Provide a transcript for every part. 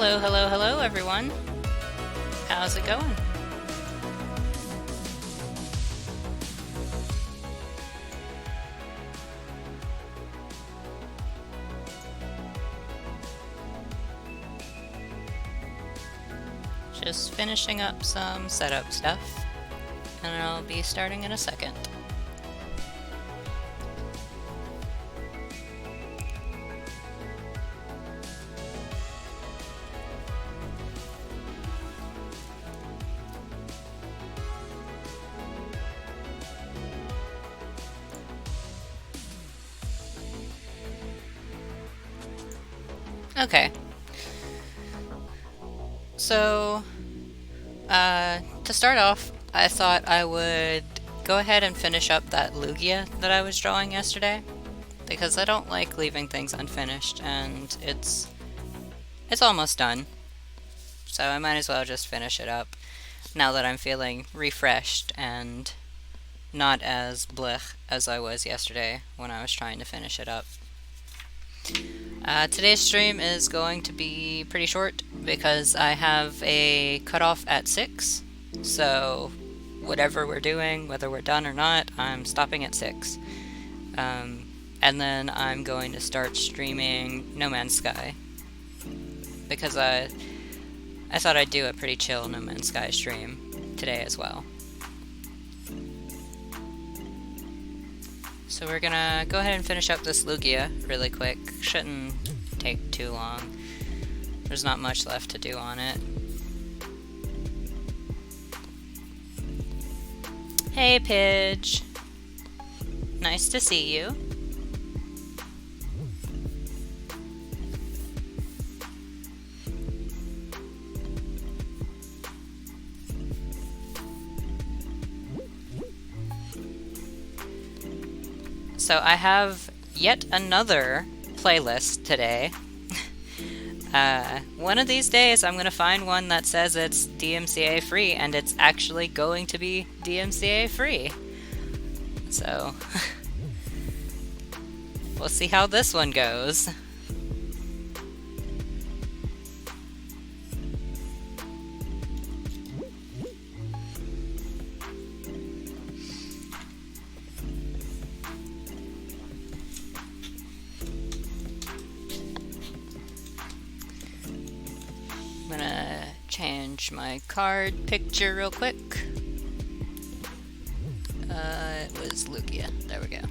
Hello, hello, hello, everyone. How's it going? Just finishing up some setup stuff, and I'll be starting in a second. Okay. So, to start off, I thought I would go ahead and finish up that Lugia that I was drawing yesterday, because I don't like leaving things unfinished, and it's almost done. So I might as well just finish it up now that I'm feeling refreshed and not as blech as I was yesterday when I was trying to finish it up. Today's stream is going to be pretty short because I have a cutoff at 6, so whatever we're doing, whether we're done or not, I'm stopping at 6. And then I'm going to start streaming No Man's Sky because I thought I'd do a pretty chill No Man's Sky stream today as well. So we're gonna go ahead and finish up this Lugia really quick. Shouldn't take too long. There's not much left to do on it. Hey, Pidge. Nice to see you. So I have yet another playlist today. One of these days I'm going to find one that says it's DMCA free, and it's actually going to be DMCA free. So, we'll see how this one goes. I'm gonna change my card picture real quick. It was Lugia. There we go.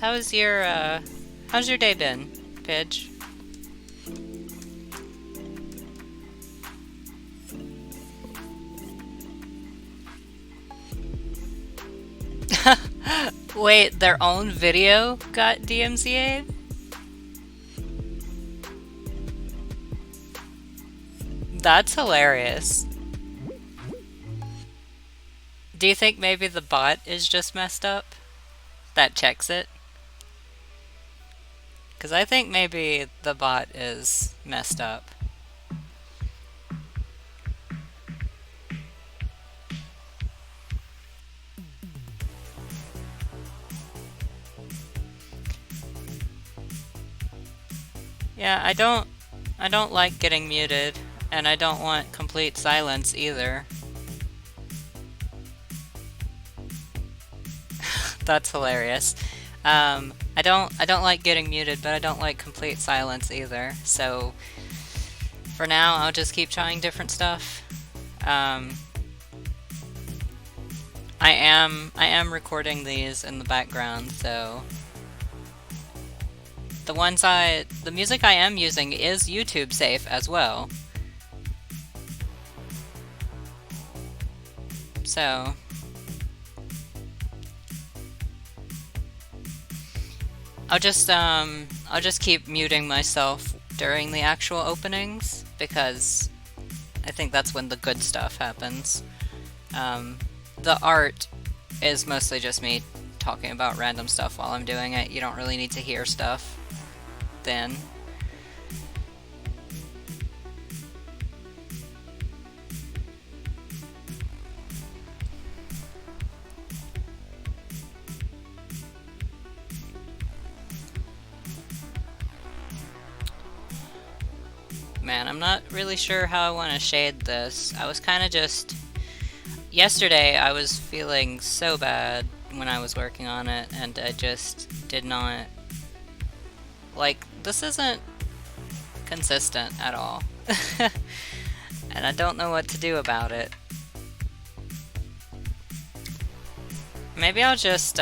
How's your day been, Pidge? Wait, their own video got DMCA'd? That's hilarious. Do you think maybe the bot is just messed up? That checks it? Because I think maybe the bot is messed up. Yeah, I don't like getting muted, and I don't want complete silence either. That's hilarious. I don't like getting muted, but I don't like complete silence either. So for now, I'll just keep trying different stuff. I am recording these in the background, so the music I am using is YouTube safe as well. So I'll just keep muting myself during the actual openings, because I think that's when the good stuff happens. The art is mostly just me talking about random stuff while I'm doing it. You don't really need to hear stuff then. Man, I'm not really sure how I want to shade this. I was kind of just... Yesterday, I was feeling so bad when I was working on it, and I just did not... Like, this isn't consistent at all. And I don't know what to do about it. Maybe I'll just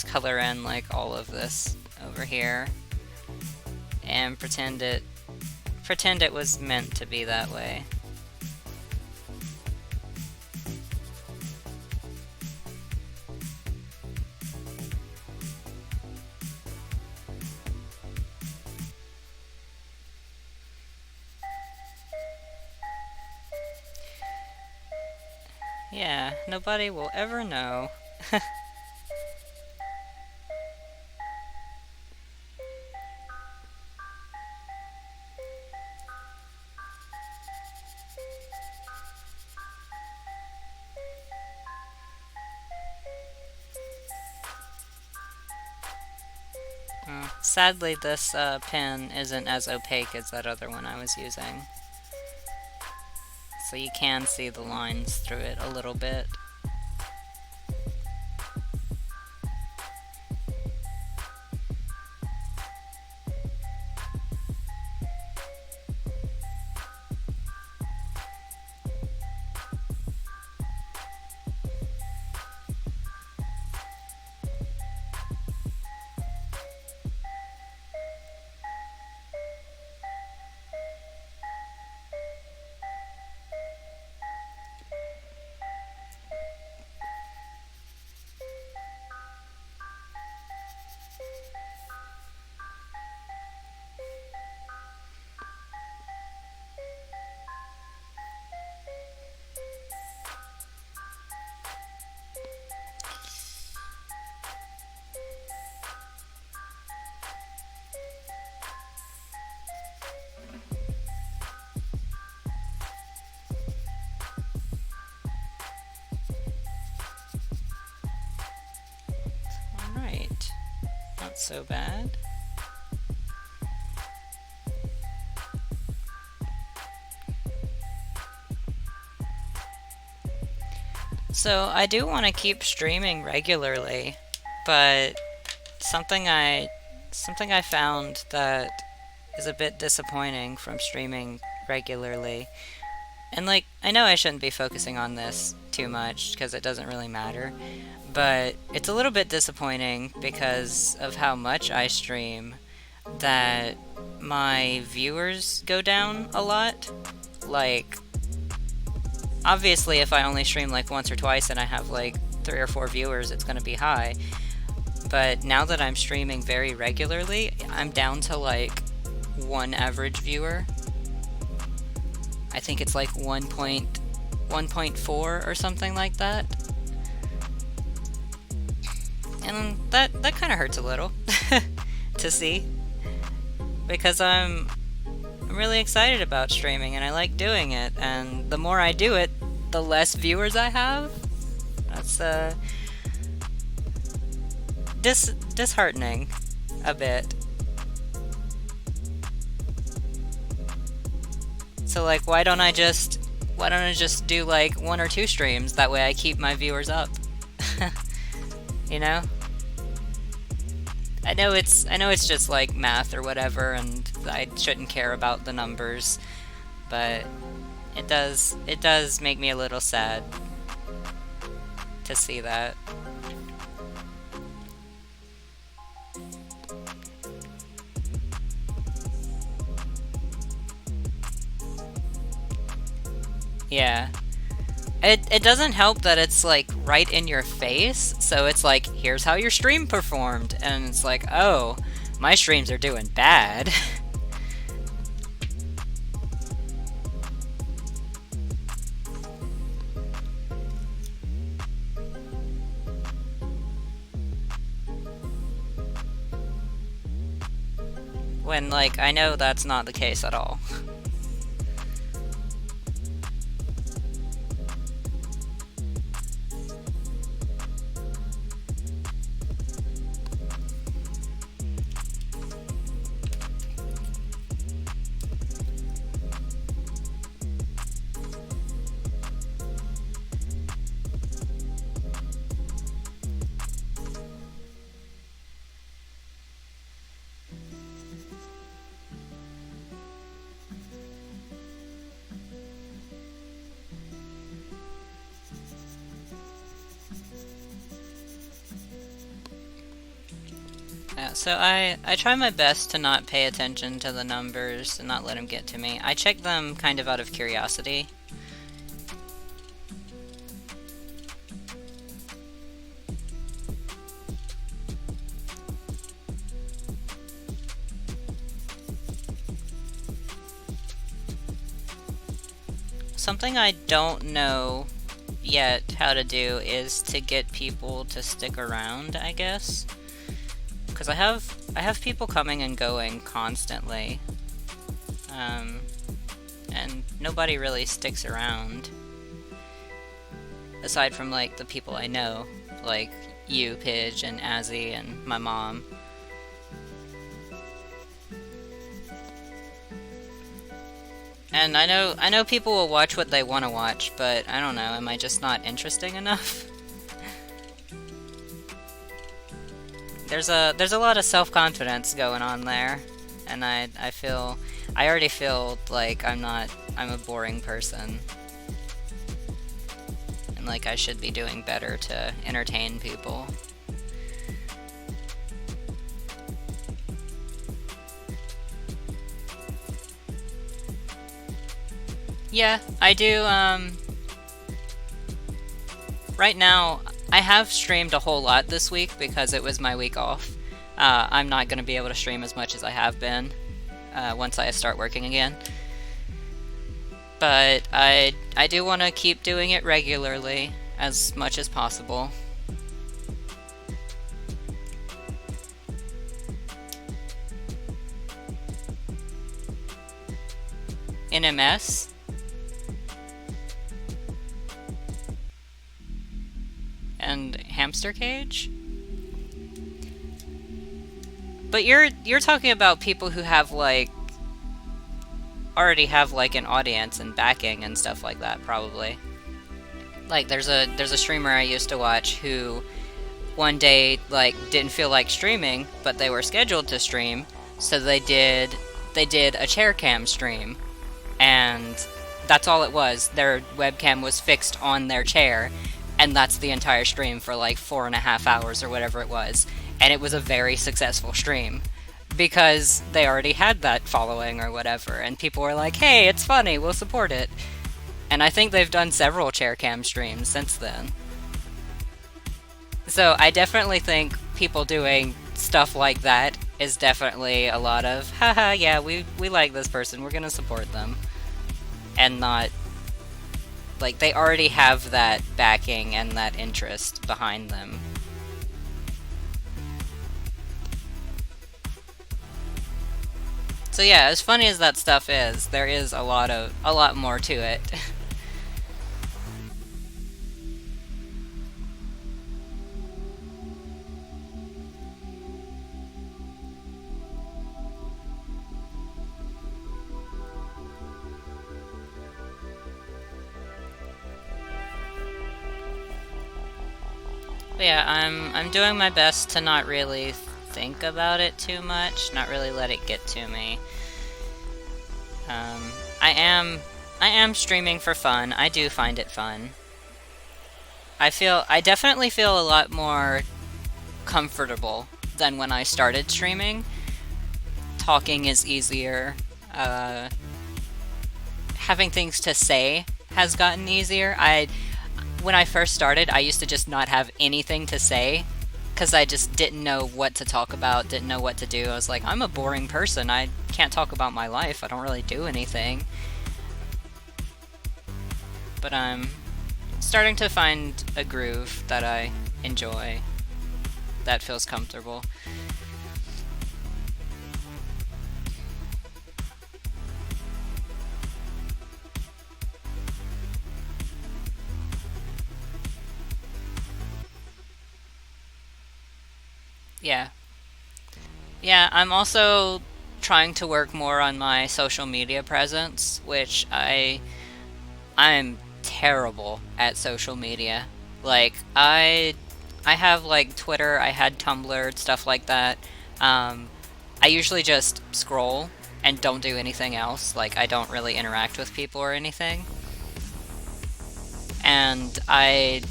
color in, like, all of this over here. And pretend it was meant to be that way. Yeah, nobody will ever know. Sadly, this pen isn't as opaque as that other one I was using. So you can see the lines through it a little bit. Alright, not so bad. So I do want to keep streaming regularly, but something I found that is a bit disappointing from streaming regularly, and like, I know I shouldn't be focusing on this too much because it doesn't really matter, but it's a little bit disappointing because of how much I stream that my viewers go down a lot. Like, obviously if I only stream like once or twice and I have like 3 or 4 viewers, it's gonna be high. But now that I'm streaming very regularly, I'm down to like 1 average viewer. I think it's like 1.4 or something like that. And that kind of hurts a little to see, because I'm really excited about streaming and I like doing it, and the more I do it, the less viewers I have. That's disheartening a bit. So like, why don't I just do like 1 or 2 streams? That way I keep my viewers up. You know? I know it's just like math or whatever, and I shouldn't care about the numbers, but it does make me a little sad to see that. Yeah. It doesn't help that it's like right in your face, so it's like, here's how your stream performed, and it's like, oh, my streams are doing bad. when, like, I know that's not the case at all. Yeah, so I try my best to not pay attention to the numbers and not let them get to me. I check them kind of out of curiosity. Something I don't know yet how to do is to get people to stick around, I guess. Because I have people coming and going constantly. And nobody really sticks around. Aside from, like, the people I know. Like you, Pidge, and Azzy, and my mom. And I know people will watch what they want to watch, but I don't know, am I just not interesting enough? There's a lot of self-confidence going on there, and I already feel like I'm a boring person. And like I should be doing better to entertain people. Yeah, I do, right now, I have streamed a whole lot this week because it was my week off. I'm not going to be able to stream as much as I have been once I start working again. But I do want to keep doing it regularly, as much as possible. NMS? And hamster cage? But you're talking about people who have like already have like an audience and backing and stuff like that, probably. Like there's a streamer I used to watch who one day like didn't feel like streaming, but they were scheduled to stream, so they did a chair cam stream, and that's all it was. Their webcam was fixed on their chair. And that's the entire stream for like 4.5 hours or whatever it was. And it was a very successful stream. Because they already had that following or whatever. And people were like, hey, it's funny, we'll support it. And I think they've done several chair cam streams since then. So I definitely think people doing stuff like that is definitely a lot of, haha, yeah, we like this person, we're gonna support them. And not... like, they already have that backing and that interest behind them. So yeah, as funny as that stuff is, there is a lot more to it. But yeah, I'm doing my best to not really think about it too much, not really let it get to me. I am streaming for fun. I do find it fun. I definitely feel a lot more comfortable than when I started streaming. Talking is easier. Having things to say has gotten easier. When I first started, I used to just not have anything to say because I just didn't know what to talk about, didn't know what to do. I was like, I'm a boring person. I can't talk about my life. I don't really do anything. But I'm starting to find a groove that I enjoy, that feels comfortable. Yeah. Yeah, I'm also trying to work more on my social media presence, which I'm terrible at social media. Like I have like Twitter, I had Tumblr, stuff like that. Um I usually just scroll and don't do anything else. Like I don't really interact with people or anything. And I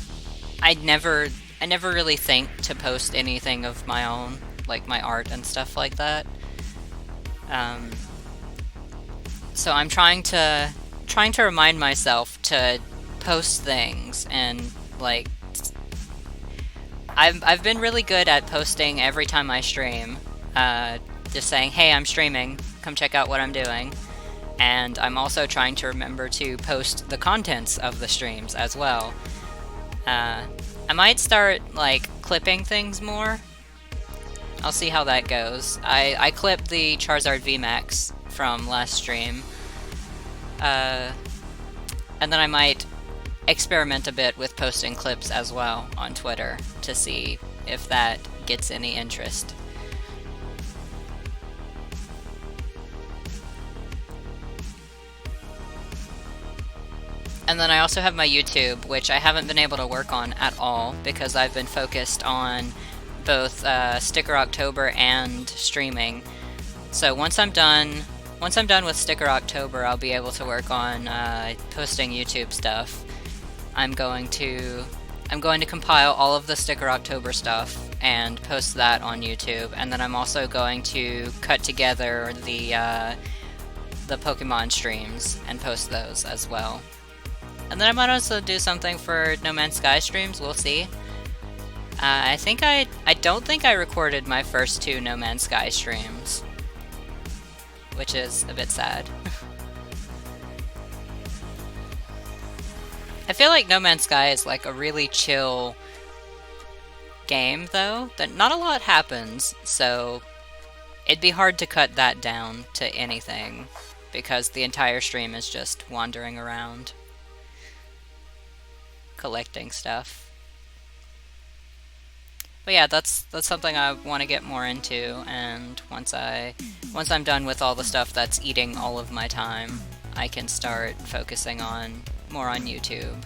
never really think to post anything of my own, like my art and stuff like that. Um so I'm trying to remind myself to post things and like I've been really good at posting every time I stream. Just saying, "Hey, I'm streaming. Come check out what I'm doing." And I'm also trying to remember to post the contents of the streams as well. Uh, I might start like clipping things more. I'll see how that goes. I clipped the Charizard VMAX from last stream. Uh, and then I might experiment a bit with posting clips as well on Twitter to see if that gets any interest. And then I also have my YouTube, which I haven't been able to work on at all because I've been focused on both Sticker October and streaming. So once I'm done with Sticker October, I'll be able to work on posting YouTube stuff. I'm going to compile all of the Sticker October stuff and post that on YouTube, and then I'm also going to cut together the Pokemon streams and post those as well. And then I might also do something for No Man's Sky streams. We'll see. I don't think I recorded my first two No Man's Sky streams, which is a bit sad. I feel like No Man's Sky is like a really chill game, though. That not a lot happens, so it'd be hard to cut that down to anything because the entire stream is just wandering around, collecting stuff. But yeah, that's something I want to get more into, and once I'm done with all the stuff that's eating all of my time, I can start focusing on more on YouTube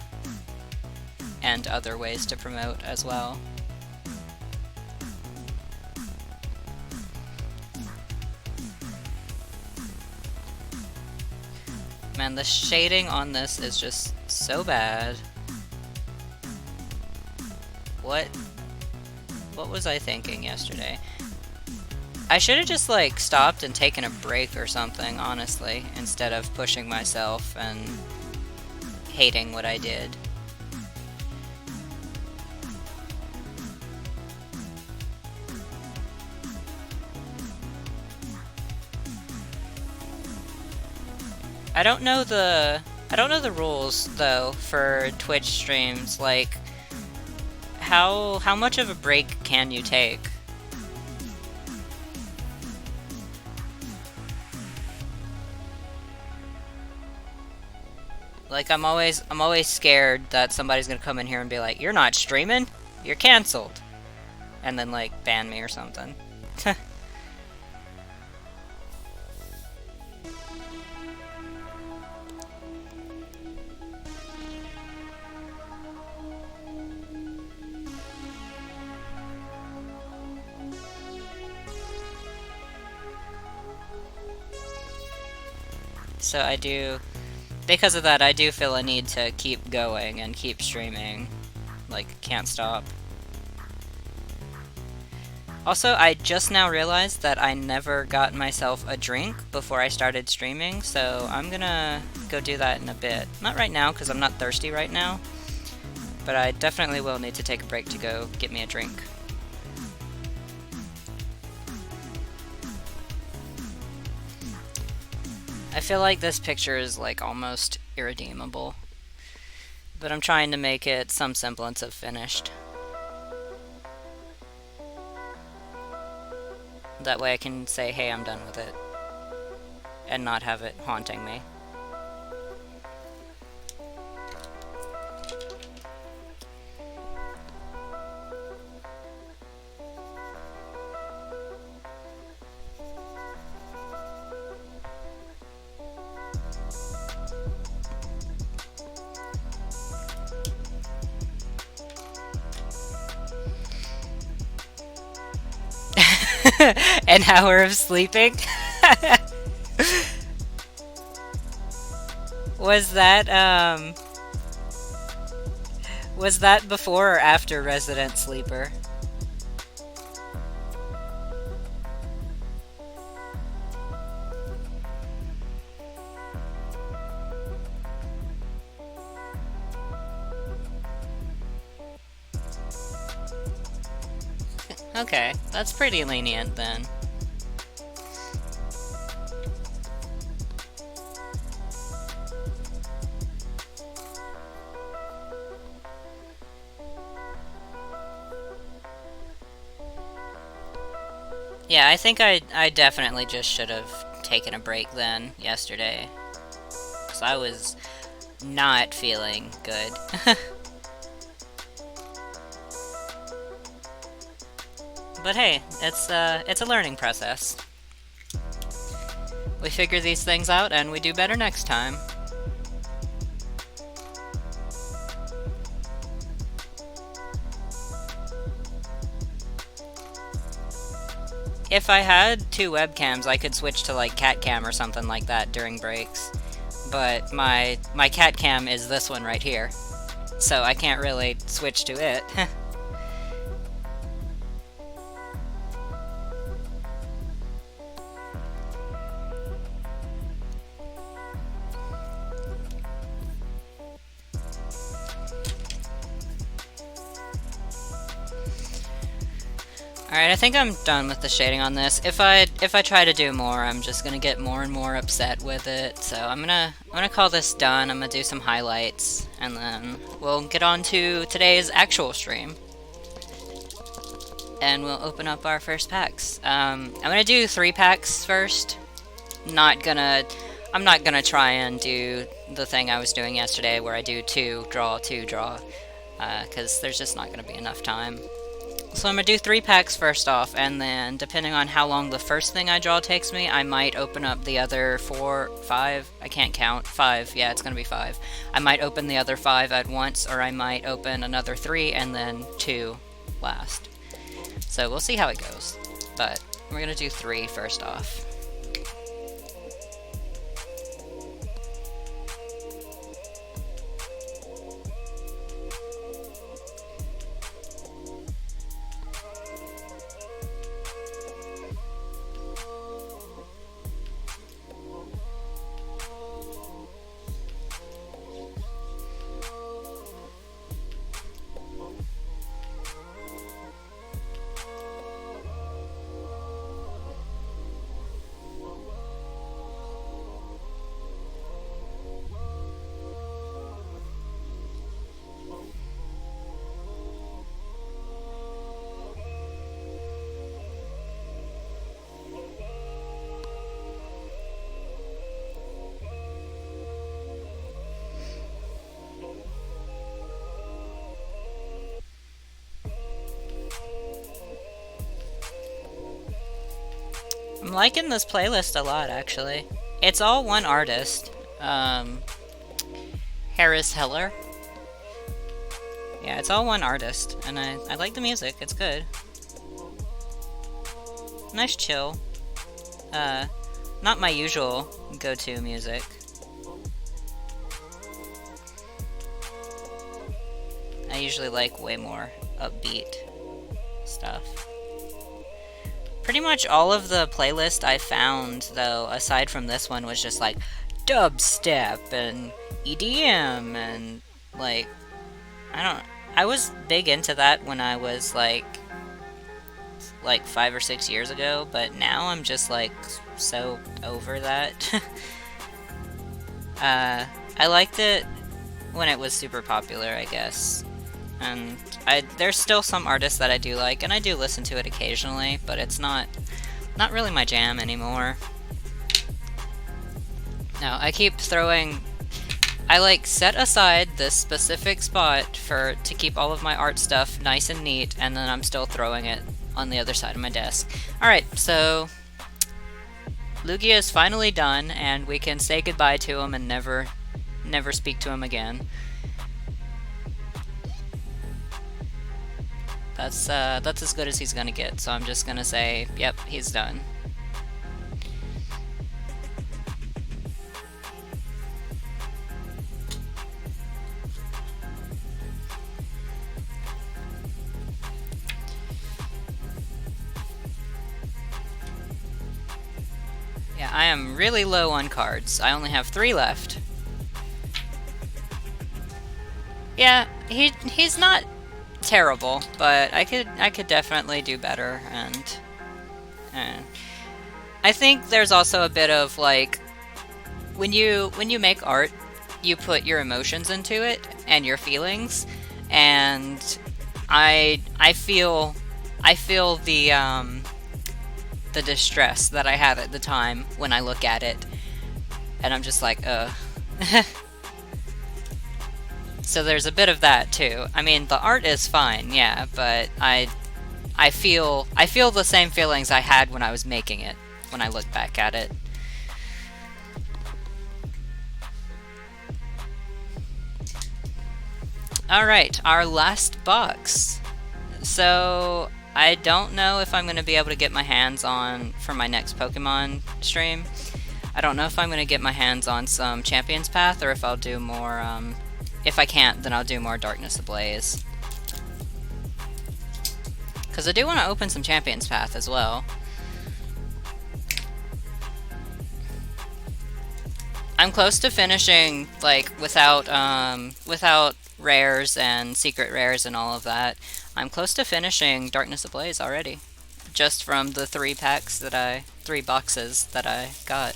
and other ways to promote as well. Man, the shading on this is just so bad. What was I thinking yesterday? I should have just like stopped and taken a break or something, honestly, instead of pushing myself and hating what I did. I don't know the rules though for Twitch streams. Like, how much of a break can you take? Like, I'm always scared that somebody's gonna come in here and be like, "You're not streaming, you're cancelled," and then like ban me or something. So because of that, I do feel a need to keep going and keep streaming. Like, can't stop. Also, I just now realized that I never got myself a drink before I started streaming, so I'm gonna go do that in a bit. Not right now, because I'm not thirsty right now, but I definitely will need to take a break to go get me a drink. I feel like this picture is like almost irredeemable, but I'm trying to make it some semblance of finished. That way I can say, hey, I'm done with it, and not have it haunting me. An hour of sleeping? Was that, was that before or after Resident Sleeper? Okay, that's pretty lenient then. Yeah, I think I definitely just should have taken a break then yesterday. Because I was not feeling good. But hey, it's a learning process. We figure these things out and we do better next time. If I had two webcams, I could switch to like cat cam or something like that during breaks. But my cat cam is this one right here. So I can't really switch to it. Alright, I think I'm done with the shading on this. If I try to do more, I'm just gonna get more and more upset with it. So I'm gonna call this done. I'm gonna do some highlights, and then we'll get on to today's actual stream. And we'll open up our first packs. I'm gonna do 3 packs first. I'm not gonna try and do the thing I was doing yesterday where I do 2 draw, because there's just not gonna be enough time. So I'm going to do 3 packs first off, and then depending on how long the first thing I draw takes me, I might open up the other 4, 5, I can't count, 5, yeah, it's going to be 5. I might open the other 5 at once, or I might open another 3 and then 2 last. So we'll see how it goes, but we're going to do 3 first off. I'm liking this playlist a lot, actually. It's all one artist. Harris Heller. Yeah, it's all one artist, and I like the music. It's good. Nice chill. Not my usual go-to music. I usually like way more upbeat stuff. Pretty much all of the playlist I found, though, aside from this one, was just like dubstep and EDM and like, I was big into that when I was like 5 or 6 years ago, but now I'm just like so over that. I liked it when it was super popular, I guess. And there's still some artists that I do like, and I do listen to it occasionally, but it's not really my jam anymore. No, I keep throwing... I like set aside this specific spot to keep all of my art stuff nice and neat, and then I'm still throwing it on the other side of my desk. Alright, so Lugia is finally done, and we can say goodbye to him and never speak to him again. That's as good as he's gonna get, so I'm just gonna say, yep, he's done. Yeah, I am really low on cards. I only have 3 left. Yeah, he's not terrible, but I could definitely do better, and I think there's also a bit of like when you make art, you put your emotions into it and your feelings, and I feel the distress that I have at the time when I look at it, and I'm just like, So there's a bit of that too. I mean, the art is fine, yeah, but I feel the same feelings I had when I was making it when I look back at it. Alright, our last box. So, I don't know if I'm going to be able to get my hands on, for my next Pokemon stream, I don't know if I'm going to get my hands on some Champion's Path, or if I'll do more, if I can't, then I'll do more Darkness Ablaze. Because I do want to open some Champion's Path as well. I'm close to finishing, like, without rares and secret rares and all of that. I'm close to finishing Darkness Ablaze already. Just from the 3 boxes that I got.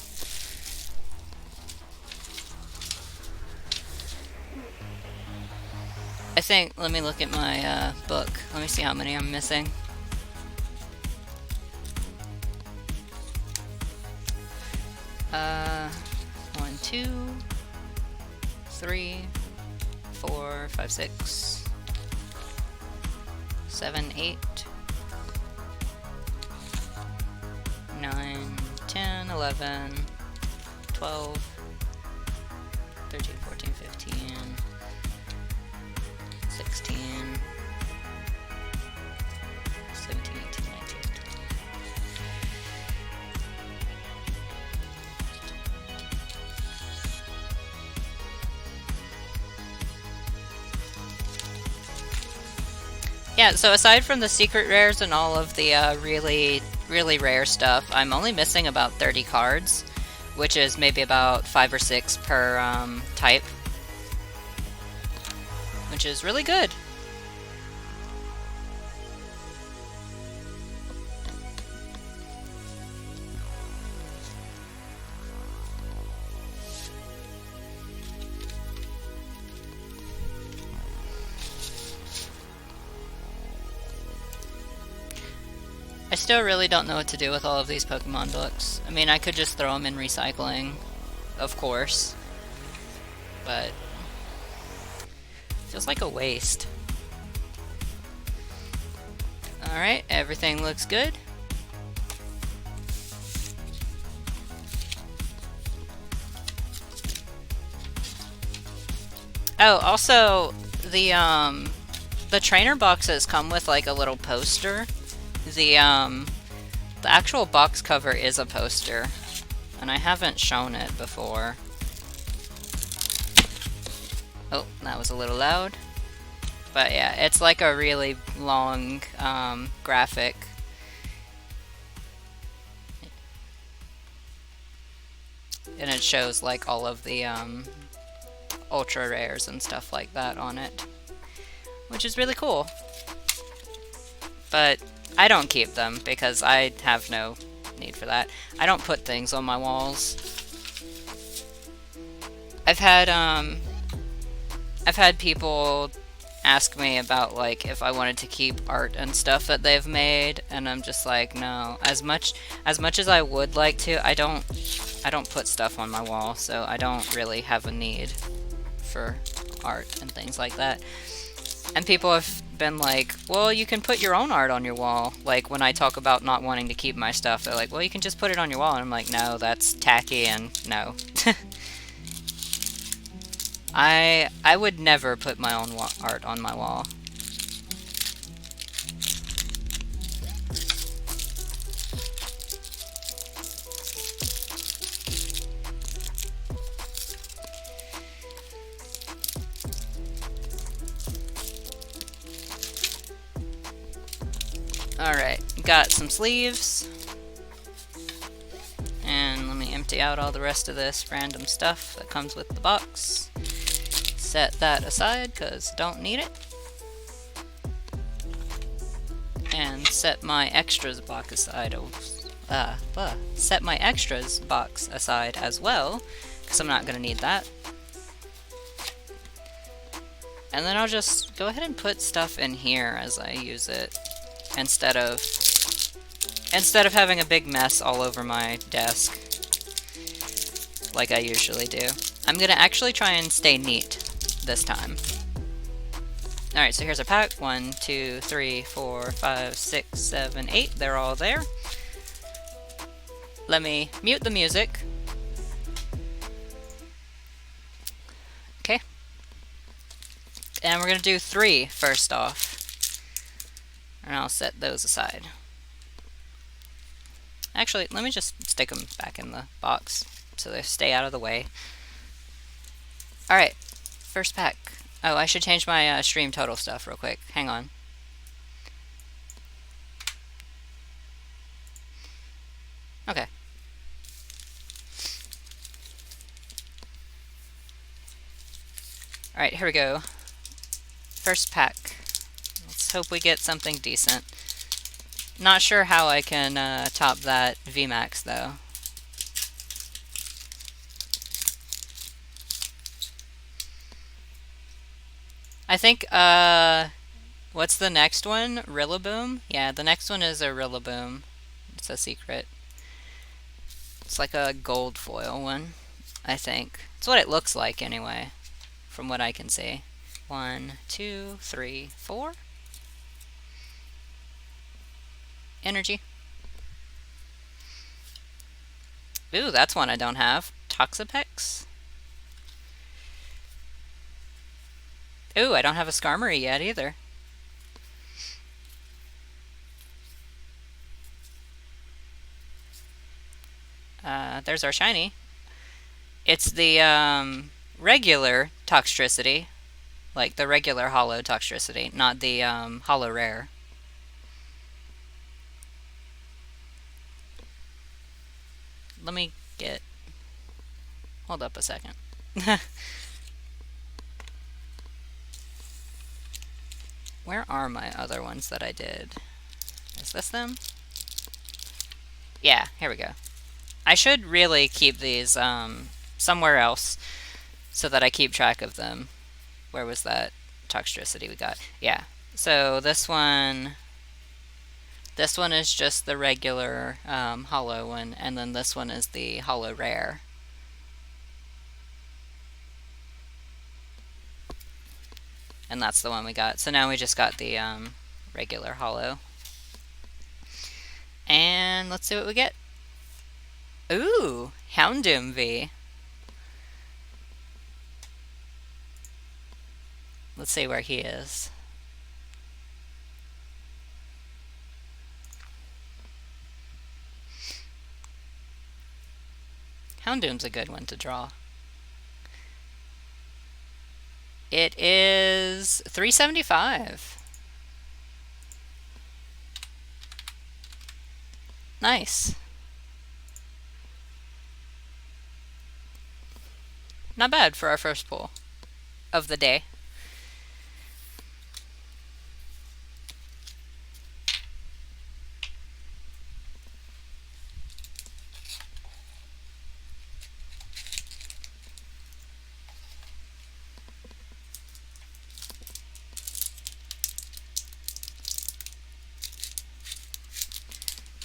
I think, let me look at my book. Let me see how many I'm missing. One, 2, 3, 4, 5, 6, 7, 8, 9, 10, 11, 12, 13, 14, 15, 16, 17, 18, 19. Yeah, so aside from the secret rares and all of the really rare stuff, I'm only missing about 30 cards, which is maybe about 5 or 6 per type, which is really good. I still really don't know what to do with all of these Pokemon books. I mean, I could just throw them in recycling, of course, but feels like a waste. Alright, everything looks good. Oh, also, the trainer boxes come with like a little poster. The actual box cover is a poster, and I haven't shown it before. Oh, that was a little loud. But yeah, it's like a really long graphic. And it shows like all of the ultra rares and stuff like that on it, which is really cool. But I don't keep them because I have no need for that. I don't put things on my walls. I've had people ask me about like if I wanted to keep art and stuff that they've made, and I'm just like, no. As much as I would like to, I don't put stuff on my wall, so I don't really have a need for art and things like that. And people have been like, well, you can put your own art on your wall. Like, when I talk about not wanting to keep my stuff, they're like, well, you can just put it on your wall. And I'm like, no, that's tacky, and no. I would never put my own art on my wall. Alright, got some sleeves. And let me empty out all the rest of this random stuff that comes with the box. Set that aside because don't need it. And set my extras box aside. Set my extras box aside as well because I'm not going to need that. And then I'll just go ahead and put stuff in here as I use it instead of having a big mess all over my desk like I usually do. I'm going to actually try and stay neat this time. Alright, so here's our pack. 1, 2, 3, 4, 5, 6, 7, 8. They're all there. Let me mute the music. Okay. And we're going to do 3 first off. And I'll set those aside. Actually, let me just stick them back in the box so they stay out of the way. Alright, first pack. Oh, I should change my stream total stuff real quick. Hang on. Okay. Alright, here we go. First pack. Let's hope we get something decent. Not sure how I can top that VMAX though. I think, what's the next one? Rillaboom? Yeah, the next one is a Rillaboom. It's a secret. It's like a gold foil one, I think. It's what it looks like anyway, from what I can see. 1, 2, 3, 4. Energy. Ooh, that's one I don't have. Toxapex. Ooh, I don't have a Skarmory yet either. There's our shiny. It's the regular Toxtricity, like the regular Holo Toxtricity, not the Holo Rare. Let me get... Hold up a second. Where are my other ones that I did? Is this them? Yeah, here we go. I should really keep these somewhere else so that I keep track of them. Where was that Toxtricity we got? Yeah. So this one is just the regular Holo one, and then this one is the Holo Rare. And that's the one we got. So now we just got the regular Holo. And let's see what we get. Ooh, Houndoom V. Let's see where he is. Houndoom's a good one to draw. It is 375. Nice. Not bad for our first pull of the day.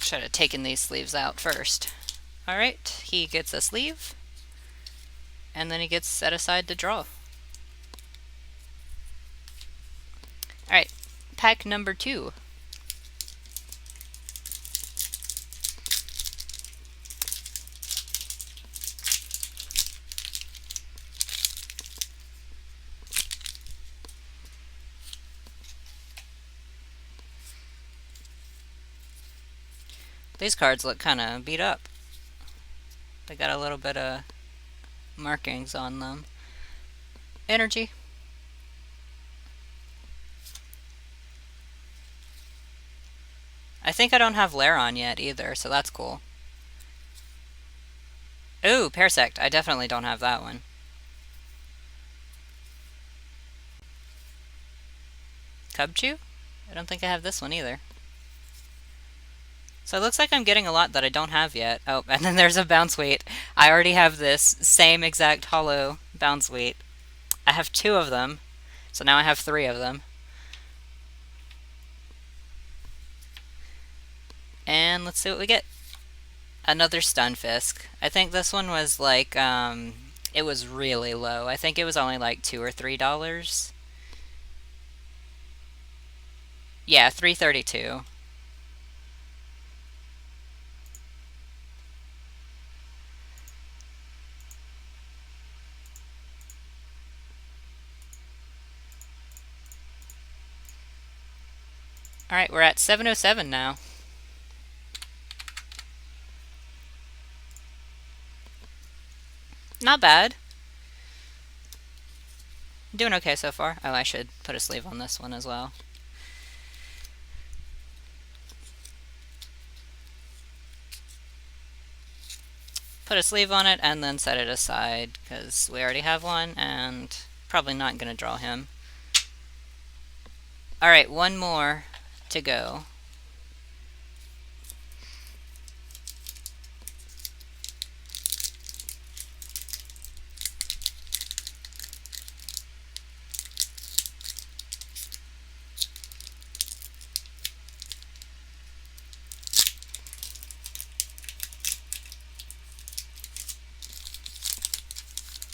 Should have taken these sleeves out first. Alright, he gets a sleeve, and then he gets set aside to draw. Alright, pack number 2. These cards look kind of beat up. They got a little bit of markings on them. Energy. think I don't have Lair on yet either, so that's cool. Ooh, Parasect. I definitely don't have that one. Cubchoo? I don't think I have this one either. So it looks like I'm getting a lot that I don't have yet. Oh, and then there's a Bounce Weight. I already have this same exact hollow Bounce Weight. I have 2 of them, so now I have 3 of them. And let's see what we get. Another Stunfisk. I think this one was like, it was really low. I think it was only like $2 or $3. Yeah, $3.32. Alright, we're at 707 now. Not bad. Doing okay so far. Oh, I should put a sleeve on this one as well. Put a sleeve on it and then set it aside because we already have one and probably not going to draw him. Alright, one more to go.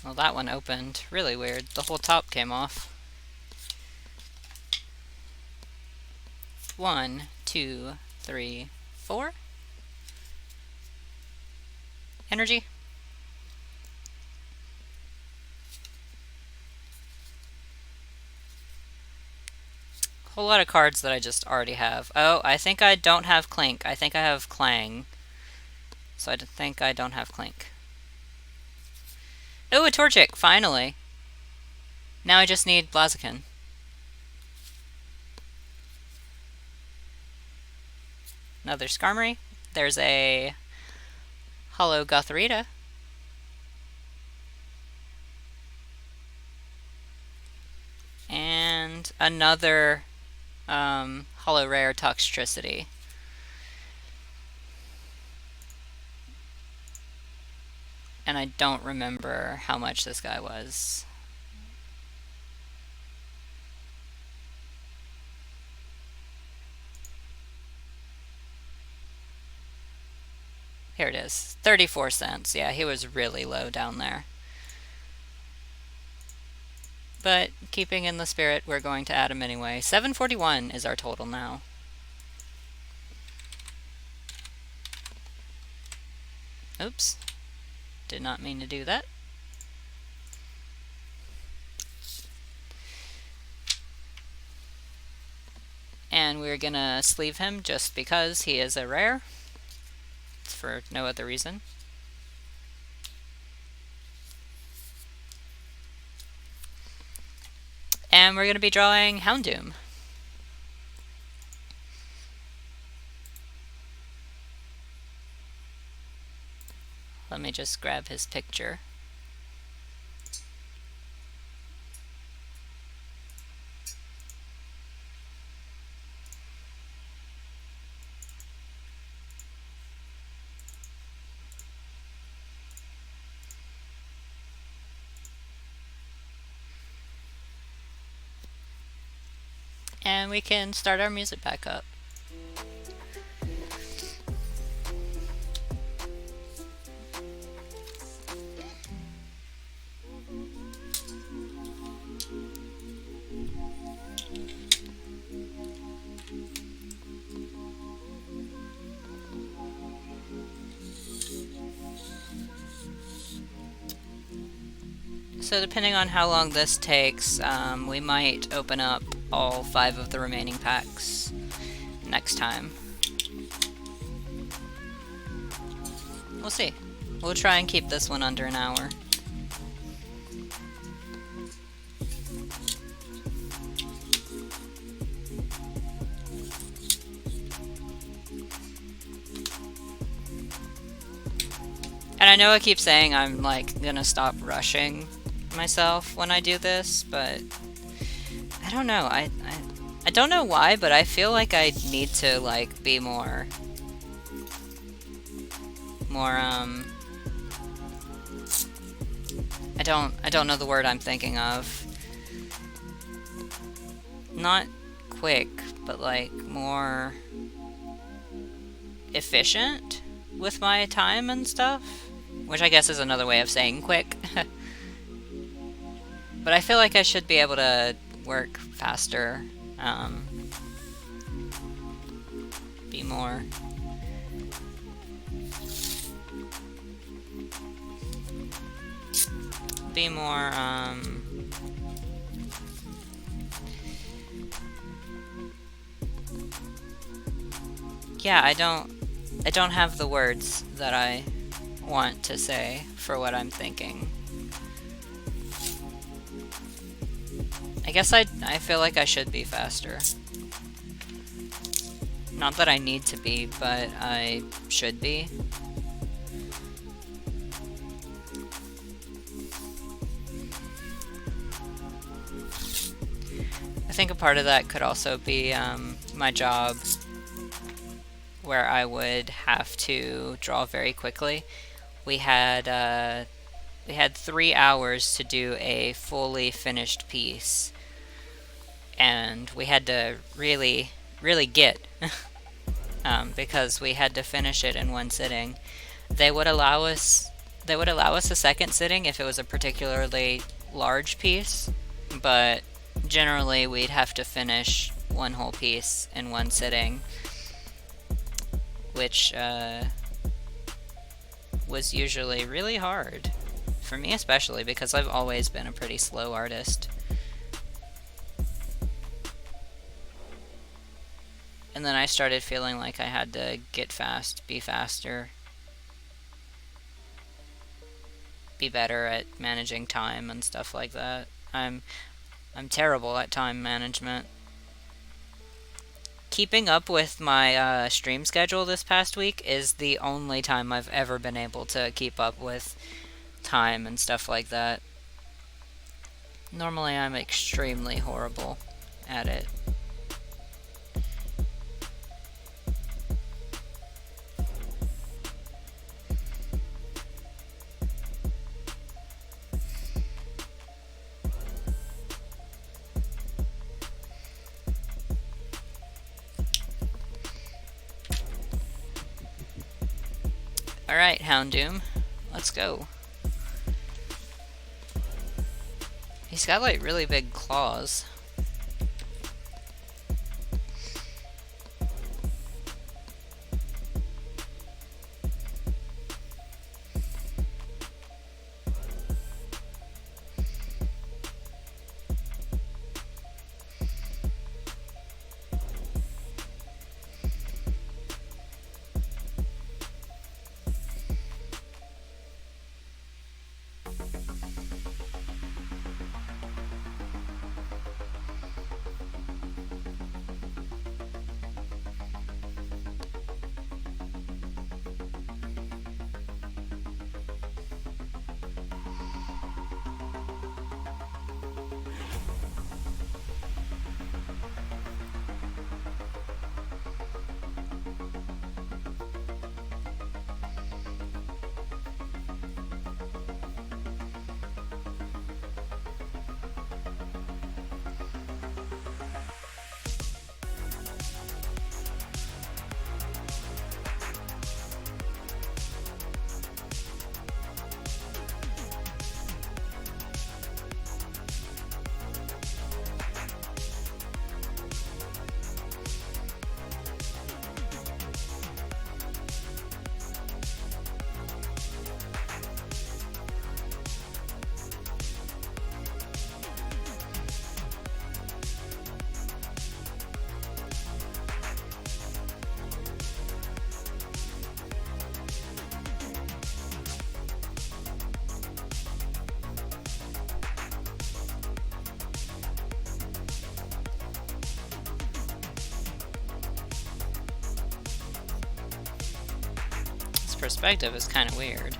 Well, that one opened really weird. The whole top came off. 1, 2, 3, 4. Energy. Whole lot of cards that I just already have. Oh, I think I don't have Clink. I think I have Clang. So I think I don't have Clink. Oh, a Torchic, finally. Now I just need Blaziken. Another Skarmory. There's a Hollow Gothorita. And another Hollow Rare Toxtricity. And I don't remember how much this guy was. Here it is, 34 cents. Yeah, he was really low down there. But keeping in the spirit, we're going to add him anyway. 741 is our total now. Oops. Did not mean to do that. And we're gonna sleeve him just because he is a rare. It's for no other reason. And we're gonna be drawing Houndoom. Let me just grab his picture. And we can start our music back up. So depending on how long this takes, we might open up all 5 of the remaining packs next time. We'll see. We'll try and keep this one under an hour. I know I keep saying I'm like gonna stop rushing myself when I do this, but I don't know. I don't know why, but I feel like I need to like be more I don't know the word I'm thinking of. Not quick, but like more efficient with my time and stuff, which I guess is another way of saying quick. But I feel like I should be able to work faster, be more yeah, I don't have the words that I want to say for what I'm thinking. I guess I feel like I should be faster. Not that I need to be, but I should be. I think a part of that could also be my job, where I would have to draw very quickly. We had 3 hours to do a fully finished piece, and we had to really get because we had to finish it in one sitting. They would allow us a second sitting if it was a particularly large piece, but generally we'd have to finish one whole piece in one sitting, which was usually really hard for me, especially because I've always been a pretty slow artist. And then I started feeling like I had to get fast, be faster, be better at managing time and stuff like that. I'm terrible at time management. Keeping up with my stream schedule this past week is the only time I've ever been able to keep up with time and stuff like that. Normally I'm extremely horrible at it. Alright, Houndoom, let's go. He's got like really big claws. This perspective is kind of weird.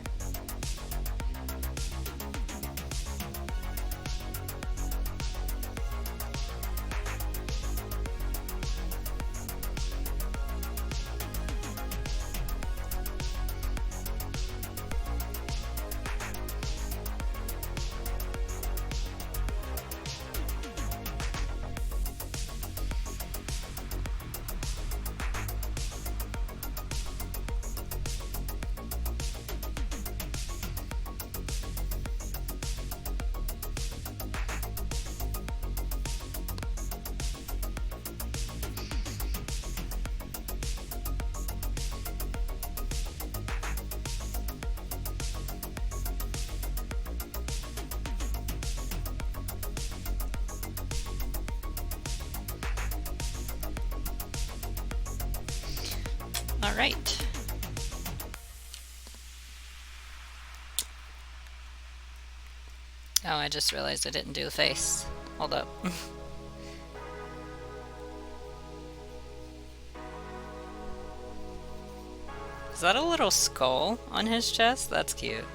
Alright. Oh, I just realized I didn't do the face. Hold up. Is that a little skull on his chest? That's cute.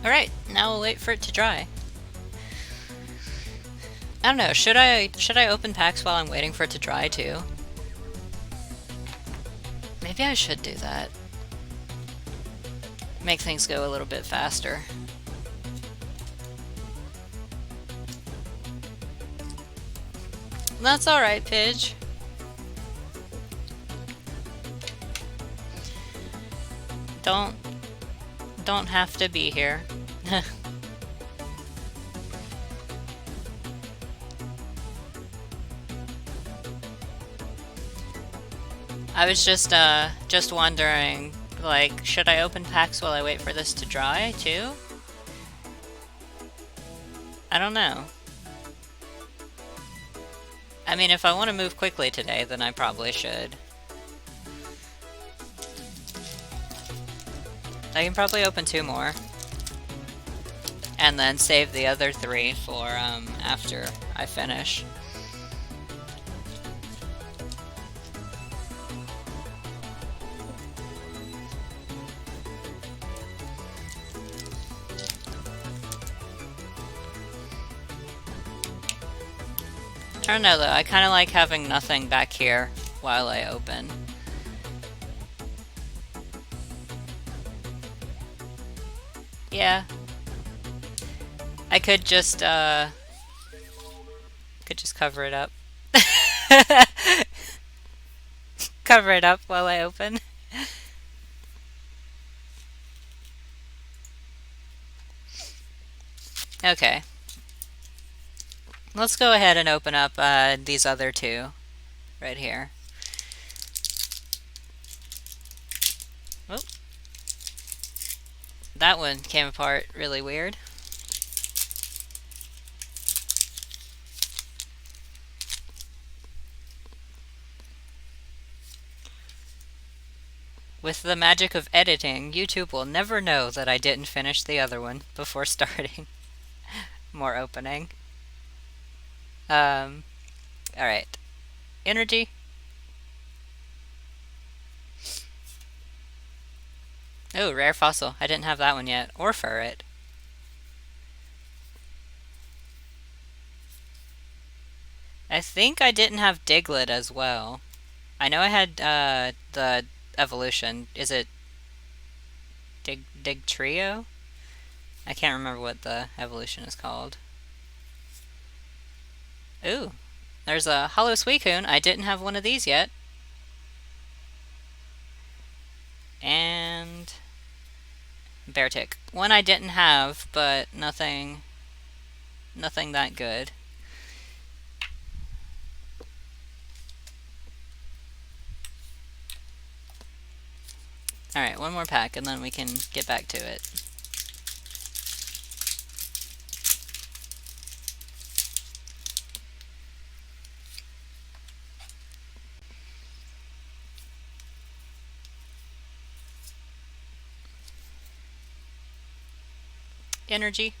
Alright, now we'll wait for it to dry. I don't know, should I open packs while I'm waiting for it to dry too? Maybe I should do that. Make things go a little bit faster. That's alright, Pidge. Don't have to be here. I was just wondering, like, should I open packs while I wait for this to dry too? I don't know. I mean, if I want to move quickly today, then I probably should. I can probably open 2 more. And then save the other 3 for after I finish. I don't know though, I kind of like having nothing back here while I open. Yeah. I could just cover it up. Cover it up while I open. Okay. Let's go ahead and open up these other 2 right here. Oh. That one came apart really weird. With the magic of editing, YouTube will never know that I didn't finish the other one before starting more opening. Alright. Energy. Oh, rare fossil. I didn't have that one yet. Or ferret. I think I didn't have Diglett as well. I know I had the evolution. Is it Dig Trio? I can't remember what the evolution is called. Ooh, there's a Hollow Suicune. I didn't have one of these yet. And Beartic. One I didn't have, but nothing that good. Alright, one more pack and then we can get back to it. Energy.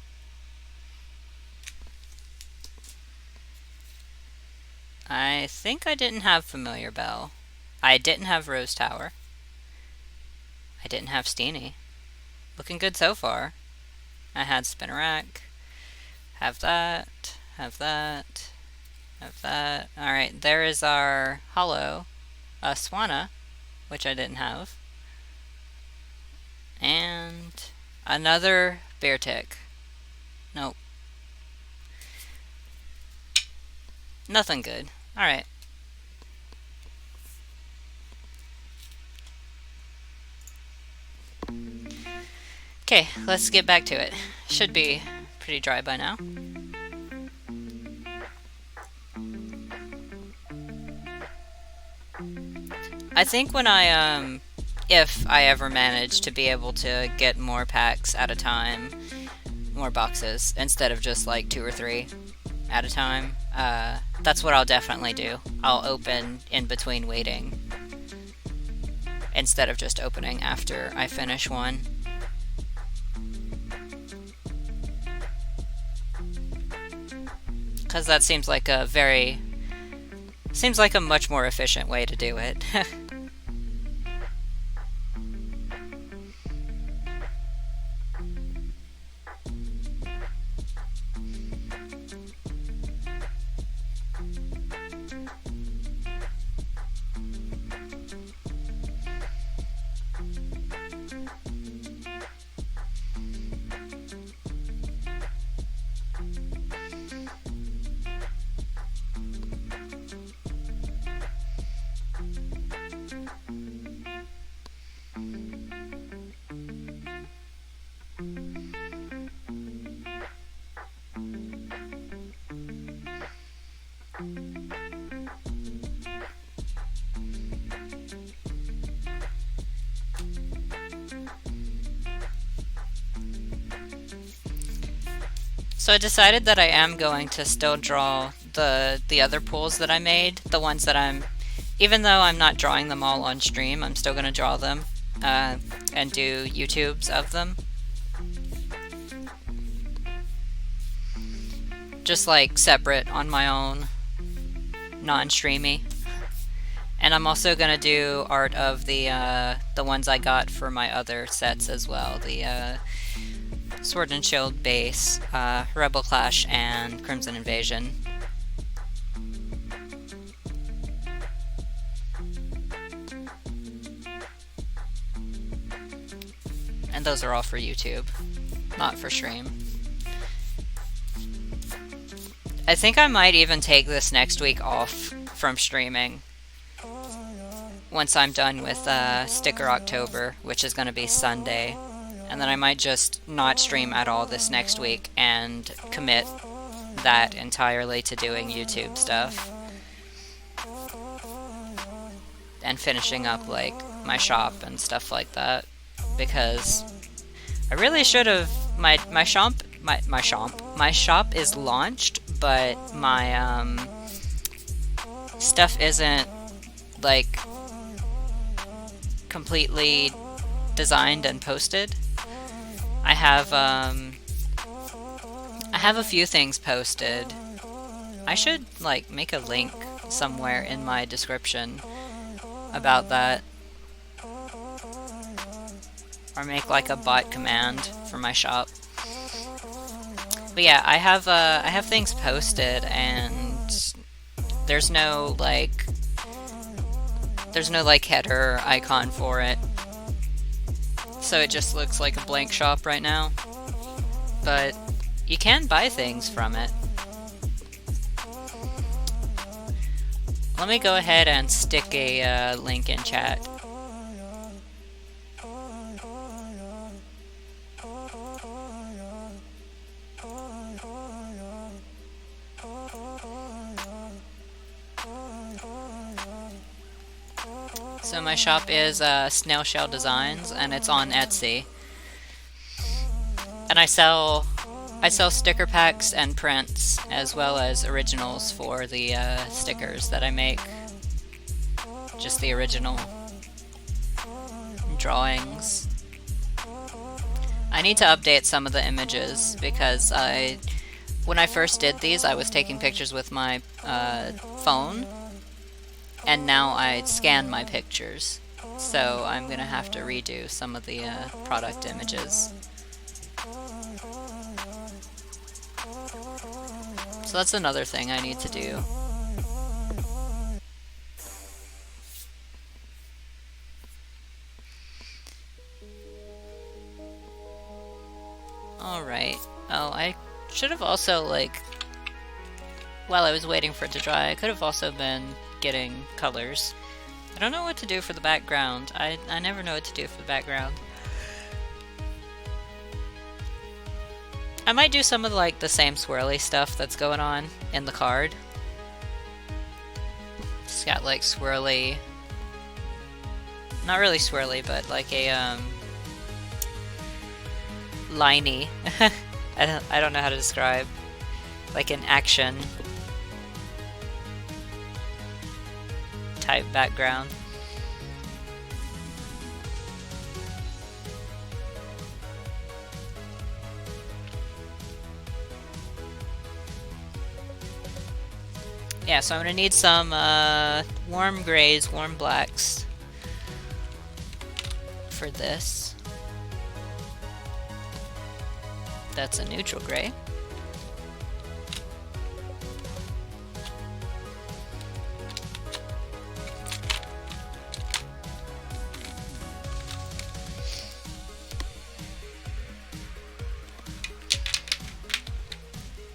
I think I didn't have Familiar Bell. I didn't have Rose Tower. I didn't have Steenie. Looking good so far. I had Spinnerack. Have that. Have that. Have that. Alright, there is our Hollow. Swanna, which I didn't have. And another Beartic. Nope. Nothing good. Alright. Okay, let's get back to it. Should be pretty dry by now. I think when I, if I ever manage to be able to get more packs at a time, more boxes, instead of just like 2 or 3 at a time, that's what I'll definitely do. I'll open in between waiting, instead of just opening after I finish one. Because that seems like a much more efficient way to do it. So I decided that I am going to still draw the other pools that I made, the ones that even though I'm not drawing them all on stream, I'm still going to draw them and do YouTubes of them. Just like separate on my own, non-streamy. And I'm also going to do art of the ones I got for my other sets as well. The Sword and Shield base, Rebel Clash, and Crimson Invasion. And those are all for YouTube, not for stream. I think I might even take this next week off from streaming once I'm done with Sticker October, which is going to be Sunday. And then I might just not stream at all this next week and commit that entirely to doing YouTube stuff. And finishing up like my shop and stuff like that. Because I really should have my shop is launched, but my stuff isn't like completely designed and posted. I have a few things posted. I should like make a link somewhere in my description about that, or make like a bot command for my shop. But yeah, I have things posted, and there's no like header icon for it. So it just looks like a blank shop right now. But you can buy things from it. Let me go ahead and stick a link in chat. So my shop is Snail Shell Designs, and it's on Etsy. And I sell sticker packs and prints, as well as originals for the stickers that I make. Just the original drawings. I need to update some of the images because when I first did these, I was taking pictures with my phone, and now I scan my pictures. So I'm gonna have to redo some of the product images. So that's another thing I need to do. Alright. Oh, I should have also, like, while I was waiting for it to dry, I could have also been getting colors. I don't know what to do for the background. I never know what to do for the background. I might do some of like the same swirly stuff that's going on in the card. It's got like swirly, not really swirly, but like a liney. I don't know how to describe, like an action type background. Yeah, so I'm gonna need some warm grays, warm blacks for this. That's a neutral gray.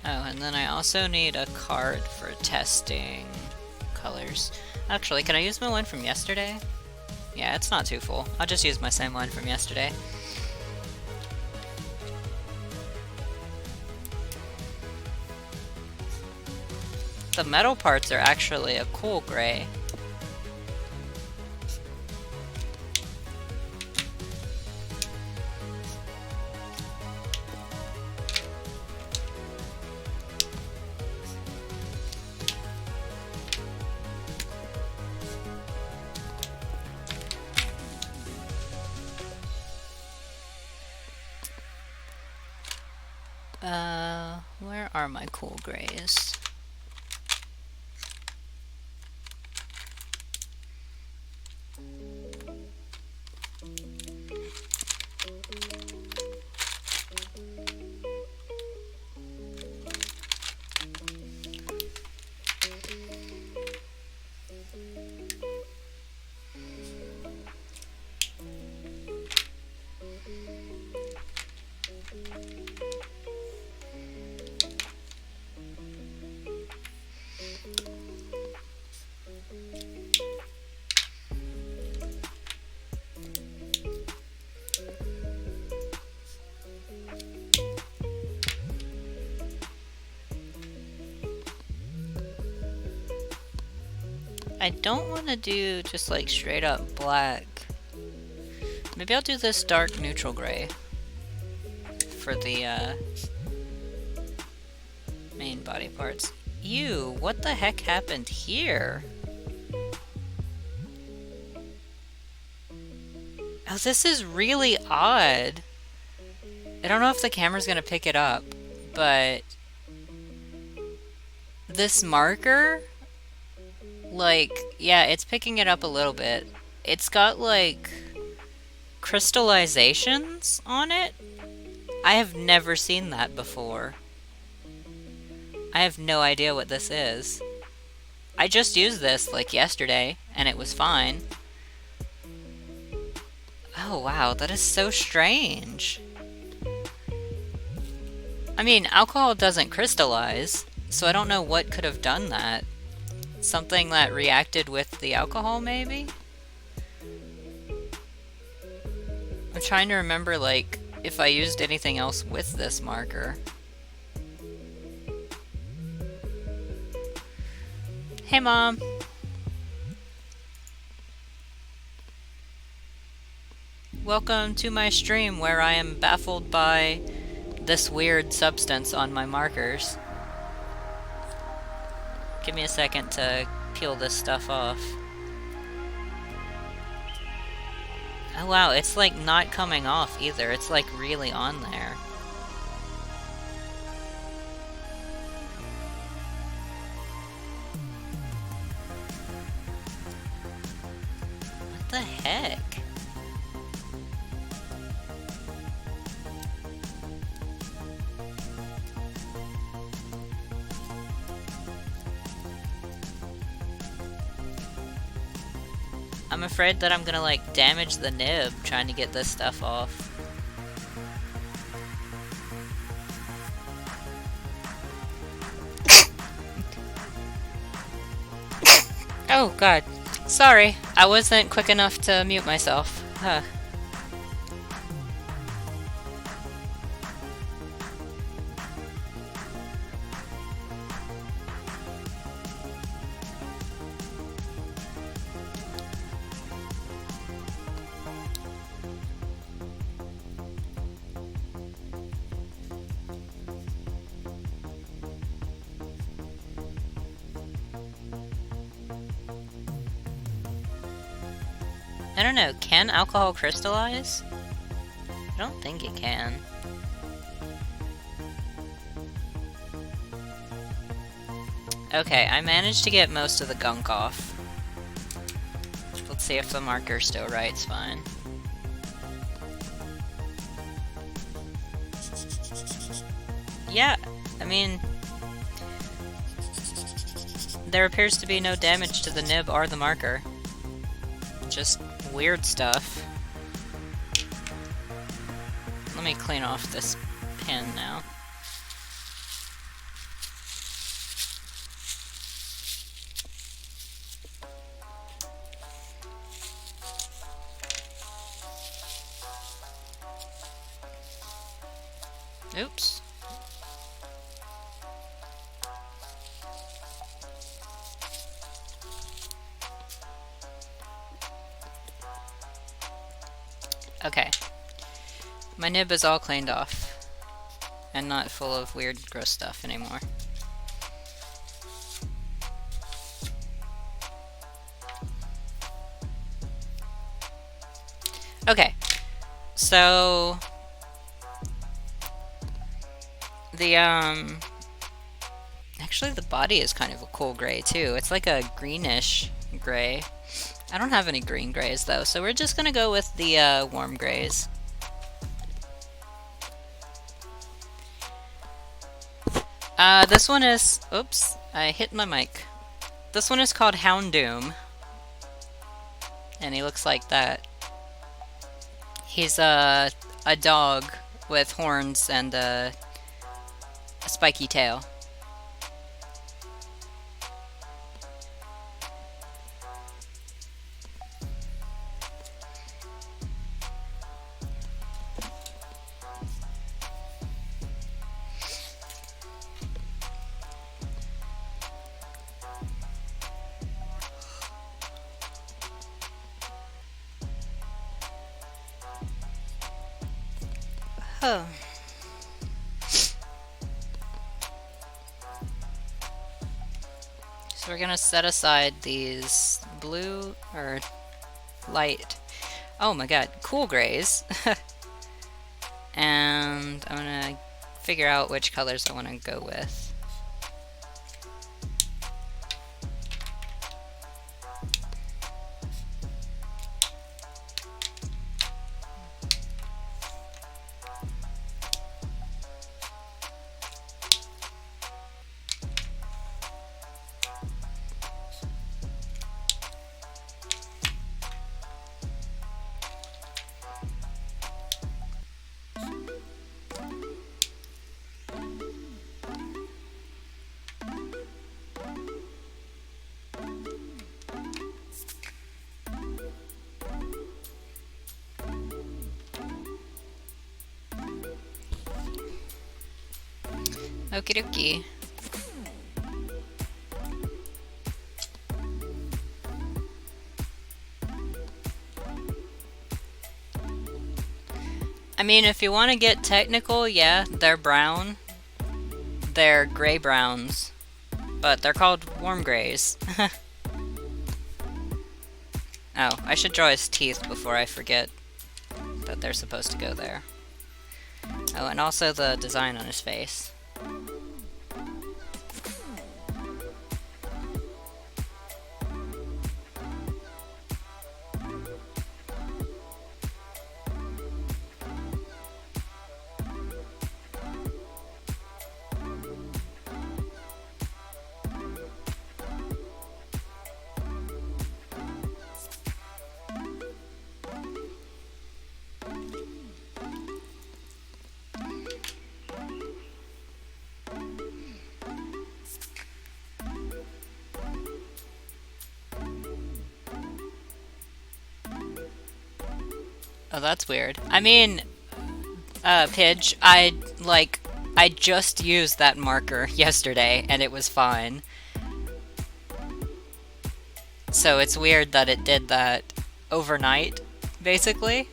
Oh, and then I also need a card for testing colors. Actually, can I use my one from yesterday? Yeah, it's not too full. I'll just use my same one from yesterday. The metal parts are actually a cool gray. Where are my cool grays? I don't want to do just like straight up black. Maybe I'll do this dark neutral gray for the main body parts. Ew, what the heck happened here? Oh, this is really odd. I don't know if the camera's gonna pick it up, but this marker, like, yeah, it's picking it up a little bit. It's got like crystallizations on it. I have never seen that before. I have no idea what this is. I just used this like yesterday and it was fine. Oh wow, that is so strange. I mean, alcohol doesn't crystallize, so I don't know what could have done that. Something that reacted with the alcohol, maybe? I'm trying to remember, like, if I used anything else with this marker. Hey, Mom! Welcome to my stream where I am baffled by this weird substance on my markers. Give me a second to peel this stuff off. Oh wow, it's like not coming off either. It's like really on there. What the heck? I'm afraid that I'm gonna like damage the nib trying to get this stuff off. Oh god. Sorry, I wasn't quick enough to mute myself. Huh. I don't know, can alcohol crystallize? I don't think it can. Okay, I managed to get most of the gunk off. Let's see if the marker still writes fine. Yeah, I mean, there appears to be no damage to the nib or the marker. Just weird stuff. Let me clean off this pen now. Oops. Okay. My nib is all cleaned off and not full of weird, gross stuff anymore. Okay, so The, actually the body is kind of a cool gray too. It's like a greenish gray. I don't have any green grays though, so we're just gonna go with the warm grays. This one is, oops, I hit my mic. This one is called Houndoom, and he looks like that. He's a dog with horns and a spiky tail. Oh. So we're gonna set aside these blue or light, oh my god, cool grays. And I'm gonna figure out which colors I want to go with. Okie dokie. I mean, if you want to get technical, yeah, they're brown. They're gray browns, but they're called warm grays. Oh, I should draw his teeth before I forget that they're supposed to go there. Oh, and also the design on his face. Oh, that's weird. I mean, Pidge, I just used that marker yesterday and it was fine. So it's weird that it did that overnight, basically.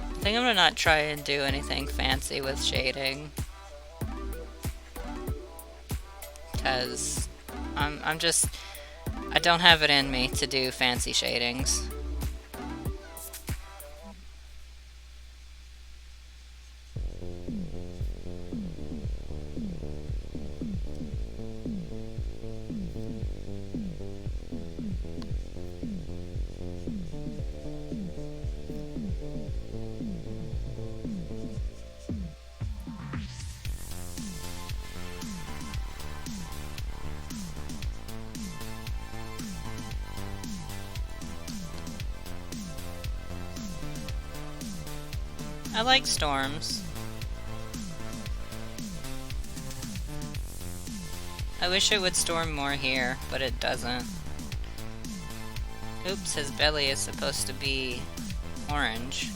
I think I'm gonna not try and do anything fancy with shading, because I don't have it in me to do fancy shadings. I like storms. I wish it would storm more here, but it doesn't. Oops, his belly is supposed to be orange.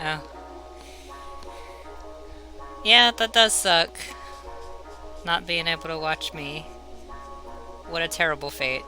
Oh. Yeah, that does suck. Not being able to watch me. What a terrible fate.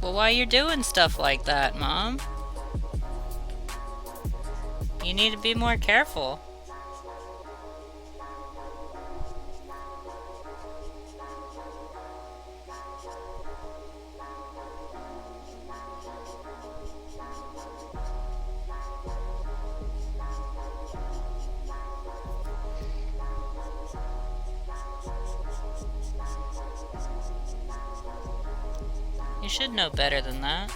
Well, why you doing stuff like that, Mom? You need to be more careful. You should know better than that.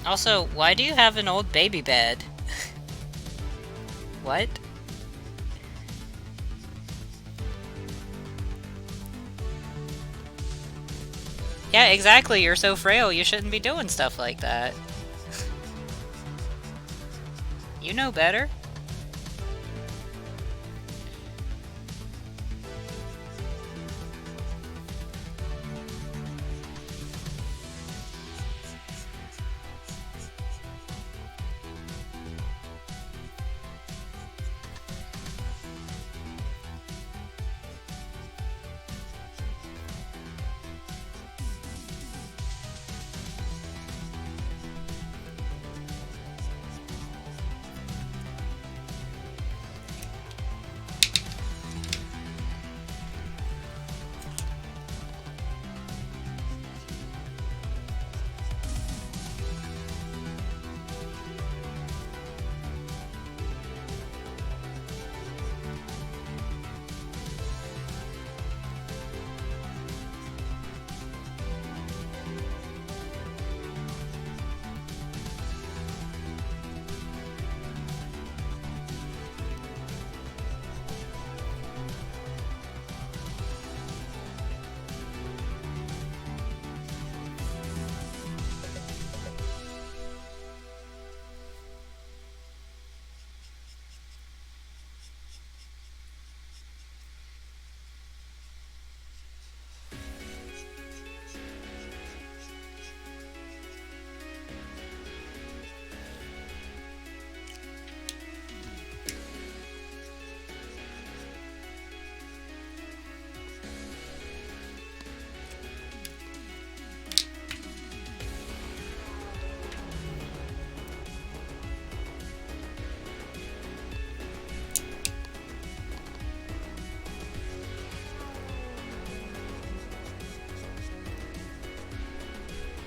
Also, why do you have an old baby bed? What? Yeah, exactly. You're so frail. You shouldn't be doing stuff like that. You know better.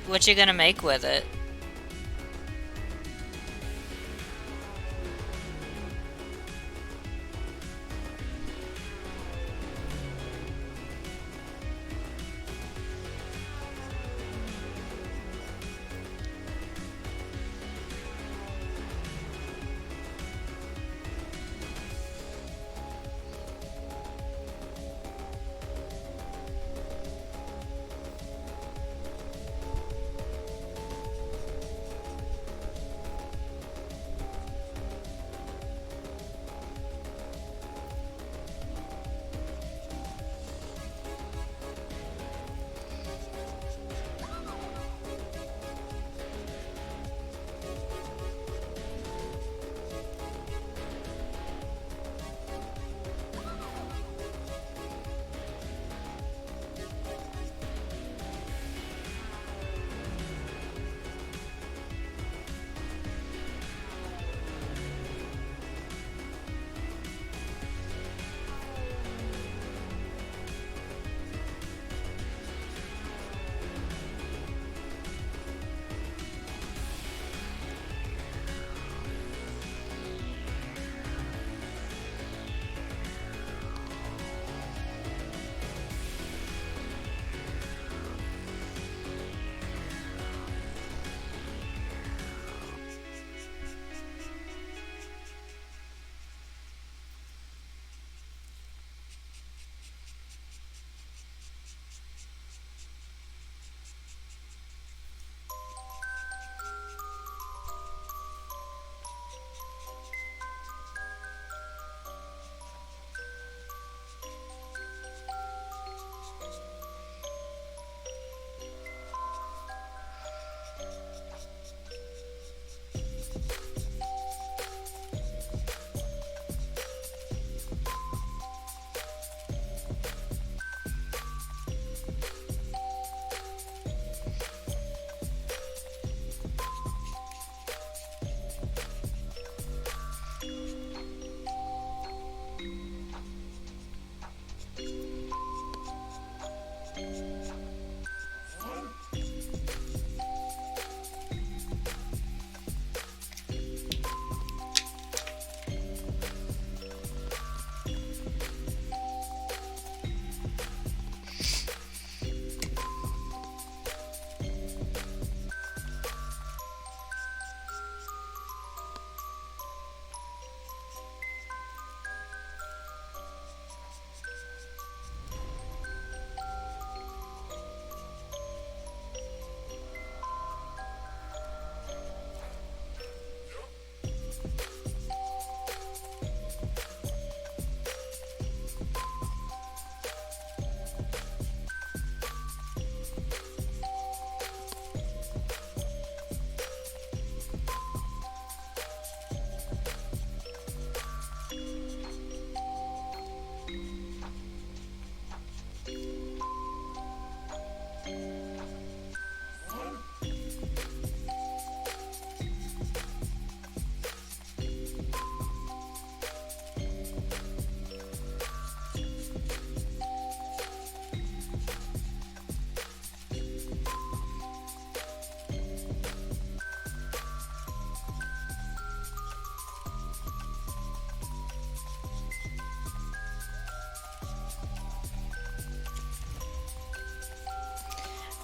What you gonna make with it?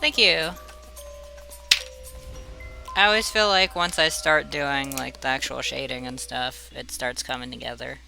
Thank you. I always feel like once I start doing like the actual shading and stuff, it starts coming together.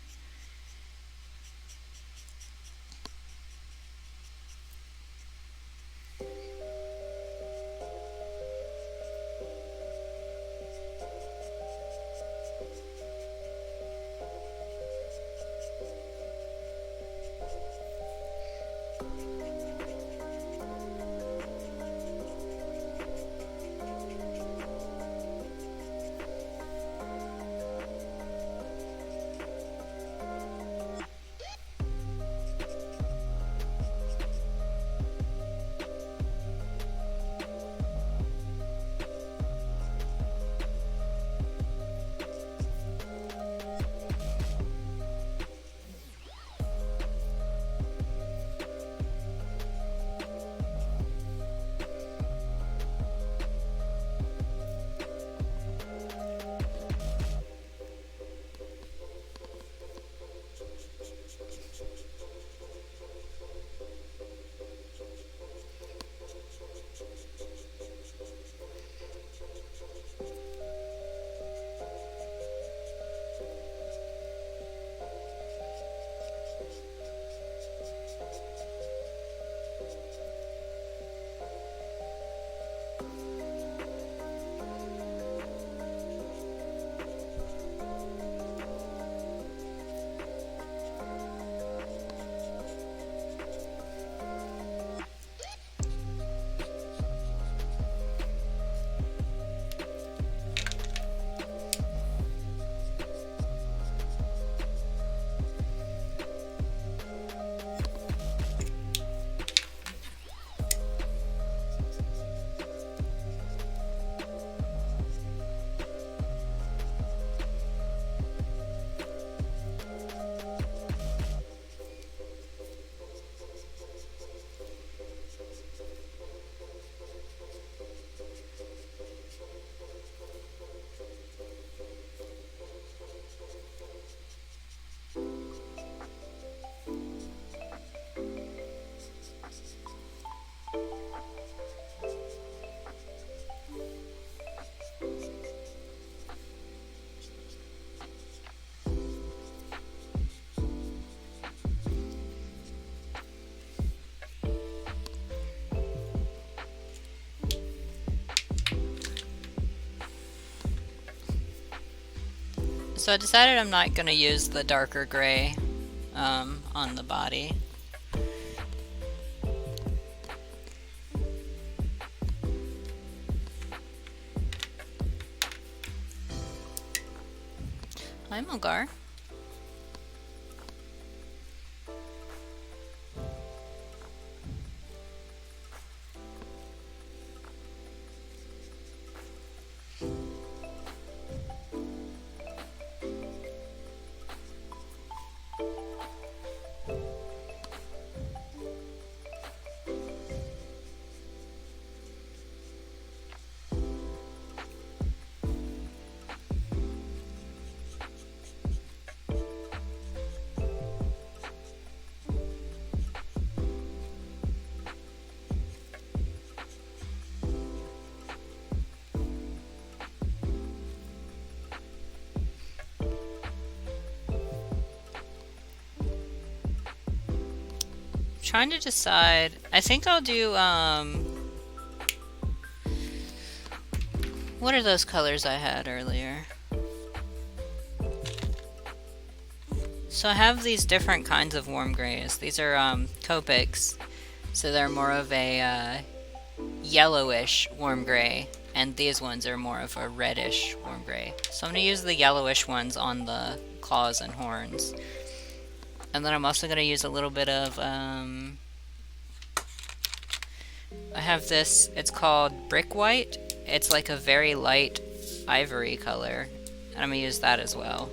So I decided I'm not going to use the darker gray on the body. Hi, Mulgar. Trying to decide. I think I'll do what are those colors I had earlier? So I have these different kinds of warm grays. These are Copics, so they're more of a yellowish warm gray, and these ones are more of a reddish warm gray. So I'm going to use the yellowish ones on the claws and horns. And then I'm also going to use a little bit of I have this, it's called Brick White. It's like a very light ivory color, and I'm going to use that as well.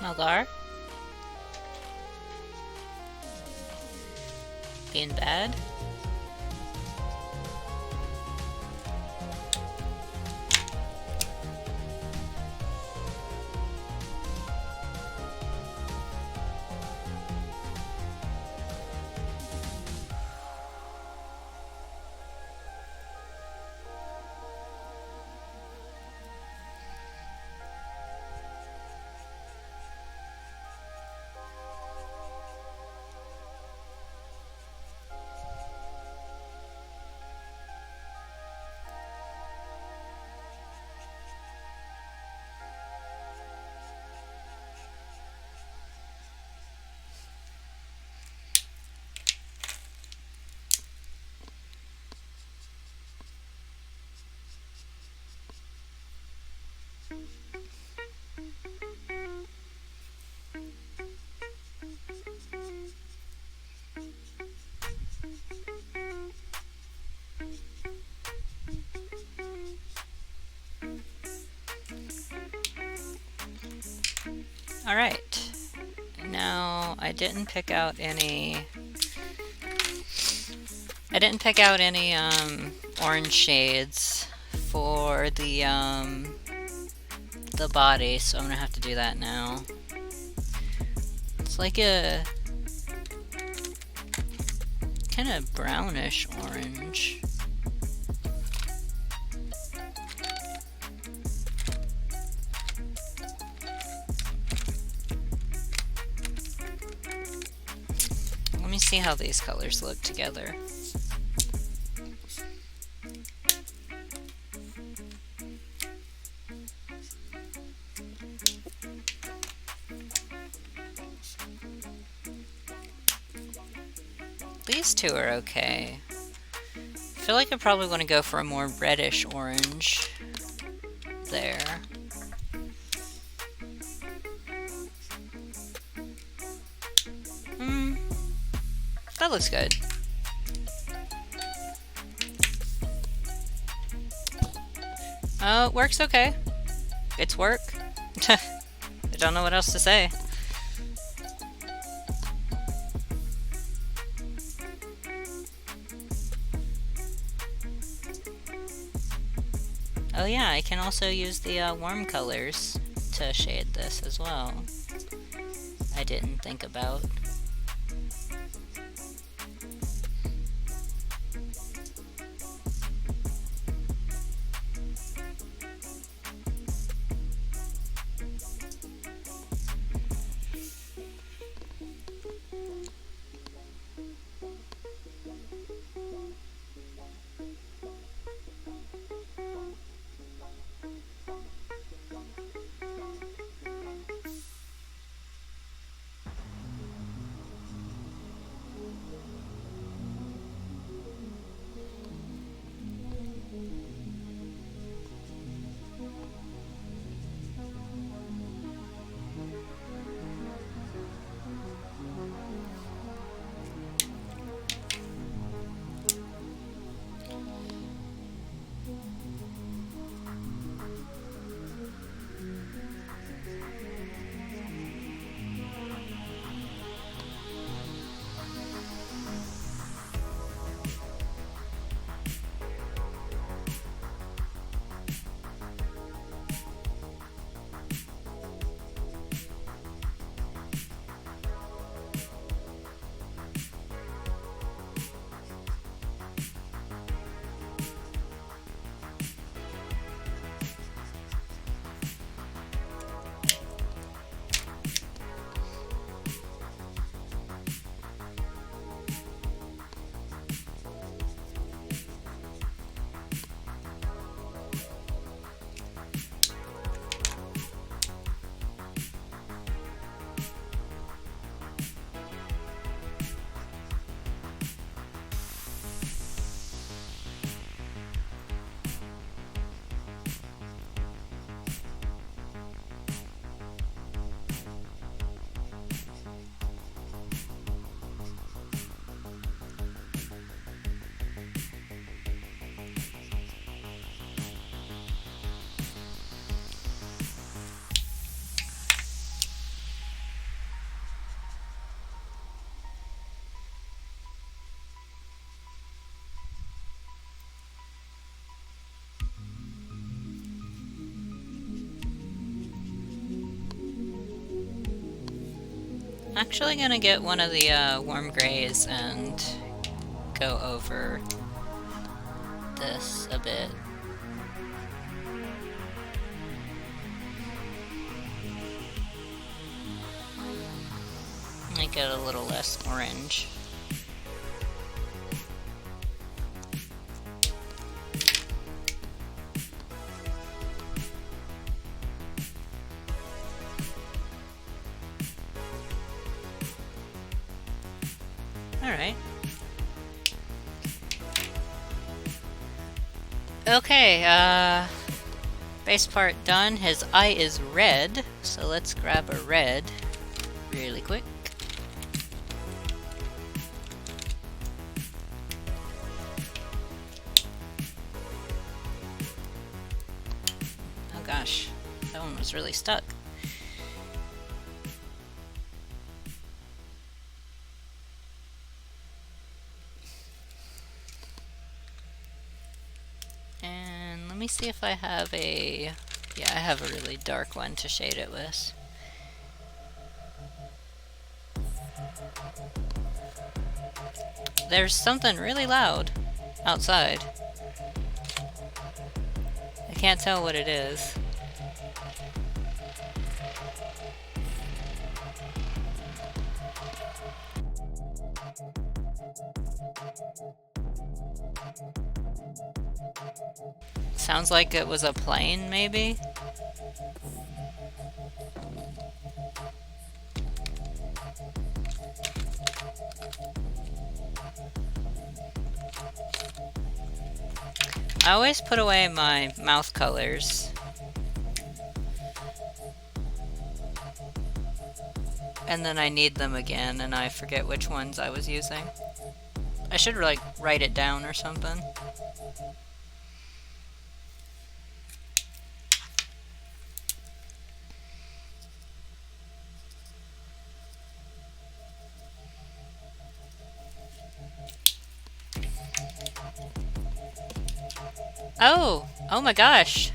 Malgar? Being bad? Alright. Now, I didn't pick out any orange shades for the body, so I'm gonna have to do that now. It's like a kind of brownish orange. Let me see how these colors look together. These two are okay. I feel like I probably want to go for a more reddish orange there. That looks good. Oh, it works okay. It's work. I don't know what else to say. Oh yeah, I can also use the warm colors to shade this as well. I didn't think about. Actually gonna get one of the warm grays and go over this a bit. Make it a little less orange. Alright. Okay, base part done. His eye is red, so let's grab a red really quick. Oh gosh, that one was really stuck. And let me see if I have a... Yeah, I have a really dark one to shade it with. There's something really loud outside. I can't tell what it is. Sounds like it was a plane, maybe? I always put away my mouth colors. And then I need them again and I forget which ones I was using. I should like write it down or something. Oh my gosh.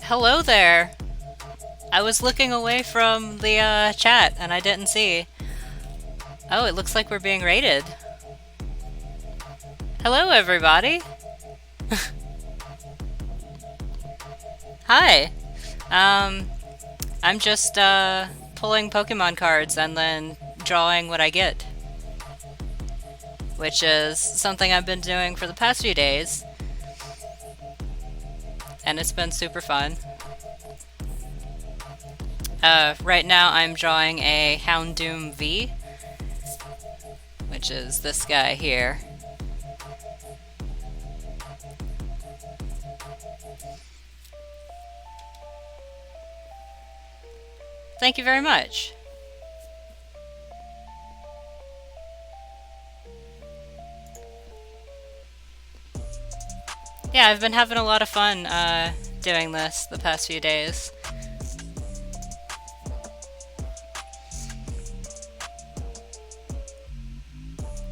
Hello there. I was looking away from the chat and I didn't see. Oh, it looks like we're being raided. Hello everybody. Hi. I'm just pulling Pokemon cards and then drawing what I get, which is something I've been doing for the past few days, and it's been super fun. Right now I'm drawing a Houndoom V, which is this guy here. Thank you very much. Yeah, I've been having a lot of fun doing this the past few days.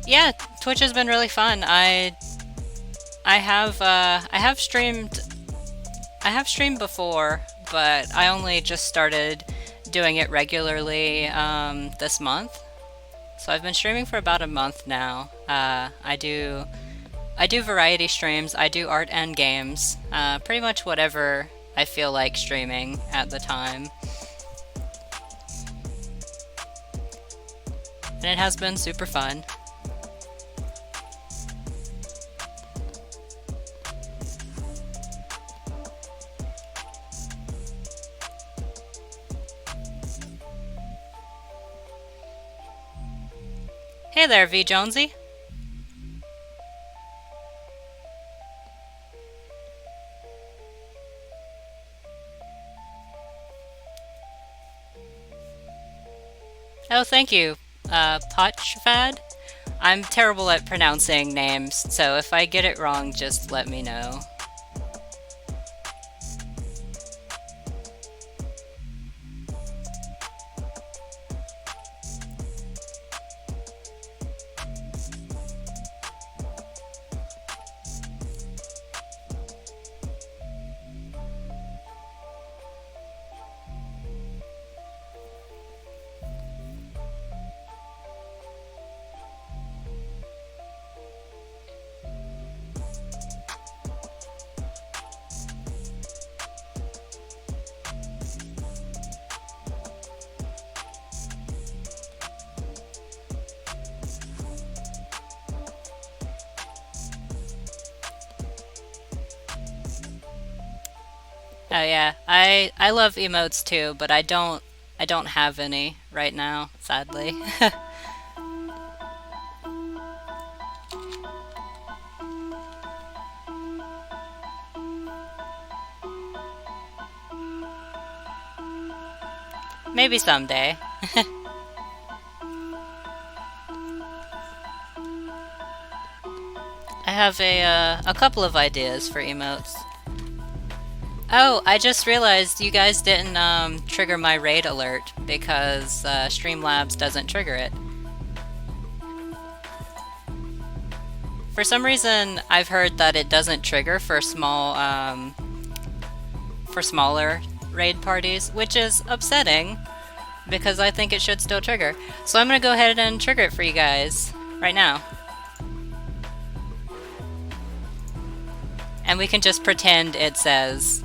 Yeah, Twitch has been really fun. I have streamed before, but I only just started doing it regularly this month. So I've been streaming for about a month now. I do variety streams, I do art and games, pretty much whatever I feel like streaming at the time. And it has been super fun. Hey there, V Jonesy. Oh, thank you, Potchfad. I'm terrible at pronouncing names, so if I get it wrong, just let me know. Oh yeah, I love emotes too, but I don't have any right now, sadly. Maybe someday. I have a couple of ideas for emotes. Oh, I just realized you guys didn't trigger my raid alert because Streamlabs doesn't trigger it. For some reason, I've heard that it doesn't trigger for smaller raid parties, which is upsetting because I think it should still trigger. So I'm gonna go ahead and trigger it for you guys right now. And we can just pretend it says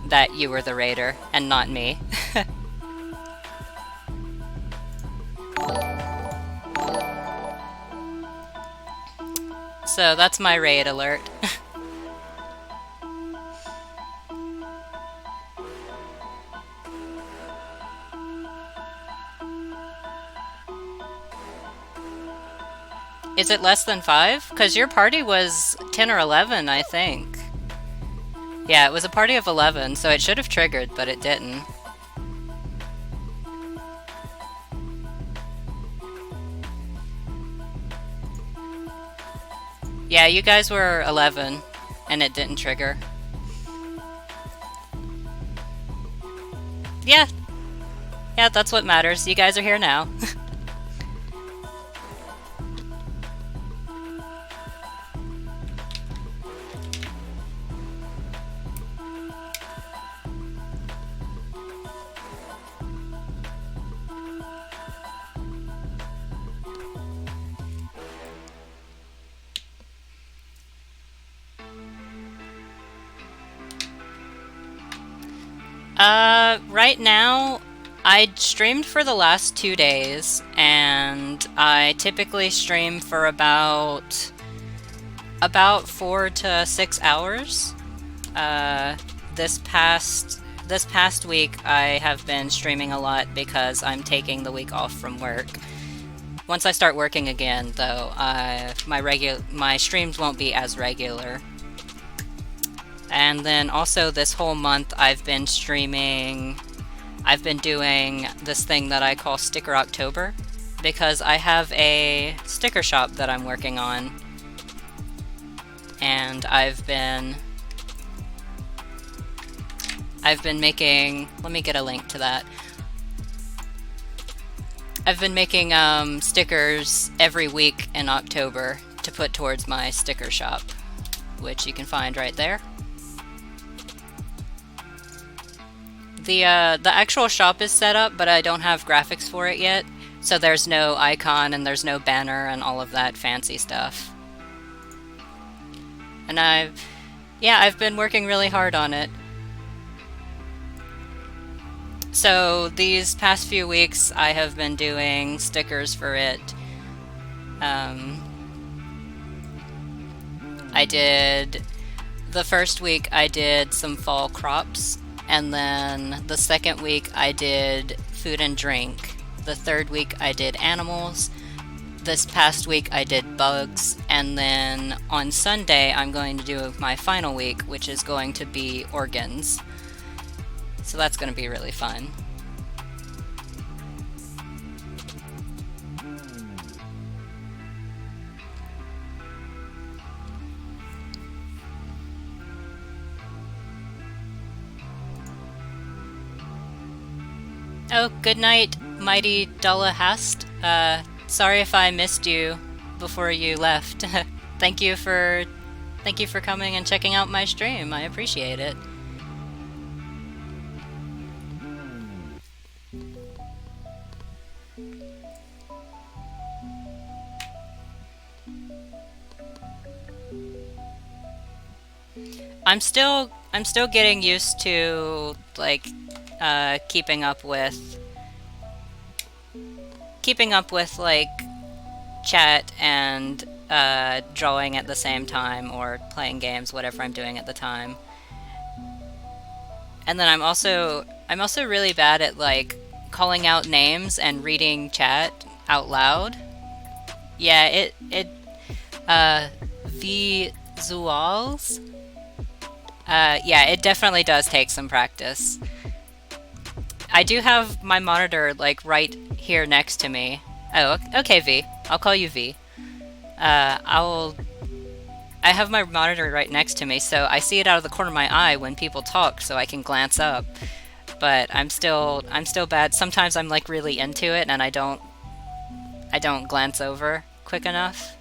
that you were the raider and not me. So that's my raid alert. Is it less than 5? Because your party was 10 or 11, I think. Yeah, it was a party of 11, so it should have triggered, but it didn't. Yeah, you guys were 11, and it didn't trigger. Yeah. Yeah, that's what matters. You guys are here now. Right now, I streamed for the last 2 days, and I typically stream for about 4 to 6 hours. This past week, I have been streaming a lot because I'm taking the week off from work. Once I start working again, though, my streams won't be as regular. And then also this whole month I've been doing this thing that I call Sticker October because I have a sticker shop that I'm working on. And I've been making, let me get a link to that. I've been making stickers every week in October to put towards my sticker shop, which you can find right there. The actual shop is set up, but I don't have graphics for it yet, so there's no icon and there's no banner and all of that fancy stuff. And I've been working really hard on it. So these past few weeks I have been doing stickers for it. The first week I did some fall crops, and then the second week I did food and drink. The third week I did animals. This past week I did bugs, and then on Sunday I'm going to do my final week, which is going to be organs. So that's going to be really fun. Oh, good night, mighty Dullahast. Sorry if I missed you before you left. Thank you for coming and checking out my stream. I appreciate it. I'm still getting used to like keeping up with like chat and drawing at the same time, or playing games, whatever I'm doing at the time. And then I'm also really bad at like calling out names and reading chat out loud. Yeah, it visuals. Yeah, it definitely does take some practice. I do have my monitor like right here next to me. Oh, okay, V. I'll call you V. I'll. I have my monitor right next to me, so I see it out of the corner of my eye when people talk, so I can glance up. But I'm still bad. Sometimes I'm like really into it, and I don't glance over quick enough.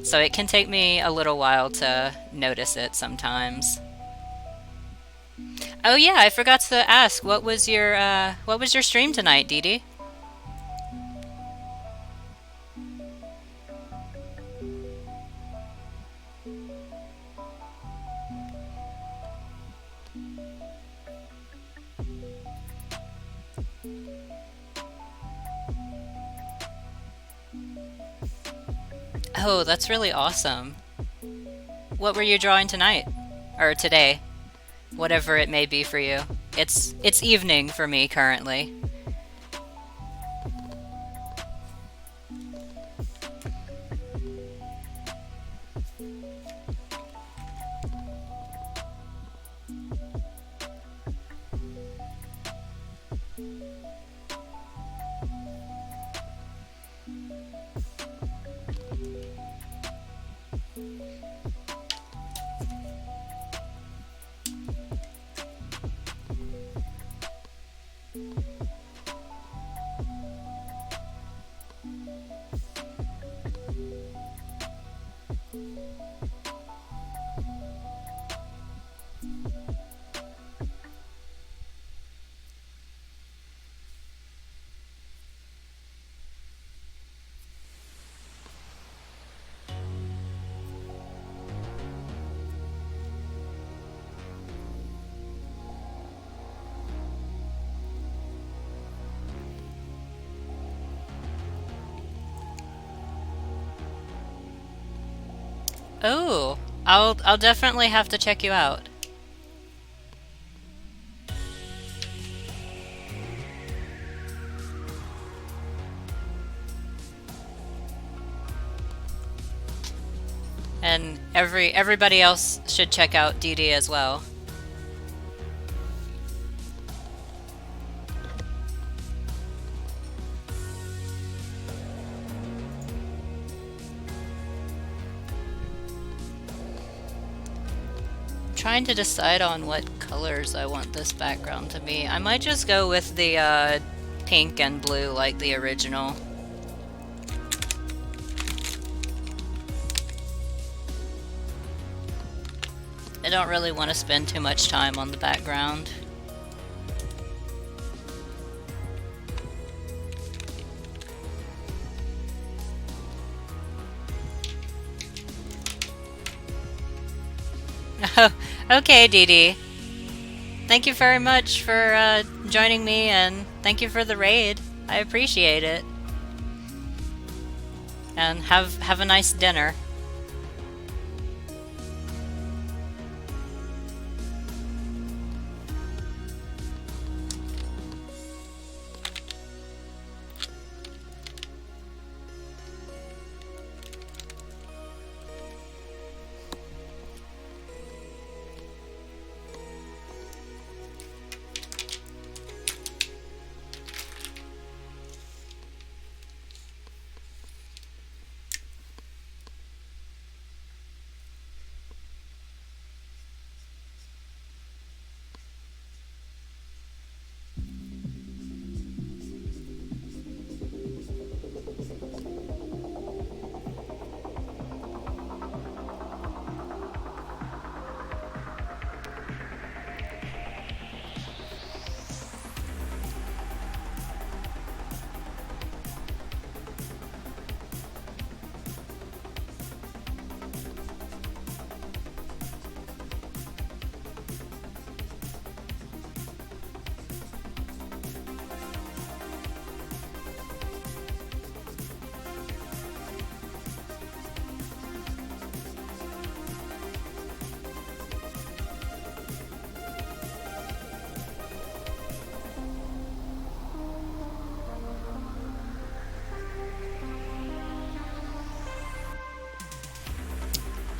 So it can take me a little while to notice it sometimes. Oh yeah, I forgot to ask. What was your stream tonight, Dee Dee? Oh, that's really awesome. What were you drawing tonight? Or today? Whatever it may be for you. It's evening for me currently. Oh, I'll definitely have to check you out. And everybody else should check out Dee Dee as well. I'm trying to decide on what colors I want this background to be. I might just go with the pink and blue like the original. I don't really want to spend too much time on the background. Okay, Dee Dee. Thank you very much for joining me, and thank you for the raid. I appreciate it. And have a nice dinner.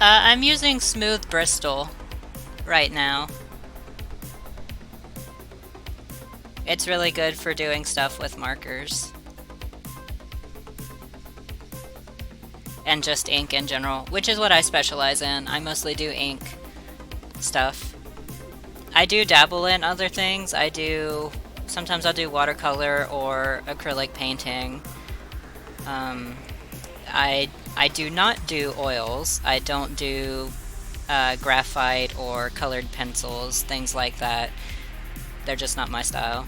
I'm using Smooth Bristol right now. It's really good for doing stuff with markers. And just ink in general, which is what I specialize in. I mostly do ink stuff. I do dabble in other things. Sometimes I'll do watercolor or acrylic painting. I do not do oils. I don't do graphite or colored pencils, things like that. They're just not my style.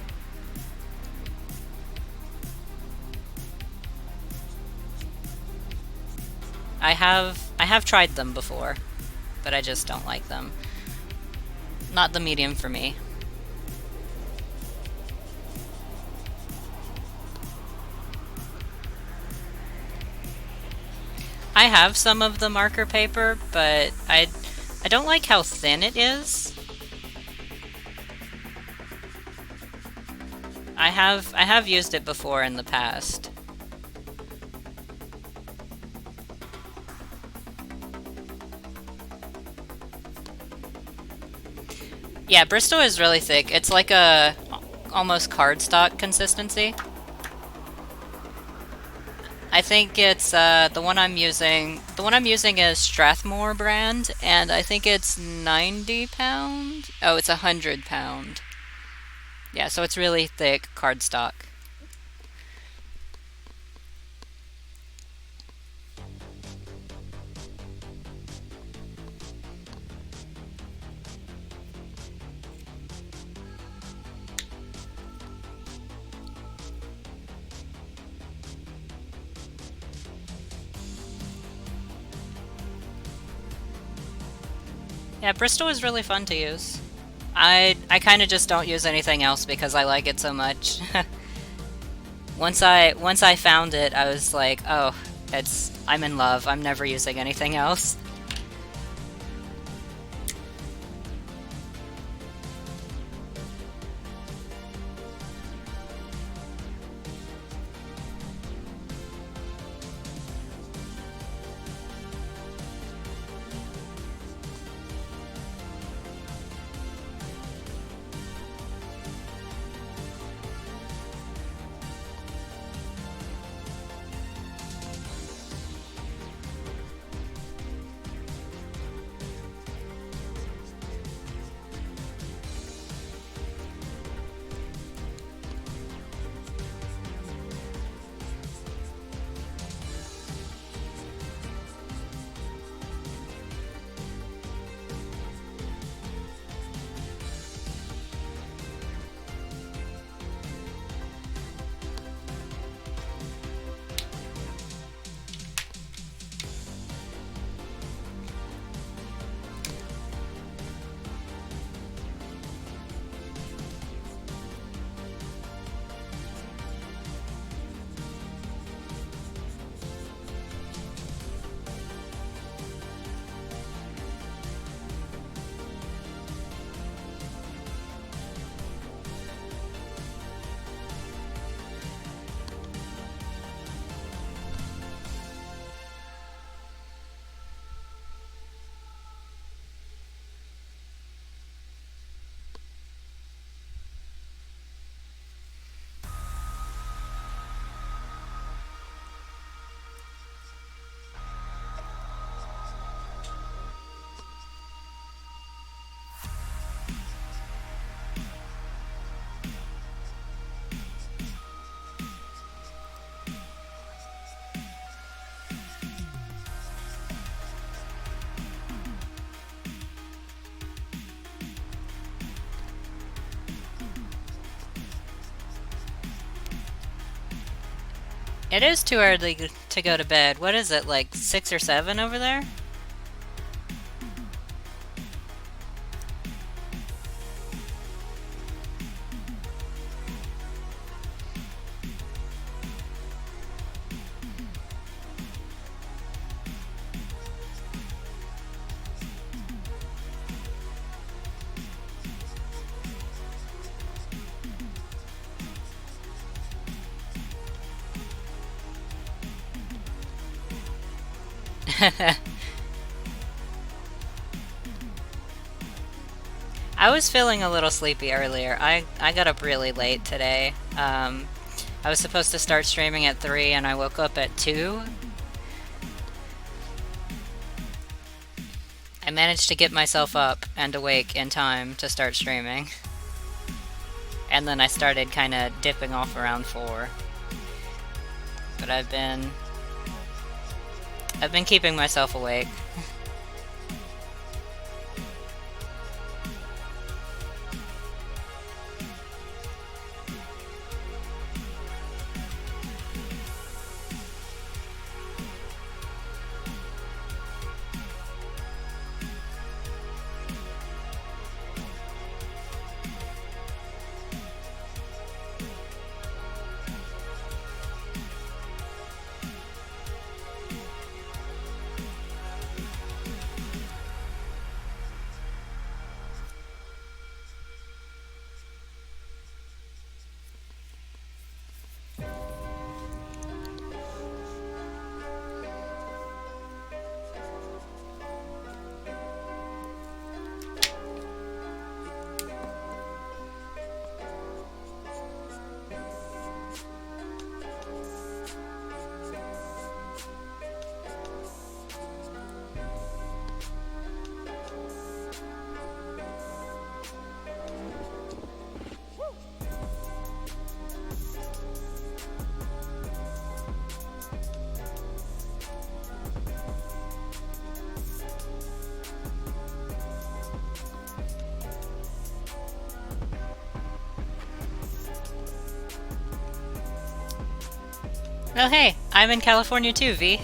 I have tried them before, but I just don't like them. Not the medium for me. I have some of the marker paper, but I don't like how thin it is. I have used it before in the past. Yeah, Bristol is really thick. It's like a almost cardstock consistency. I think it's the one I'm using. The one I'm using is Strathmore brand, and I think it's 90 pound. Oh, it's 100 pound. Yeah, so it's really thick cardstock. Yeah, Bristol is really fun to use. I kind of just don't use anything else because I like it so much. Once I found it, I was like, oh, I'm in love. I'm never using anything else. It is too early to go to bed. What is it, like 6 or 7 over there? I was feeling a little sleepy earlier. I got up really late today. I was supposed to start streaming at 3 and I woke up at 2. I managed to get myself up and awake in time to start streaming. And then I started kind of dipping off around 4. But I've been keeping myself awake. Oh hey, I'm in California too, V.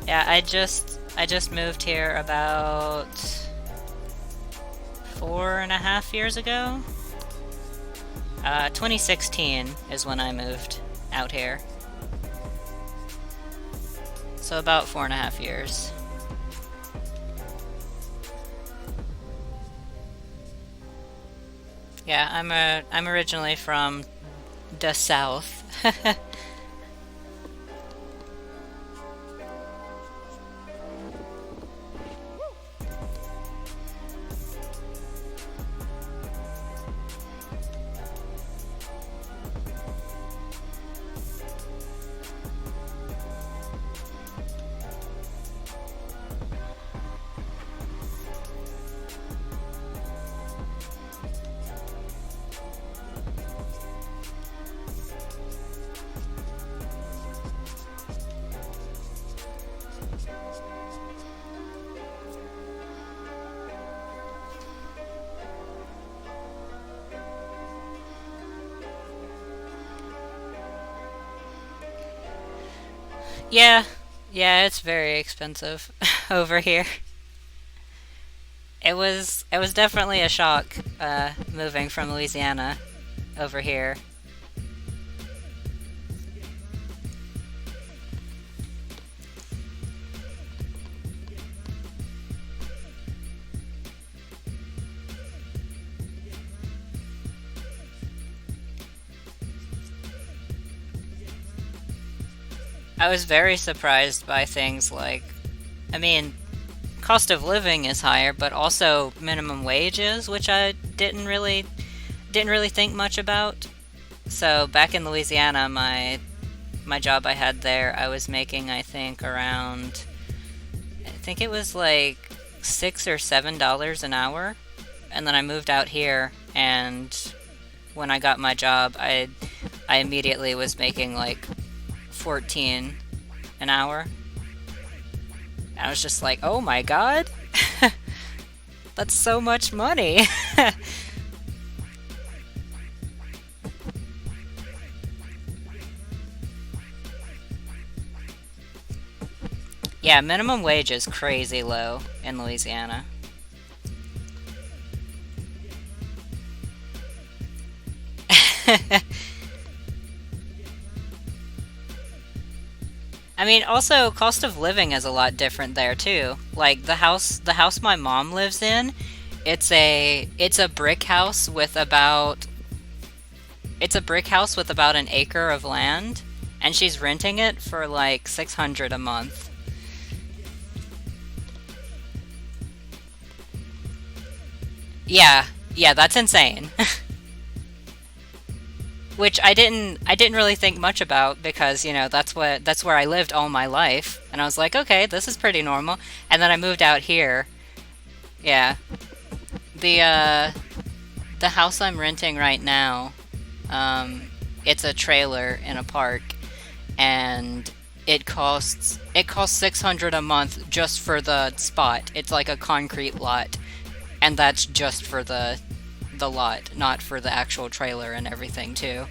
Yeah, I just moved here about 4.5 years ago. 2016 is when I moved out here. So about 4.5 years. Yeah, I'm originally from the South. Yeah, yeah, it's very expensive over here. It was definitely a shock moving from Louisiana over here. I was very surprised by things like, I mean, cost of living is higher, but also minimum wages, which I didn't really think much about. So back in Louisiana, my job I had there, I was making I think around, I think it was like $6 or $7 an hour, and then I moved out here, and when I got my job, I immediately was making like 14 an hour. I was just like, oh my god, that's so much money. Yeah, minimum wage is crazy low in Louisiana. I mean, also cost of living is a lot different there too. Like the house my mom lives in, it's a brick house with about an acre of land, and she's renting it for like 600 a month. Yeah, yeah, that's insane. Which I didn't really think much about because, that's where I lived all my life, and I was like, okay, this is pretty normal. And then I moved out here. Yeah. The uh the house I'm renting right now, um it's a trailer in a park, and it costs 600 a month just for the spot. It's like a concrete lot, and that's just for the lot, not for the actual trailer and everything too.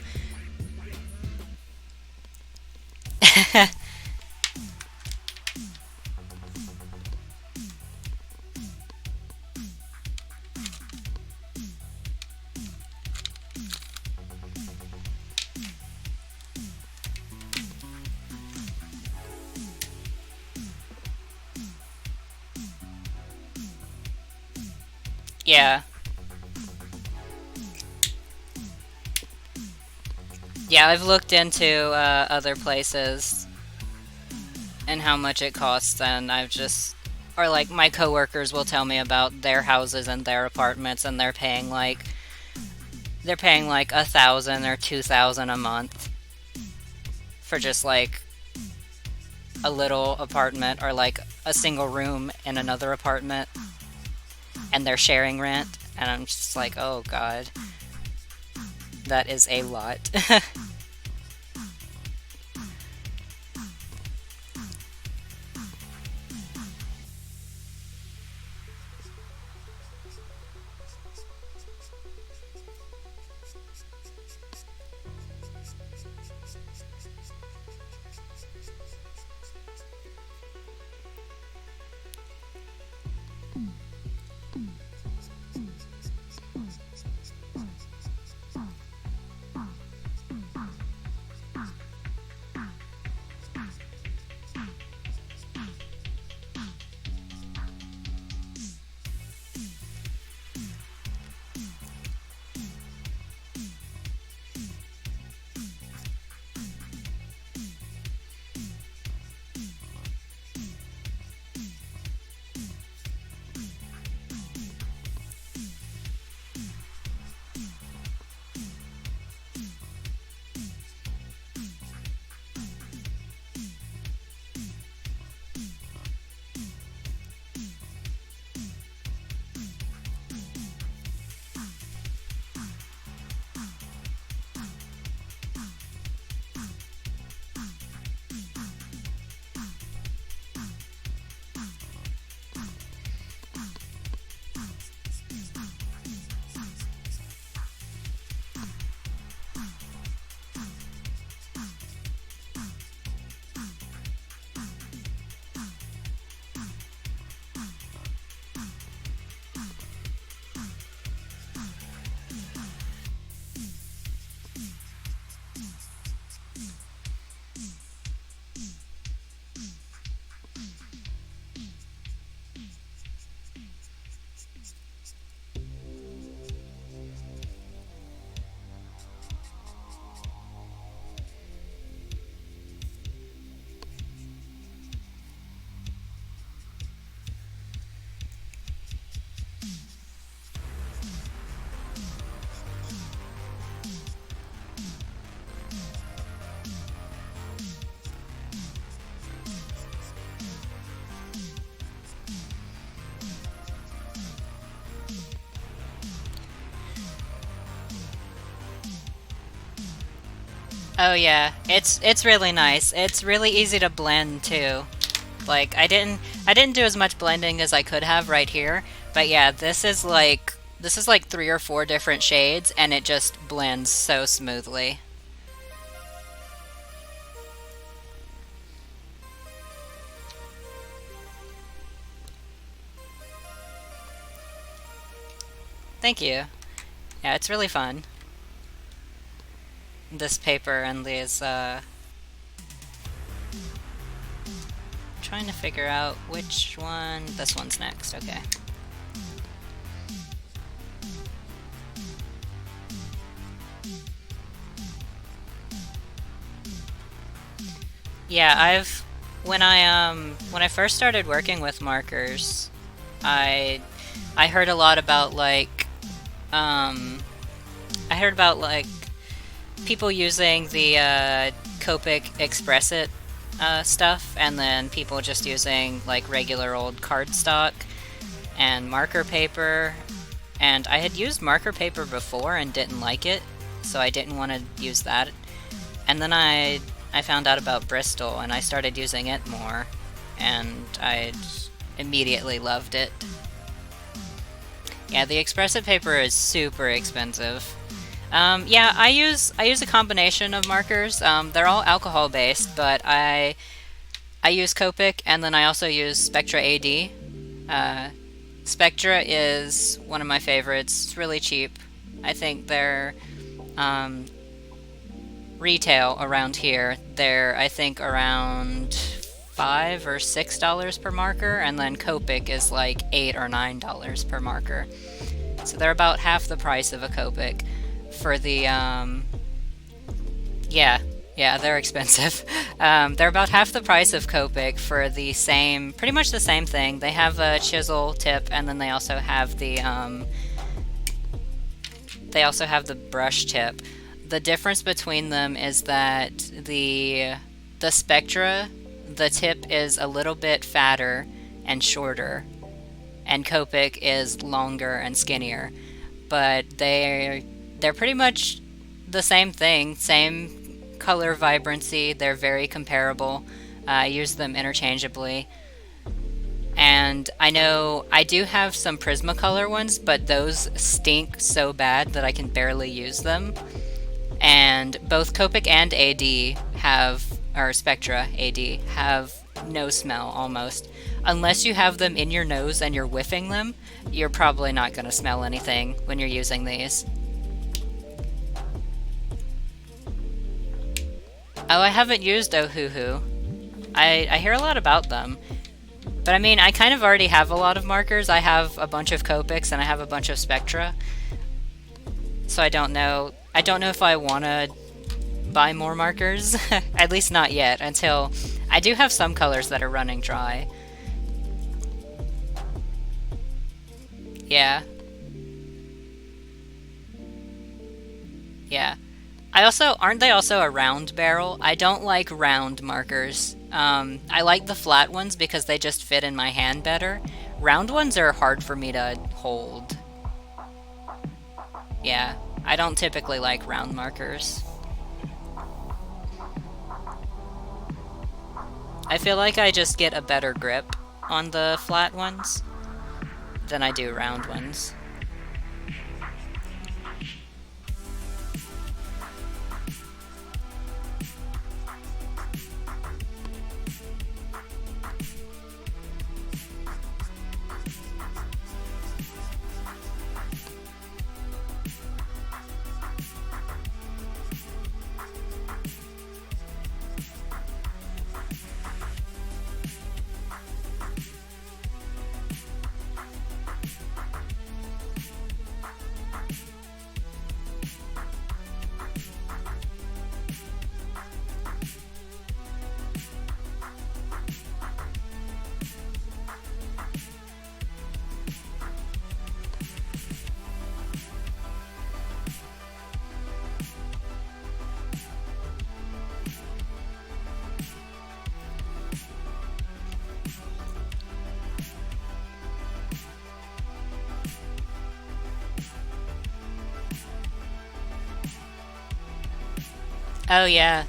Yeah. Yeah, I've looked into other places and how much it costs, and or like my coworkers will tell me about their houses and their apartments, and they're paying like 1,000 or 2,000 a month for just like a little apartment or like a single room in another apartment, and they're sharing rent, and I'm just like, oh god, that is a lot. Oh yeah, it's really nice. It's really easy to blend too. Like I didn't do as much blending as I could have right here, but yeah, this is like 3 or 4 different shades, and it just blends so smoothly. Thank you. Yeah, it's really fun. this paper and these, trying to figure out which one. This one's next, okay. Yeah, when I first started working with markers, I I heard a lot about um I heard about people using the Copic Express It stuff, and then people just using like regular old cardstock and marker paper. And I had used marker paper before and didn't like it, so I didn't want to use that. And then I found out about Bristol and I started using it more, and I immediately loved it. Yeah, the Express It paper is super expensive. Yeah, I use a combination of markers. They're all alcohol based, but I use Copic, and then I also use Spectra AD. Uh, Spectra is one of my favorites. It's really cheap. I think they're um, retail around here. They're I think around $5 or $6 per marker, and then Copic is like $8 or $9 per marker. So they're about half the price of a Copic. For the yeah, they're expensive. They're about half the price of Copic for the same, pretty much the same thing. They have a chisel tip, and then they also have the brush tip. The difference between them is that the Spectra, the tip is a little bit fatter and shorter, and Copic is longer and skinnier. But they're pretty much the same thing, same color vibrancy. They're very comparable. I use them interchangeably. And I know I do have some Prismacolor ones, but those stink so bad that I can barely use them. And both Copic and AD or Spectra AD have no smell almost. Unless you have them in your nose and you're whiffing them, you're probably not going to smell anything when you're using these. Oh, I haven't used Ohuhu. I hear a lot about them. But I mean, I kind of already have a lot of markers. I have a bunch of Copics and I have a bunch of Spectra. So I don't know. I don't know if I want to buy more markers. At least not yet, until I do have some colors that are running dry. Yeah. Yeah. Aren't they also a round barrel? I don't like round markers. I like the flat ones because they just fit in my hand better. Round ones are hard for me to hold. Yeah, I don't typically like round markers. I feel like I just get a better grip on the flat ones than I do round ones. Oh yeah.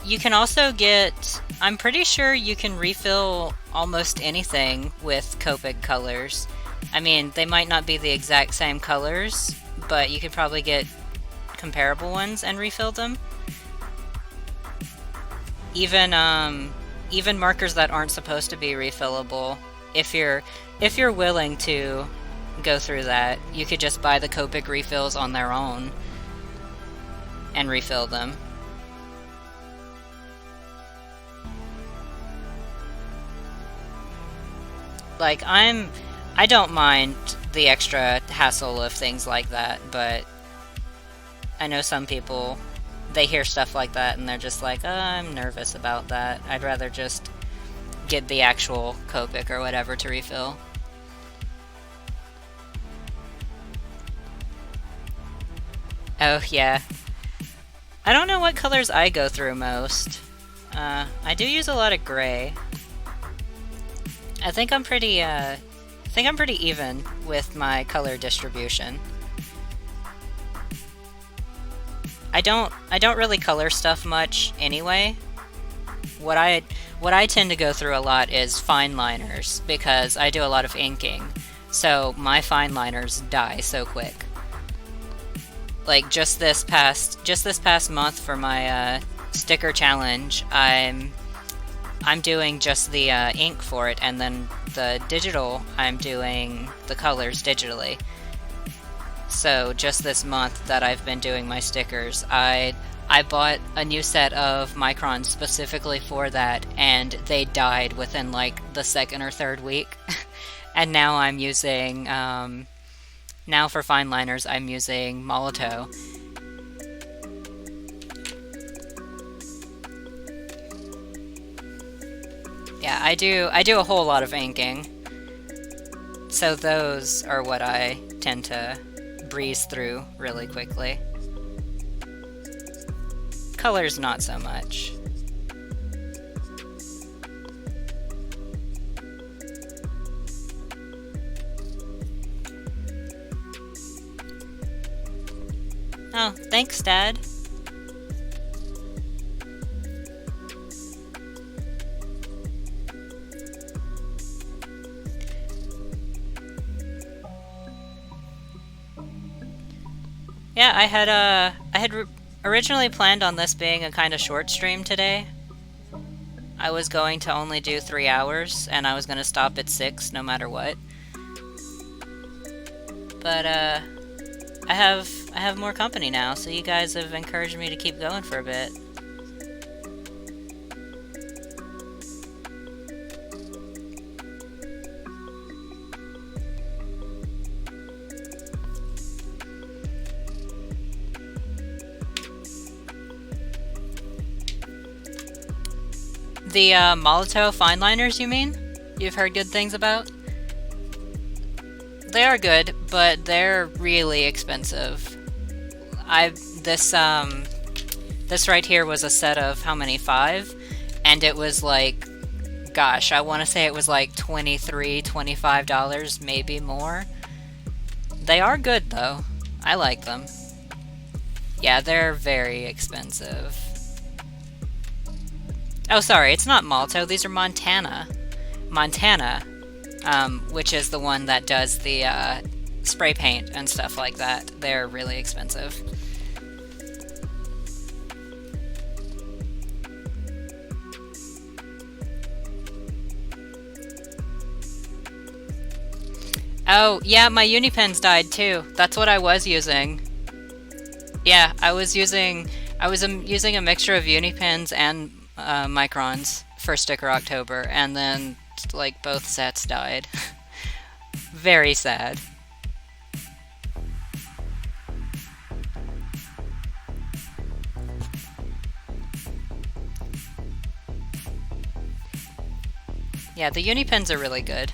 You can also get, I'm pretty sure you can refill almost anything with Copic colors. I mean, they might not be the exact same colors, but you could probably get comparable ones and refill them. Even markers that aren't supposed to be refillable, if you're willing to go through that. You could just buy the Copic refills on their own and refill them. Like, I don't mind the extra hassle of things like that, but I know some people, they hear stuff like that and they're just like, oh, I'm nervous about that. I'd rather just get the actual Copic or whatever to refill. Oh, yeah. I don't know what colors I go through most. I do use a lot of gray. I think I'm pretty even with my color distribution. I don't really color stuff much anyway. What I tend to go through a lot is fine liners because I do a lot of inking. So my fine liners die so quick. Like just this past month for my sticker challenge, I'm doing just the ink for it, and then the digital, I'm doing the colors digitally. So just this month that I've been doing my stickers, I bought a new set of microns specifically for that, and they died within like the second or third week. And now I'm using, now for fine liners, I'm using Molotow. Yeah, I do a whole lot of inking. So those are what I tend to breeze through really quickly. Colors not so much. Oh, thanks, Dad. Yeah, I had originally planned on this being a kind of short stream today. I was going to only do 3 hours, and I was going to stop at 6 no matter what. But I have more company now, so you guys have encouraged me to keep going for a bit. The Molotow fine liners, you mean? You've heard good things about? They are good, but they're really expensive. This right here was a set of how many? 5? And it was like, gosh, I want to say it was like $23, $25, maybe more. They are good though. I like them. Yeah, they're very expensive. Oh, sorry, it's not Malto, these are Montana. Montana, which is the one that does the spray paint and stuff like that. They're really expensive. Oh, yeah, my Unipens died too. That's what I was using. Yeah, I was using a mixture of Unipens and microns for Sticker October, and then like both sets died. Very sad. Yeah, the Unipens are really good.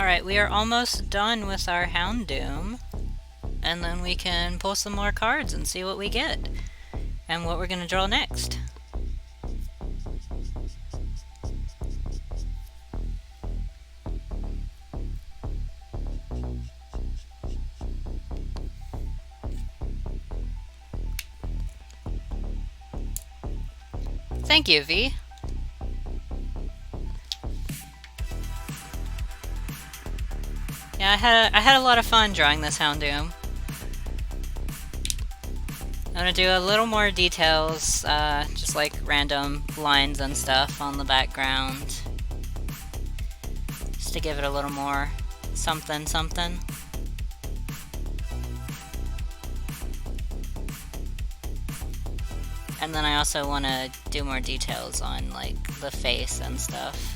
Alright, we are almost done with our Houndoom. And then we can pull some more cards and see what we get. And what we're going to draw next. Thank you, V. Yeah, I had a lot of fun drawing this Houndoom. I'm gonna do a little more details, just like random lines and stuff on the background. Just to give it a little more something something. And then I also want to do more details on like the face and stuff.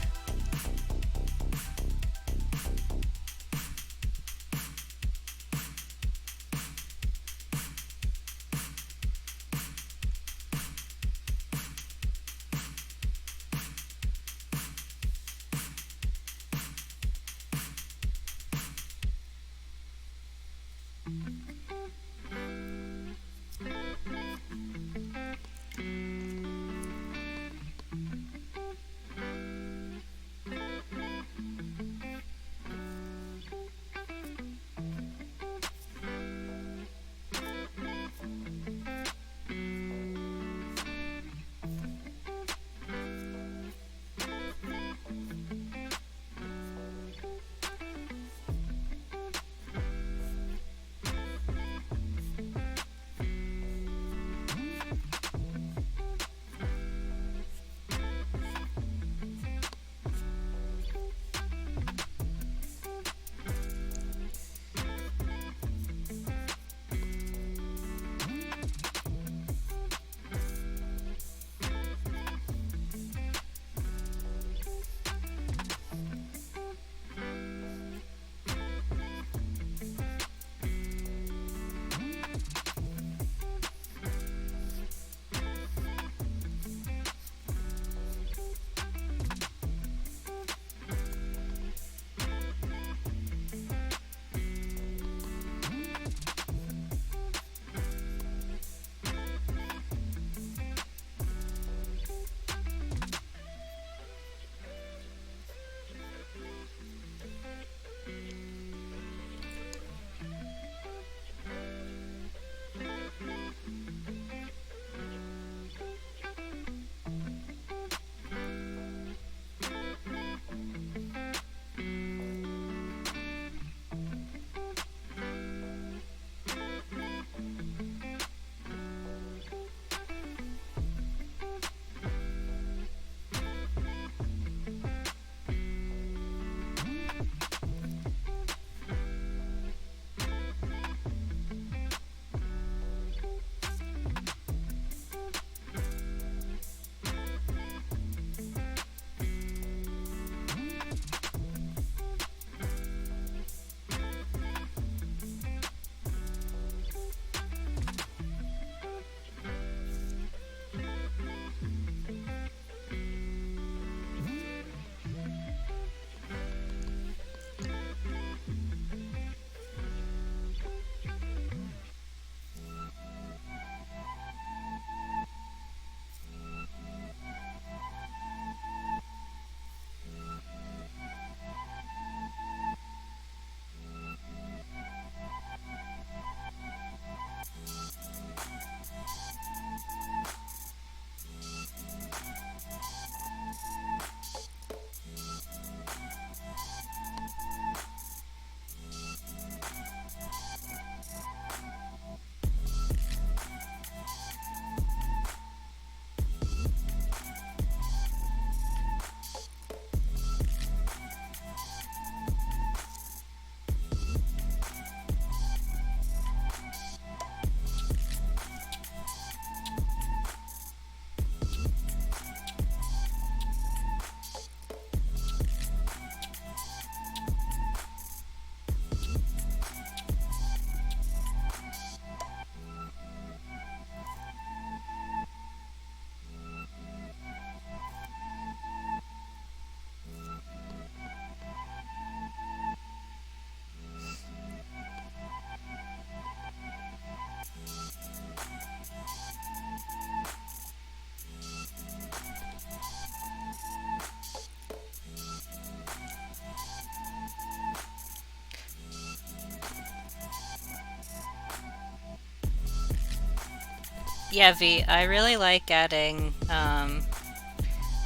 Yeah, V, I really like adding,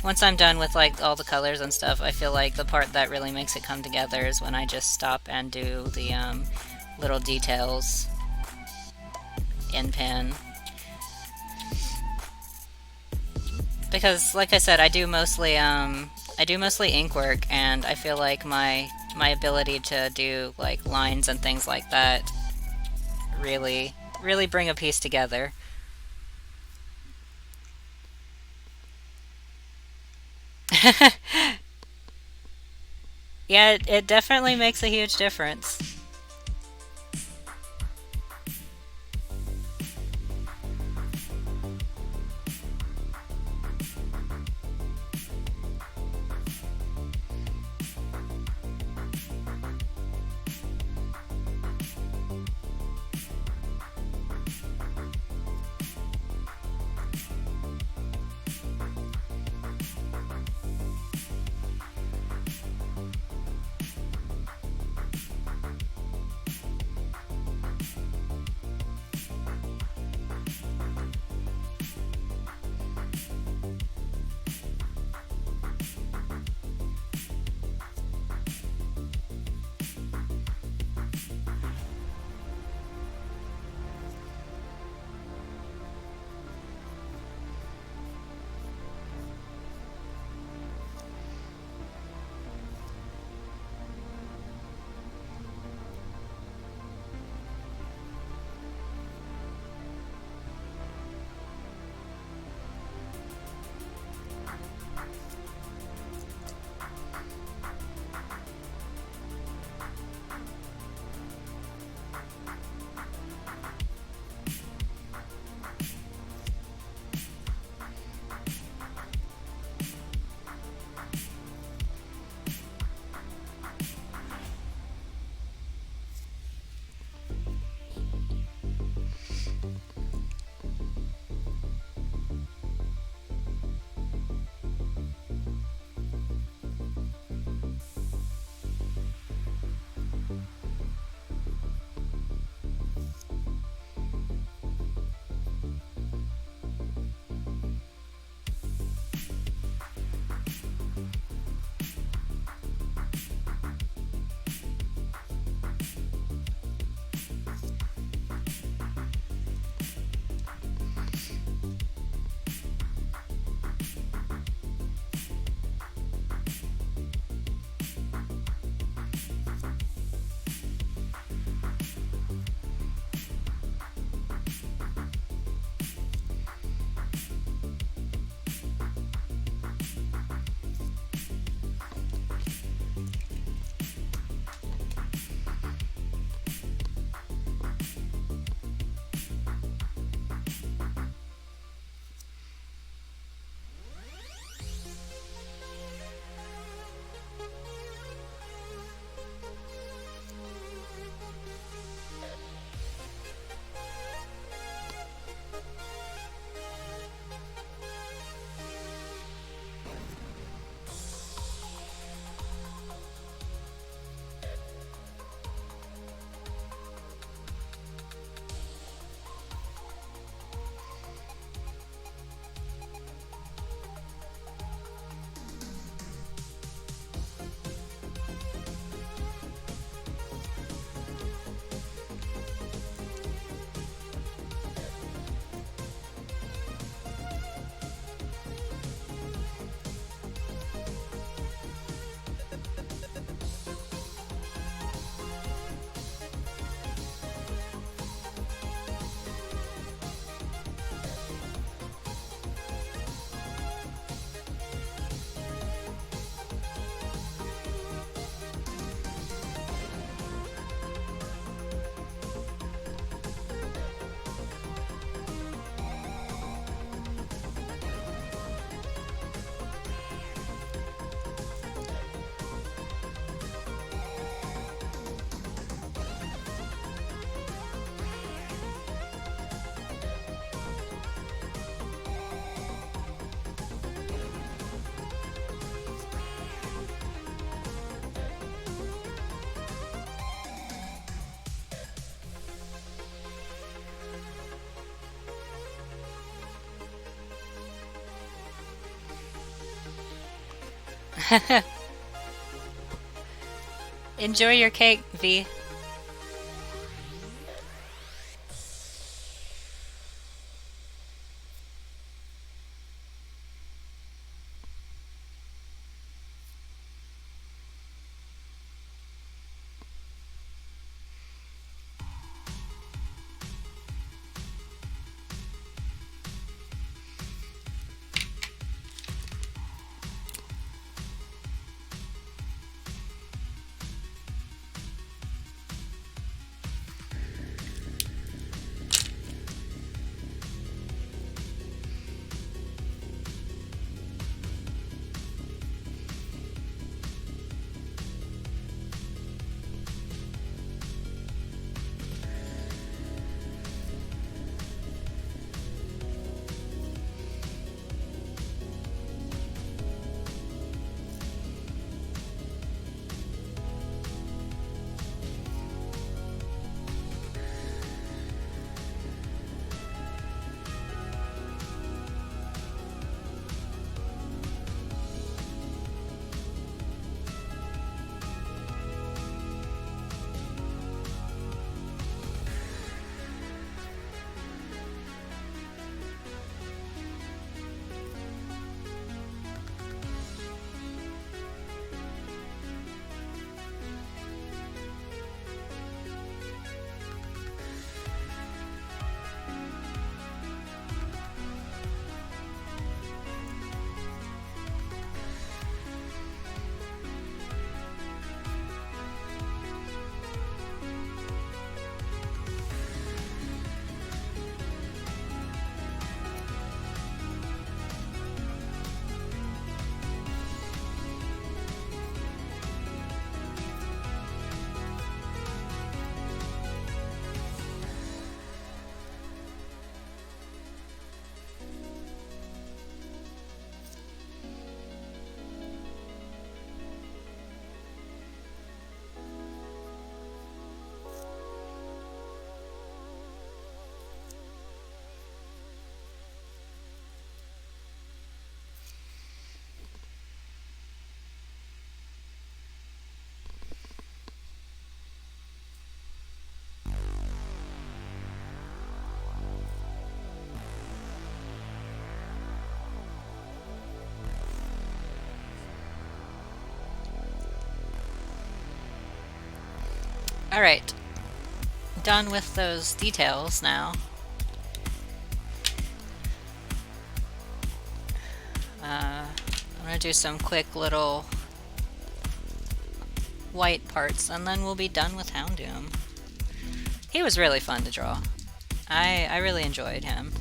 once I'm done with like all the colors and stuff, I feel like the part that really makes it come together is when I just stop and do the little details in pen. Because like I said, I do mostly ink work, and I feel like my ability to do like lines and things like that really bring a piece together. Yeah, it definitely makes a huge difference. Enjoy your cake, V. Alright, done with those details now. I'm gonna do some quick little white parts and then we'll be done with Houndoom. He was really fun to draw. I really enjoyed him.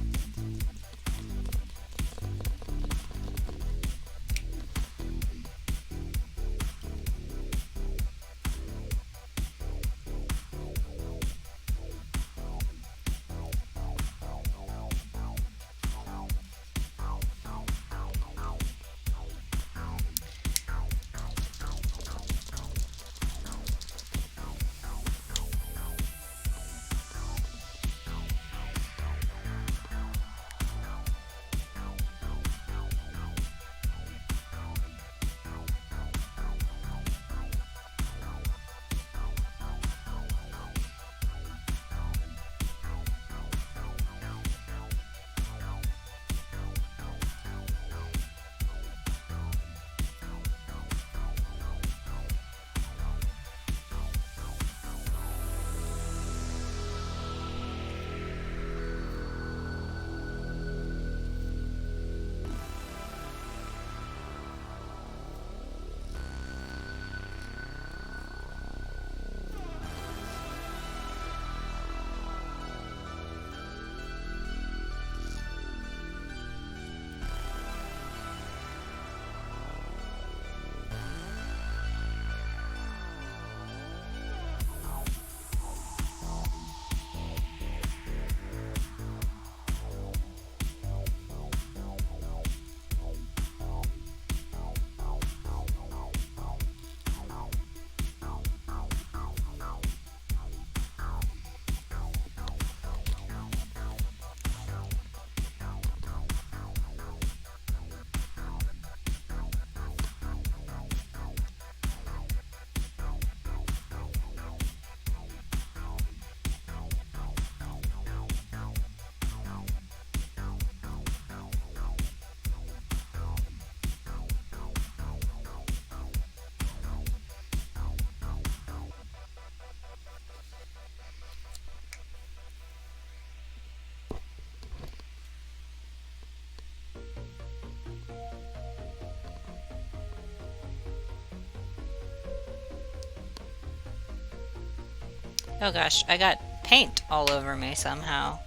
Oh gosh, I got paint all over me somehow.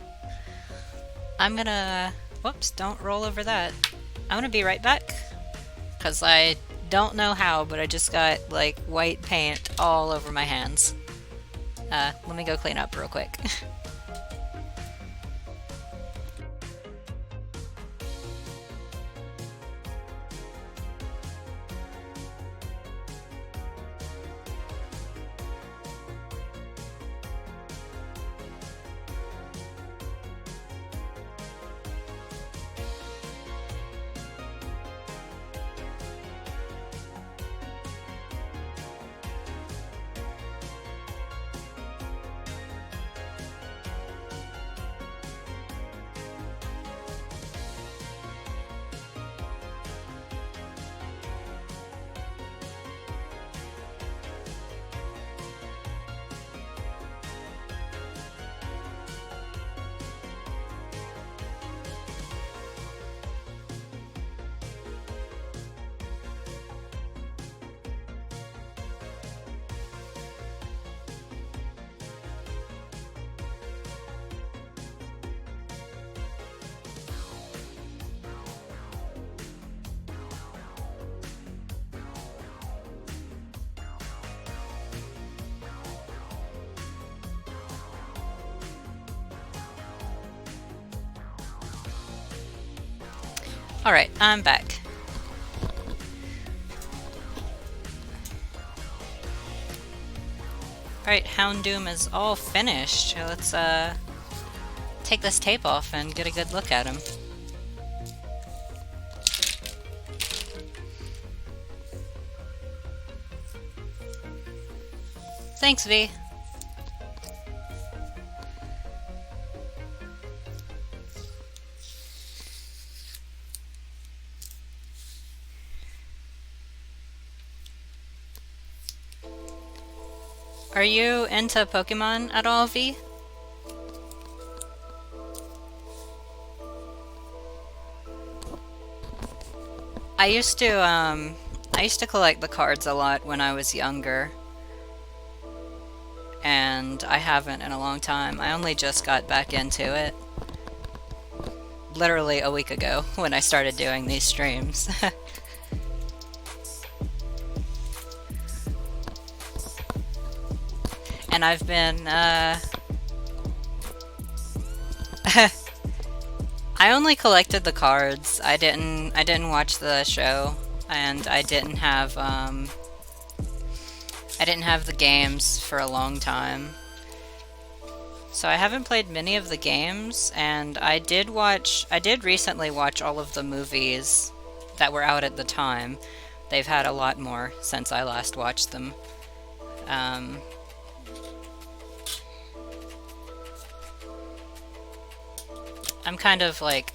I'm gonna... Whoops, don't roll over that. I'm gonna be right back. Because I don't know how, but I just got, like, white paint all over my hands. Let me go clean up real quick. Alright, I'm back. Alright, Houndoom is all finished. Let's take this tape off and get a good look at him. Thanks, V. Are you into Pokemon at all, V? I used to collect the cards a lot when I was younger. And I haven't in a long time. I only just got back into it. Literally a week ago when I started doing these streams. And I've been, I only collected the cards. I didn't watch the show, and I didn't have the games for a long time. So I haven't played many of the games, and I did recently watch all of the movies that were out at the time. They've had a lot more since I last watched them. I'm kind of like,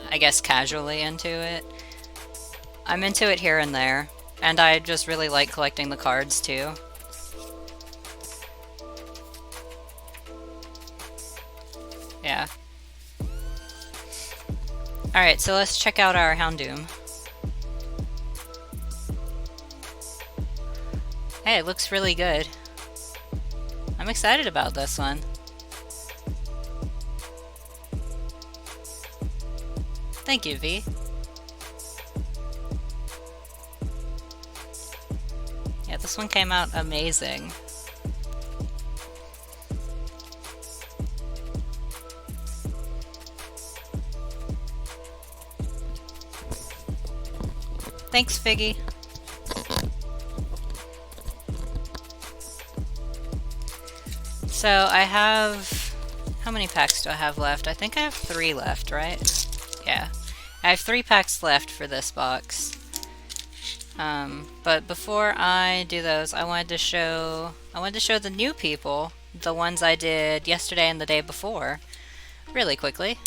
I guess, casually into it. I'm into it here and there, and I just really like collecting the cards too. Yeah. Alright, so let's check out our Houndoom. Hey, it looks really good. I'm excited about this one. Thank you, V. Yeah, this one came out amazing. Thanks, Figgy. So I have... How many packs do I have left? I think I have 3 left, right? Yeah. I have 3 packs left for this box. But before I do those, I wanted to show the new people, the ones I did yesterday and the day before, really quickly.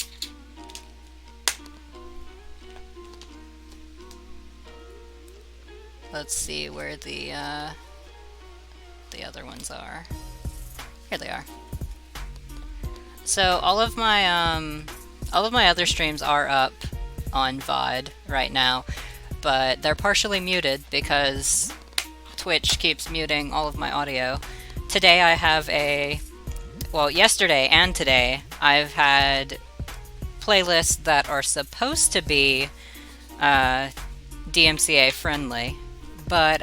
Let's see where the other ones are. Here they are. So all of my other streams are up on VOD right now, but they're partially muted because Twitch keeps muting all of my audio today I have well, yesterday and today, I've had playlists that are supposed to be DMCA friendly, but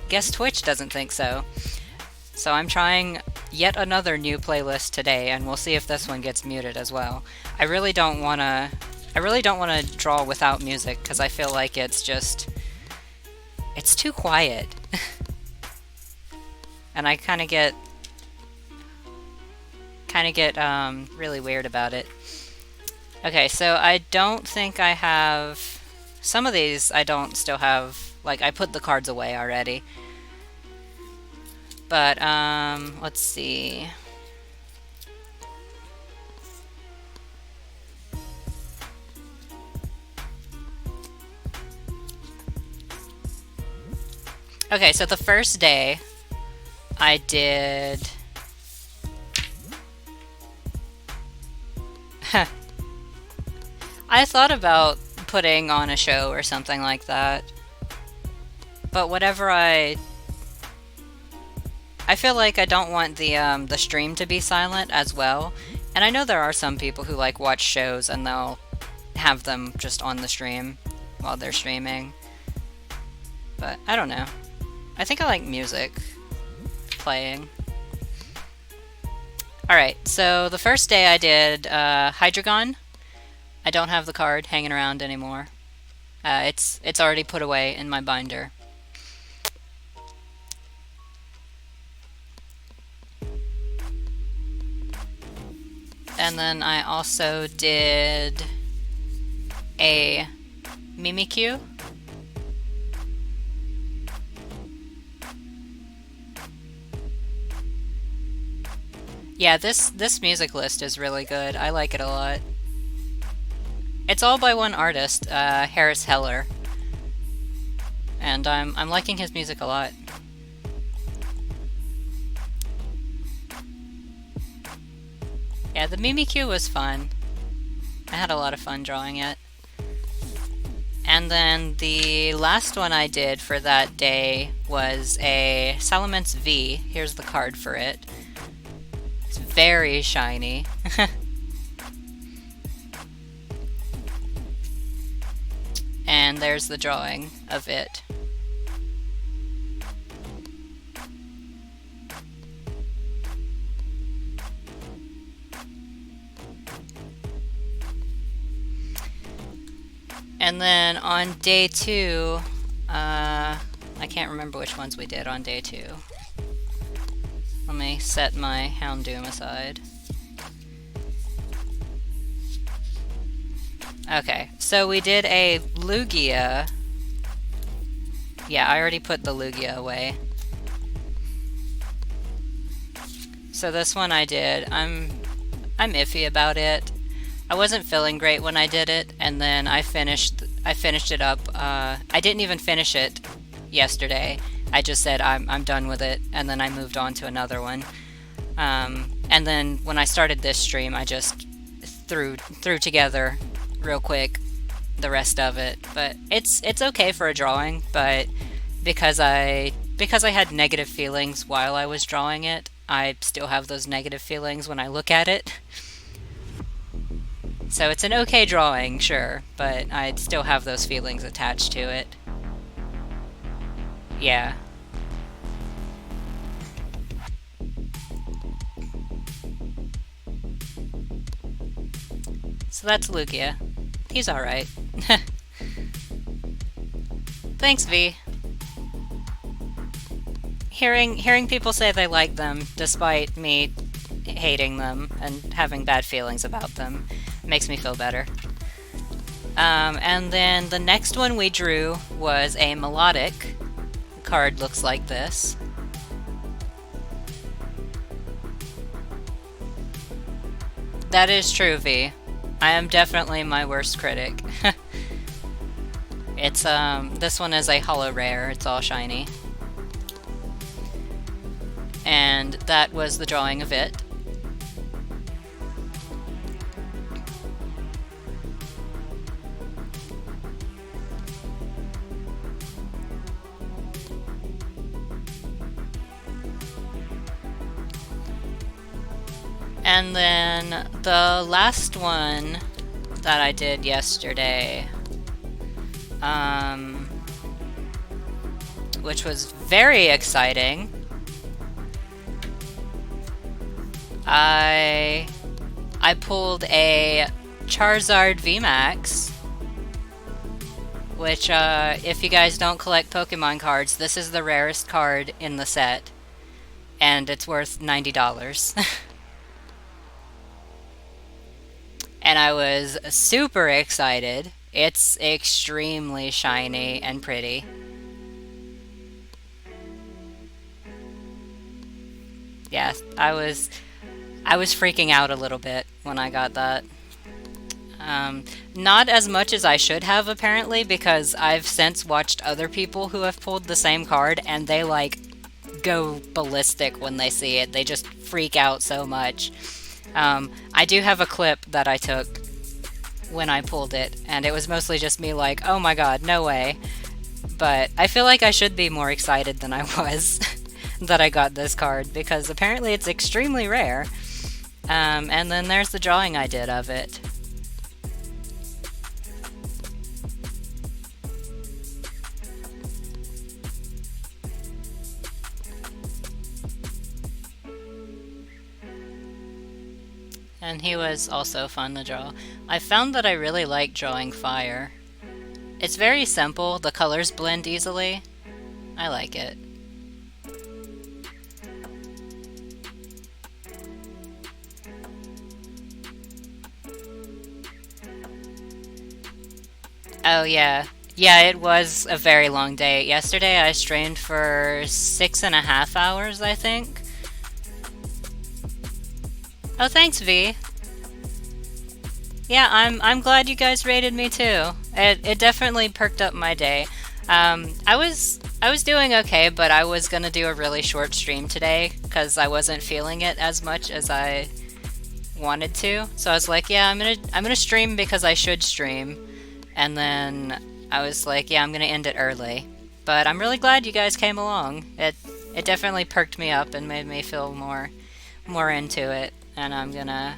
guess Twitch doesn't think so. So I'm trying yet another new playlist today, and we'll see if this one gets muted as well. I really don't want to draw without music because I feel like it's too quiet. And I kind of get really weird about it. Okay, so I don't think I have some of these. I don't still have, like, I put the cards away already. But let's see. Okay, so the first day I did I thought about putting on a show or something like that. But whatever I feel like I don't want the stream to be silent as well. And I know there are some people who like watch shows and they'll have them just on the stream while they're streaming. But I don't know. I think I like music playing. Alright, so the first day I did Hydreigon. I don't have the card hanging around anymore. It's already put away in my binder. And then I also did a Mimikyu. Yeah, this music list is really good. I like it a lot. It's all by one artist, Harris Heller. And I'm liking his music a lot. Yeah, the Mimikyu was fun. I had a lot of fun drawing it. And then the last one I did for that day was a Salamence V. Here's the card for it. It's very shiny. And there's the drawing of it. And then on day 2, I can't remember which ones we did on day 2. Let me set my Houndoom aside. Okay, so we did a Lugia. Yeah, I already put the Lugia away. So this one I did. I'm iffy about it. I wasn't feeling great when I did it, and then I finished it up. I didn't even finish it yesterday. I just said I'm done with it, and then I moved on to another one. And then when I started this stream, I just threw together real quick the rest of it. But it's okay for a drawing, but because I had negative feelings while I was drawing it, I still have those negative feelings when I look at it. So it's an okay drawing, sure, but I'd still have those feelings attached to it. Yeah. So that's Lugia. He's alright. Thanks, V. Hearing people say they like them, despite me hating them and having bad feelings about them, makes me feel better. And then the next one we drew was a melodic. The card looks like this. That is true, V. I am definitely my worst critic. It's this one is a holo rare. It's all shiny. And that was the drawing of it. And then the last one that I did yesterday, which was very exciting. I pulled a Charizard VMAX, which, if you guys don't collect Pokemon cards, this is the rarest card in the set, and it's worth $90. And I was super excited. It's extremely shiny and pretty. Yeah, I was freaking out a little bit when I got that. Not as much as I should have, apparently, because I've since watched other people who have pulled the same card, and they, like, go ballistic when they see it. They just freak out so much. I do have a clip that I took when I pulled it, and it was mostly just me like, oh my god, no way. But I feel like I should be more excited than I was that I got this card, because apparently it's extremely rare. And then there's the drawing I did of it. And he was also fun to draw. I found that I really like drawing fire. It's very simple, the colors blend easily. I like it. Oh yeah. Yeah, it was a very long day. Yesterday I streamed for 6.5 hours, I think. Oh, thanks, V. Yeah, I'm glad you guys rated me too. It definitely perked up my day. I was doing okay, but I was gonna do a really short stream today because I wasn't feeling it as much as I wanted to. So I was like, yeah, I'm gonna stream because I should stream, and then I was like, yeah, I'm gonna end it early. But I'm really glad you guys came along. It definitely perked me up and made me feel more into it, and I'm gonna.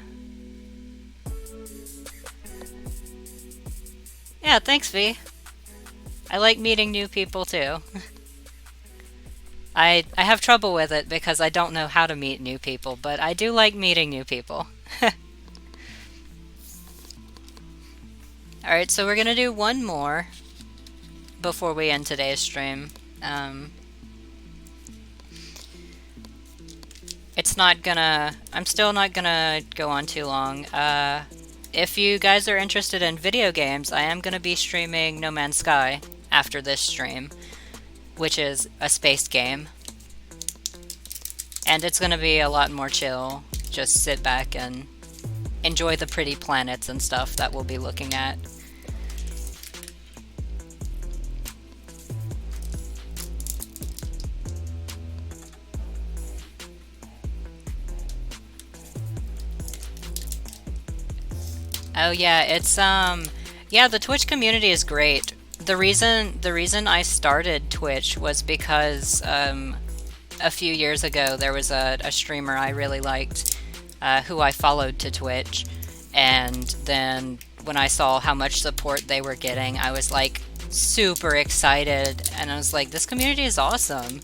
Yeah, thanks, V. I like meeting new people too. I have trouble with it because I don't know how to meet new people, but I do like meeting new people. Alright, so we're gonna do one more before we end today's stream. I'm still not gonna go on too long. If you guys are interested in video games, I am gonna be streaming No Man's Sky after this stream, which is a space game. And it's gonna be a lot more chill. Just sit back and enjoy the pretty planets and stuff that we'll be looking at. Oh yeah, it's yeah, the Twitch community is great. The reason I started Twitch was because a few years ago there was a streamer I really liked who I followed to Twitch, and then when I saw how much support they were getting, I was like super excited, and I was like, this community is awesome.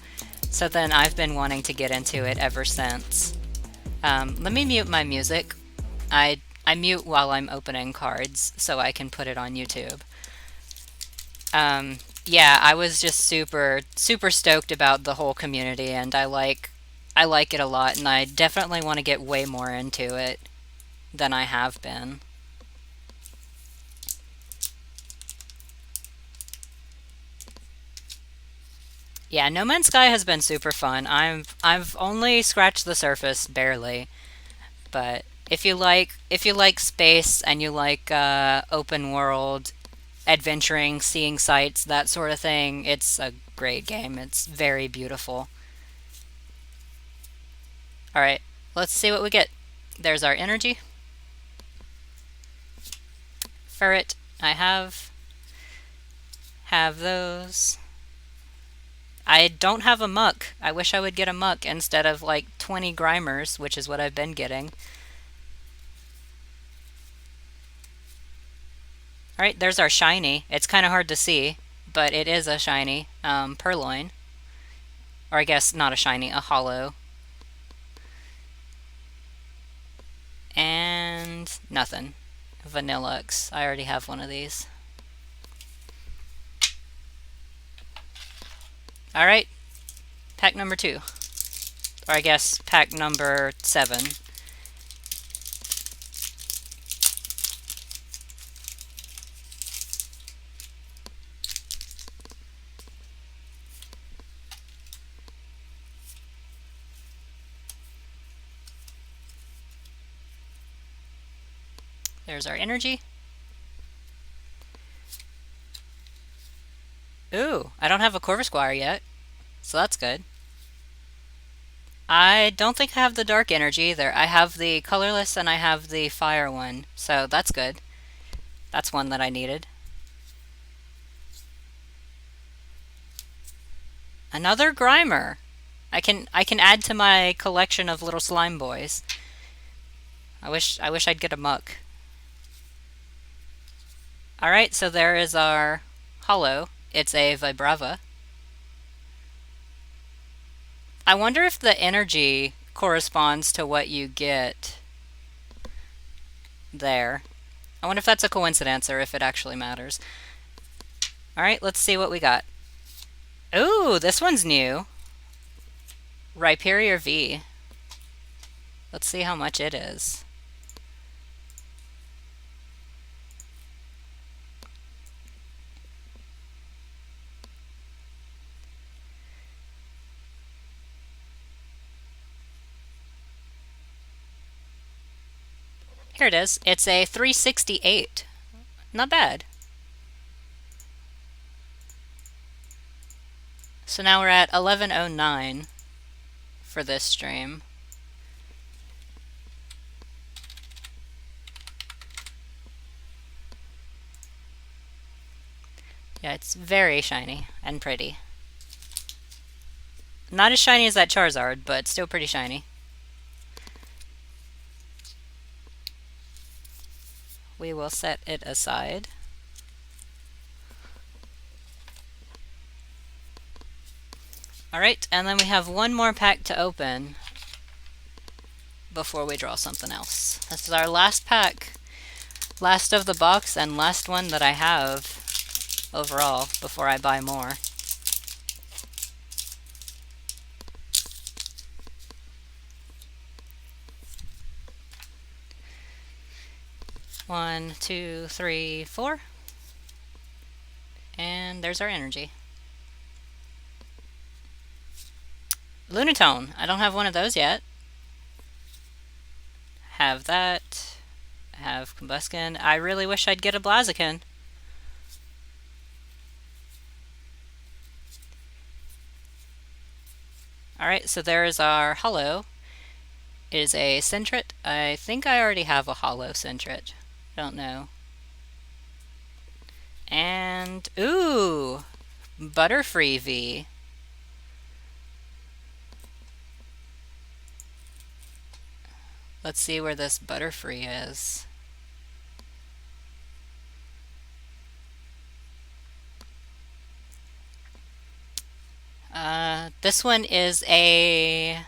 So then I've been wanting to get into it ever since. Let me mute my music. I mute while I'm opening cards so I can put it on YouTube. Yeah, I was just super stoked about the whole community, and I like it a lot, and I definitely want to get way more into it than I have been. Yeah, No Man's Sky has been super fun. I've only scratched the surface barely, but if you like space and you like open world adventuring, seeing sights, that sort of thing, it's a great game. It's very beautiful. Alright, let's see what we get. There's our energy. Ferret, I have those. I don't have a muck. I wish I would get a muck instead of like 20 Grimers, which is what I've been getting. Alright, there's our shiny. It's kind of hard to see, but it is a shiny purloin. Or I guess not a shiny, a hollow. And nothing. Vanillux. I already have one of these. Alright, pack number 2. Or I guess pack number 7. There's our energy. Ooh, I don't have a Corvisquire yet, so that's good. I don't think I have the dark energy either. I have the colorless and I have the fire one, so that's good. That's one that I needed. Another Grimer. I can add to my collection of little slime boys. I wish I'd get a muck. Alright, so there is our hollow. It's a Vibrava. I wonder if the energy corresponds to what you get there. I wonder if that's a coincidence or if it actually matters. Alright, let's see what we got. Ooh, this one's new. Rhyperior V. Let's see how much it is. Here it is. It's a 368. Not bad. So now we're at 1109 for this stream. Yeah, it's very shiny and pretty. Not as shiny as that Charizard, but still pretty shiny. We will set it aside. Alright, and then we have one more pack to open before we draw something else. This is our last pack. Last of the box and last one that I have overall before I buy more. One, two, three, 4. And there's our energy. Lunatone. I don't have one of those yet. Have that. Have Combuskin. I really wish I'd get a Blaziken. Alright, so there is our hollow. It is a Sentret. I think I already have a hollow Sentret. Don't know. And, ooh! Butterfree V. Let's see where this Butterfree is. This one is a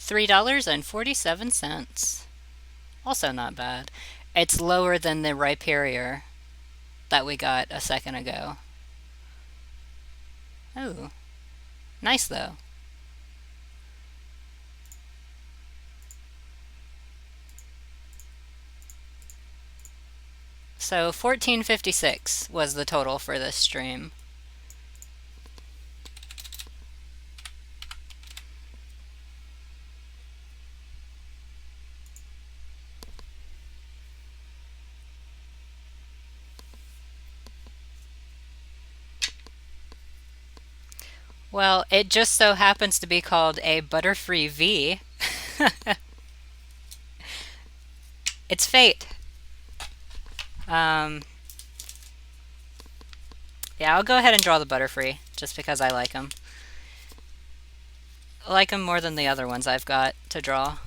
$3.47. Also not bad. It's lower than the Rhyperior that we got a second ago. Ooh. Nice though. So $14.56 was the total for this stream. Well, it just so happens to be called a Butterfree V. It's fate. Yeah, I'll go ahead and draw the Butterfree, just because I like them. I like them more than the other ones I've got to draw.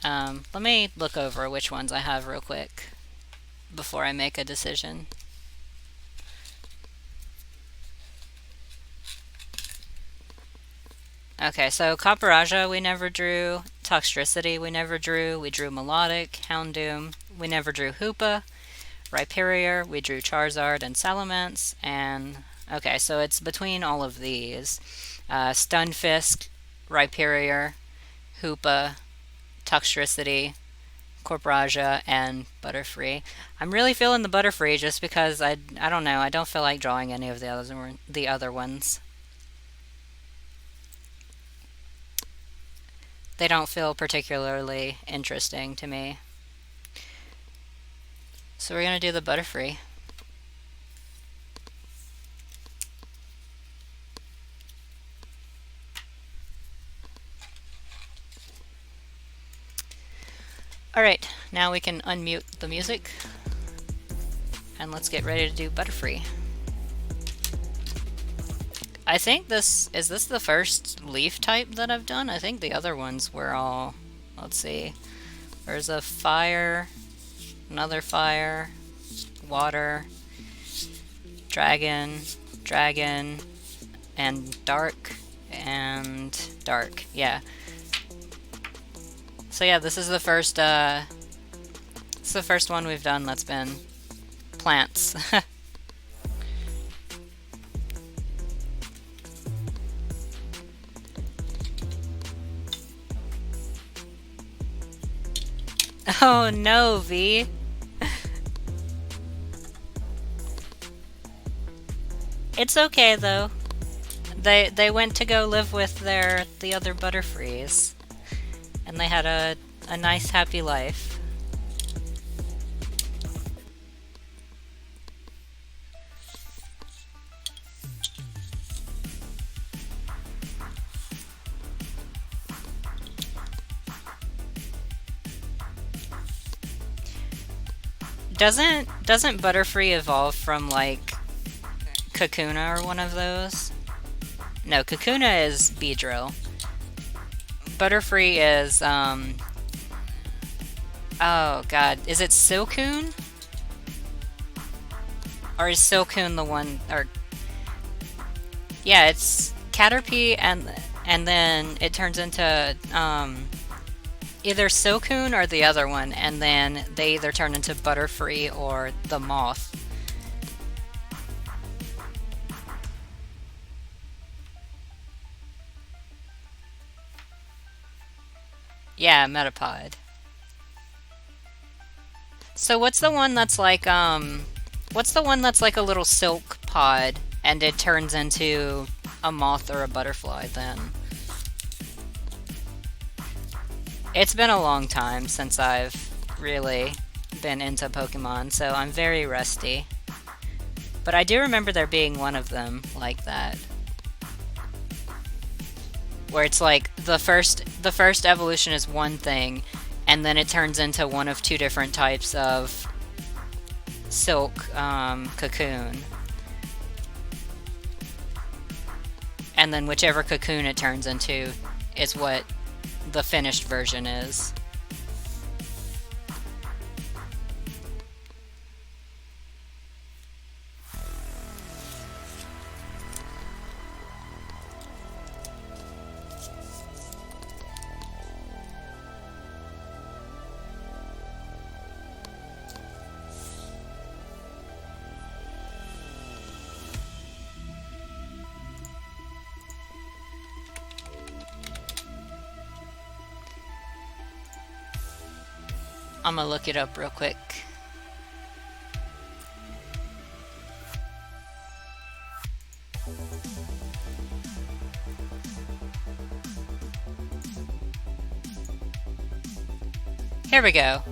Let me look over which ones I have real quick before I make a decision. Okay, so Copperajah we never drew, Toxtricity we never drew, we drew Melodic, Houndoom, we never drew Hoopa, Rhyperior, we drew Charizard and Salamence, and okay, so it's between all of these. Stunfisk, Rhyperior, Hoopa, Toxtricity, Corporaja, and Butterfree. I'm really feeling the Butterfree just because I don't know, I don't feel like drawing any of the other ones. They don't feel particularly interesting to me. So we're going to do the Butterfree. Alright, now we can unmute the music. And let's get ready to do Butterfree. I think is this the first leaf type that I've done? I think the other ones were all, let's see. There's a fire, another fire, water, dragon, and dark, yeah. So yeah, this is the first one we've done that's been plants. Oh no, V. It's okay though. They went to go live with the other Butterfrees, and they had a nice happy life. Doesn't Butterfree evolve from like Kakuna or one of those? No, Kakuna is Beedrill. Butterfree is oh god, is it Silcoon? Or is Silcoon the one, or yeah, it's Caterpie and then it turns into either Silcoon or the other one, and then they either turn into Butterfree or the moth. Yeah, Metapod. So what's the one that's like a little silk pod and it turns into a moth or a butterfly then? It's been a long time since I've really been into Pokemon, so I'm very rusty. But I do remember there being one of them like that. Where it's like the first evolution is one thing, and then it turns into one of two different types of silk cocoon. And then whichever cocoon it turns into is what the finished version is. I'm gonna look it up real quick. Here we go.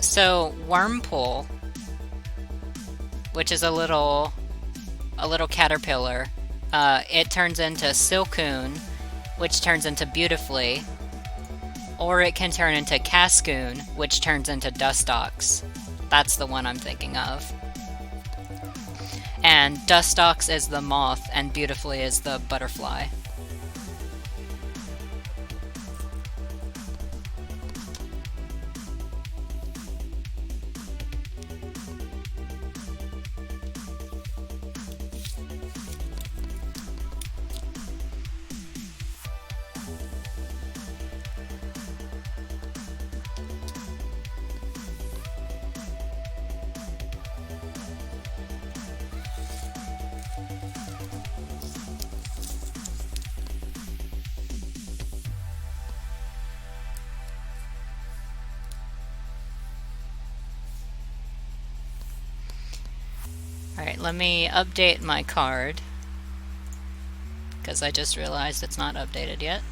So Wormpool, which is a little caterpillar, it turns into Silcoon, which turns into Beautifully, or it can turn into Cascoon, which turns into Dustox. That's the one I'm thinking of. And Dustox is the moth, and Beautifully is the butterfly. Alright, let me update my card, because I just realized it's not updated yet.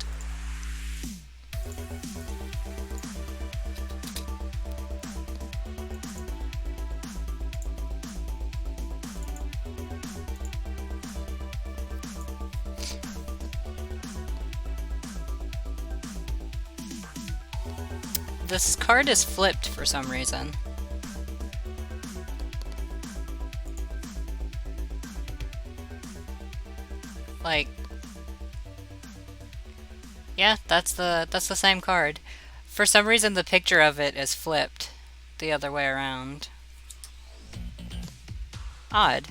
This card is flipped for some reason. Like, yeah, that's the same card. For some reason the picture of it is flipped the other way around. Odd.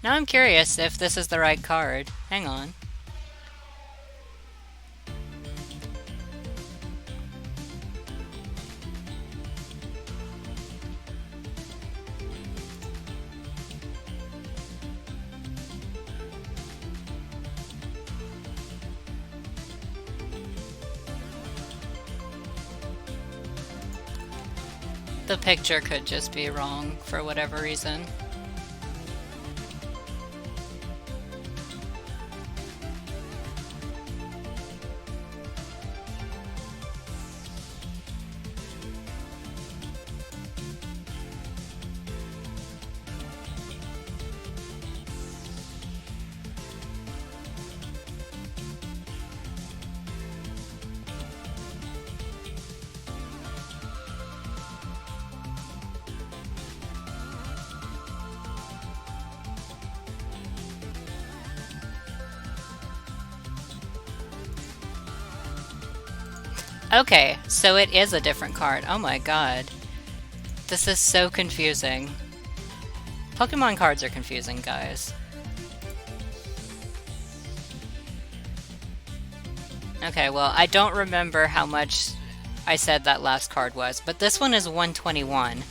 Now I'm curious if this is the right card. Hang on. The picture could just be wrong for whatever reason. Okay, so it is a different card. Oh my god. This is so confusing. Pokemon cards are confusing, guys. Okay, well, I don't remember how much I said that last card was, but this one is 121.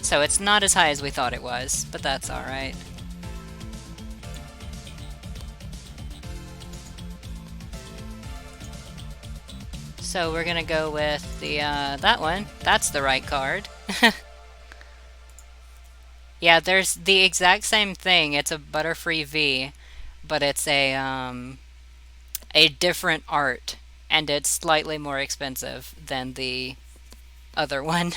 So it's not as high as we thought it was, but that's alright. So we're gonna go with the, that one. That's the right card. Yeah, there's the exact same thing. It's a Butterfree V, but it's a different art, and it's slightly more expensive than the other one.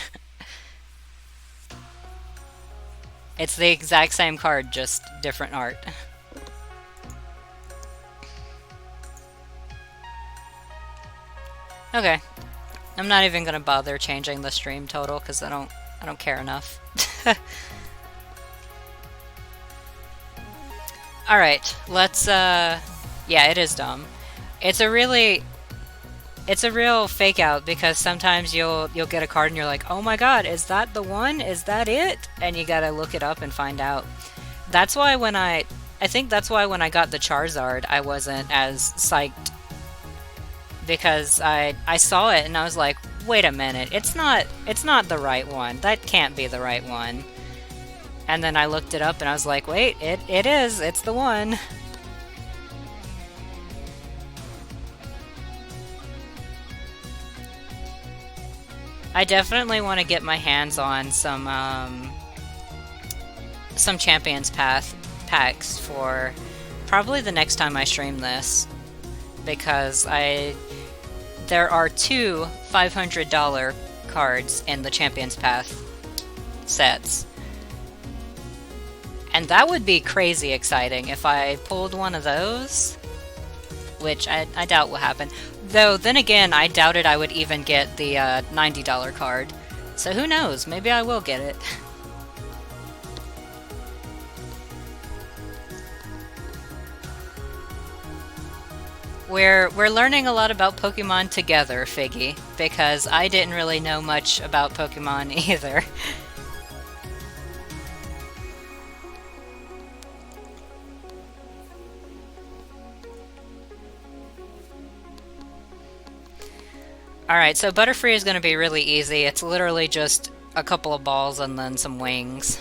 It's the exact same card, just different art. Okay. I'm not even gonna bother changing the stream total because I don't care enough. Alright, let's yeah, it is dumb. It's a real fake out because sometimes you'll get a card and you're like, "Oh my god, is that the one? Is that it?" And you got to look it up and find out. That's why when I think that's why when I got the Charizard, I wasn't as psyched, because I saw it and I was like, "Wait a minute. It's not the right one. That can't be the right one." And then I looked it up and I was like, "Wait, it is. It's the one." I definitely want to get my hands on some Champions Path packs for probably the next time I stream this, because there are two $500 cards in the Champions Path sets. And that would be crazy exciting if I pulled one of those, which I doubt will happen. Though, then again, I doubted I would even get the $90 card. So who knows, maybe I will get it. We're learning a lot about Pokemon together, Figgy, because I didn't really know much about Pokemon either. Alright, so Butterfree is going to be really easy. It's literally just a couple of balls and then some wings.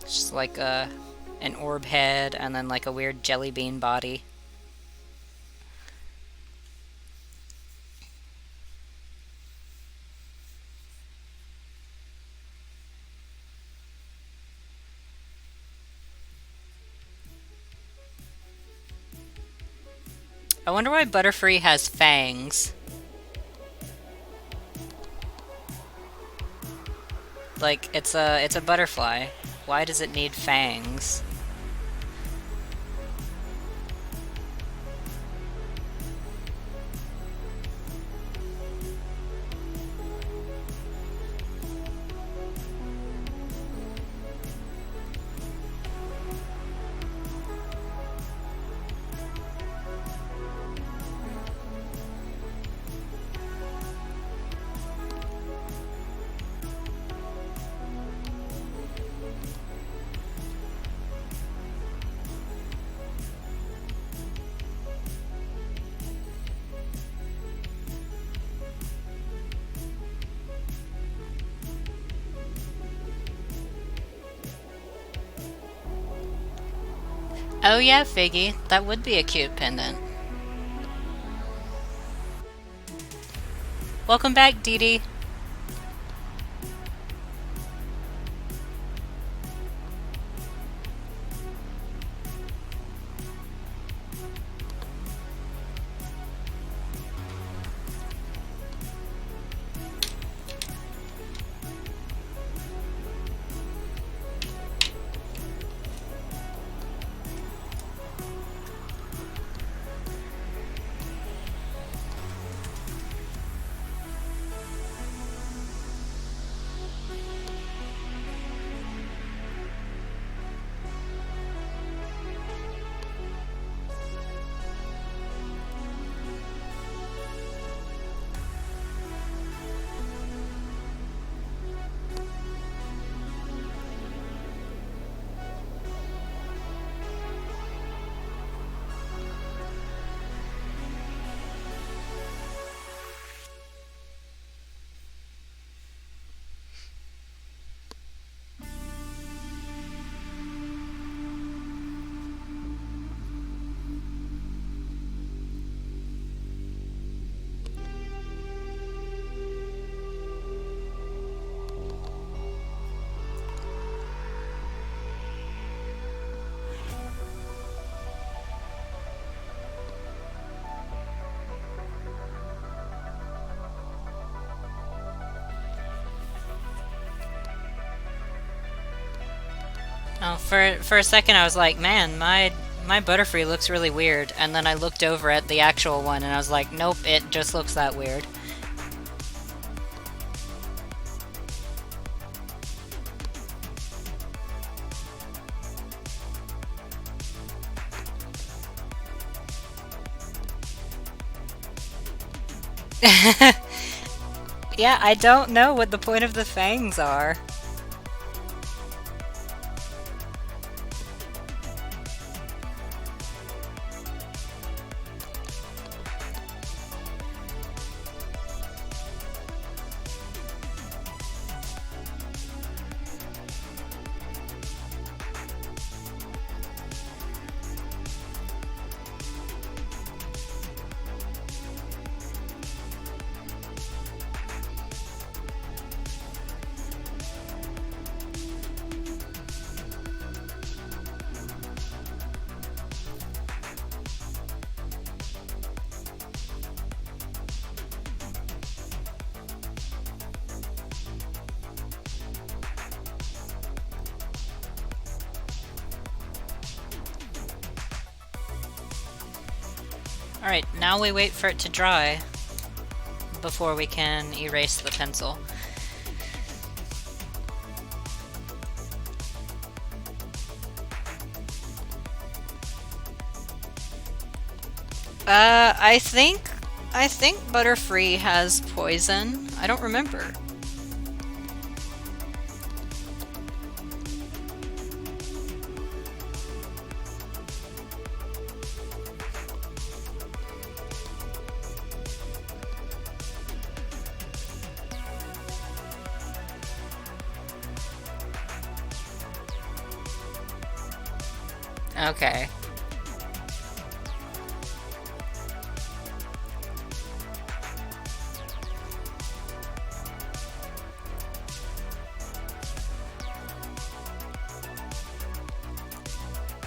Just like an orb head and then like a weird jelly bean body. I wonder why Butterfree has fangs. Like, it's a butterfly. Why does it need fangs? Oh yeah, Figgy, that would be a cute pendant. Welcome back, Dee Dee. Oh, for a second I was like, man, my Butterfree looks really weird, and then I looked over at the actual one and I was like, nope, it just looks that weird. Yeah, I don't know what the point of the fangs are. Alright, now we wait for it to dry before we can erase the pencil. I think Butterfree has poison. I don't remember. Okay.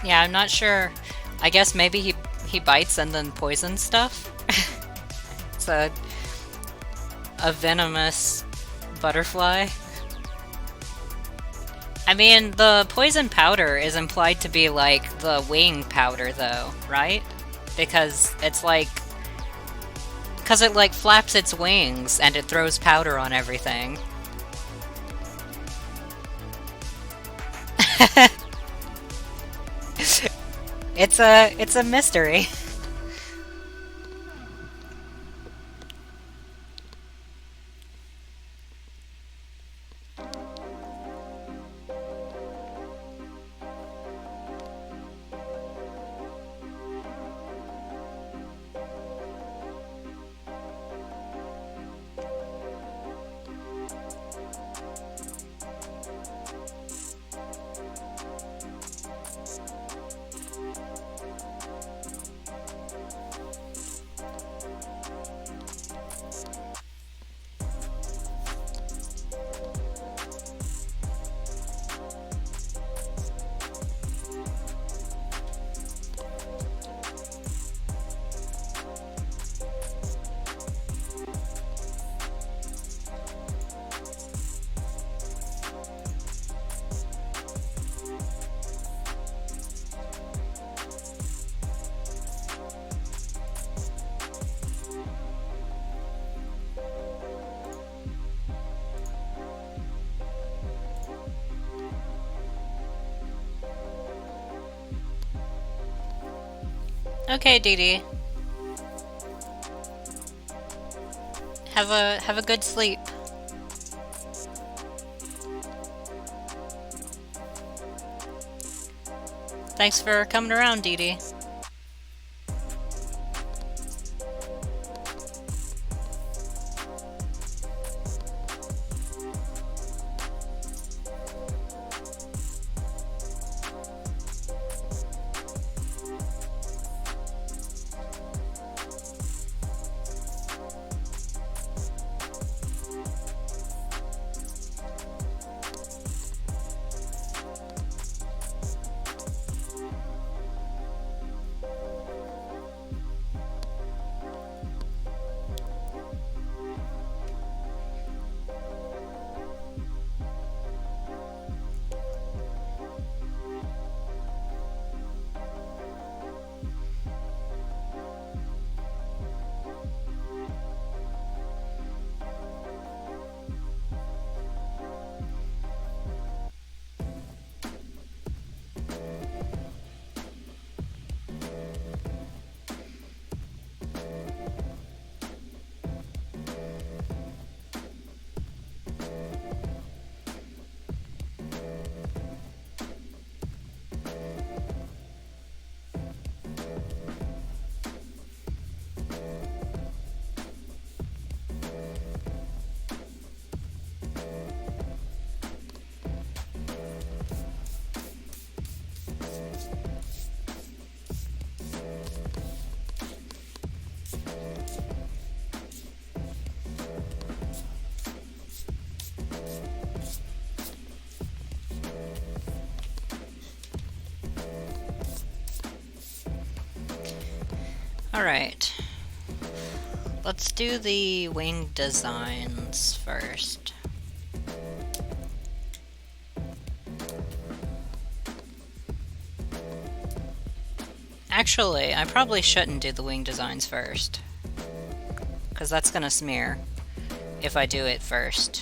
Yeah, I'm not sure. I guess maybe he bites and then poisons stuff. It's a venomous butterfly. I mean, the poison powder is implied to be like the wing powder, though, right? Because it's like... Because it, like, flaps its wings and it throws powder on everything. It's a mystery. Okay, Dee Dee. Have a good sleep. Thanks for coming around, Dee Dee. Alright. Let's do the wing designs first. Actually, I probably shouldn't do the wing designs first, because that's gonna smear if I do it first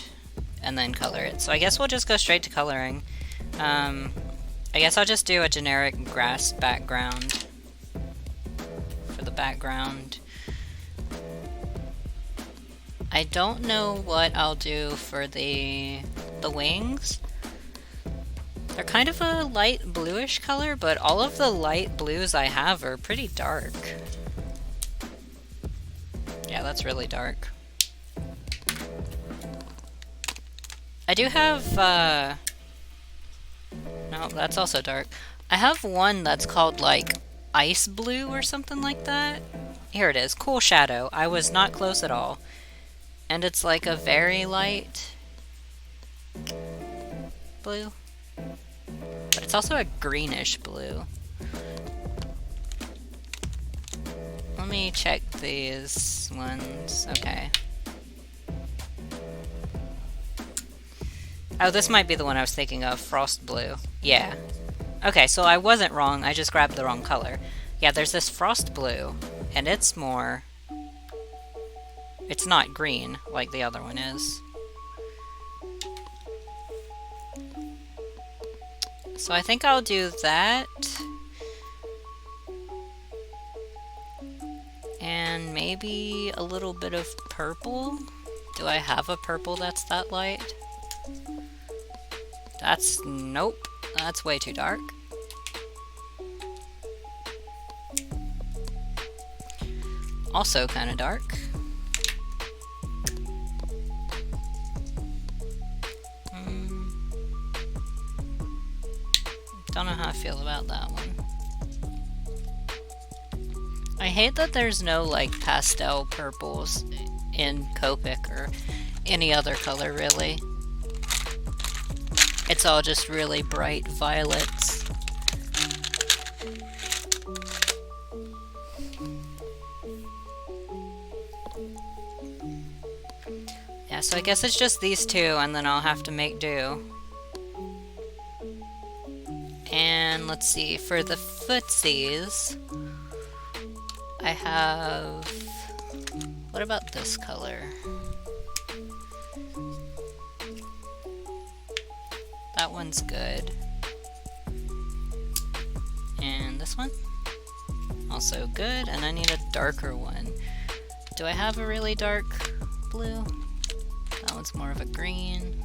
and then color it. So I guess we'll just go straight to coloring. I guess I'll just do a generic grass background for the background. I don't know what I'll do for the wings. They're kind of a light bluish color, but all of the light blues I have are pretty dark. Yeah, that's really dark. I do have, no, that's also dark. I have one that's called, like, ice blue or something like that. Here it is, Cool Shadow. I was not close at all. And it's like a very light blue. But it's also a greenish blue. let me check these ones. Okay. Oh, this might be the one I was thinking of. Frost blue. Yeah. Okay, so I wasn't wrong. I just grabbed the wrong color. Yeah, there's this frost blue, and it's more... It's not green like the other one is. So I think I'll do that. And maybe a little bit of purple. Do I have a purple that's that light? That's... nope. That's way too dark. Also kind of dark. Don't know how I feel about that one. I hate that there's no like pastel purples in Copic or any other color really. It's all just really bright violets. Yeah, so I guess it's just these two and then I'll have to make do. And let's see, for the footsies, I have... what about this color? That one's good. And this one? Also good, and I need a darker one. Do I have a really dark blue? That one's more of a green.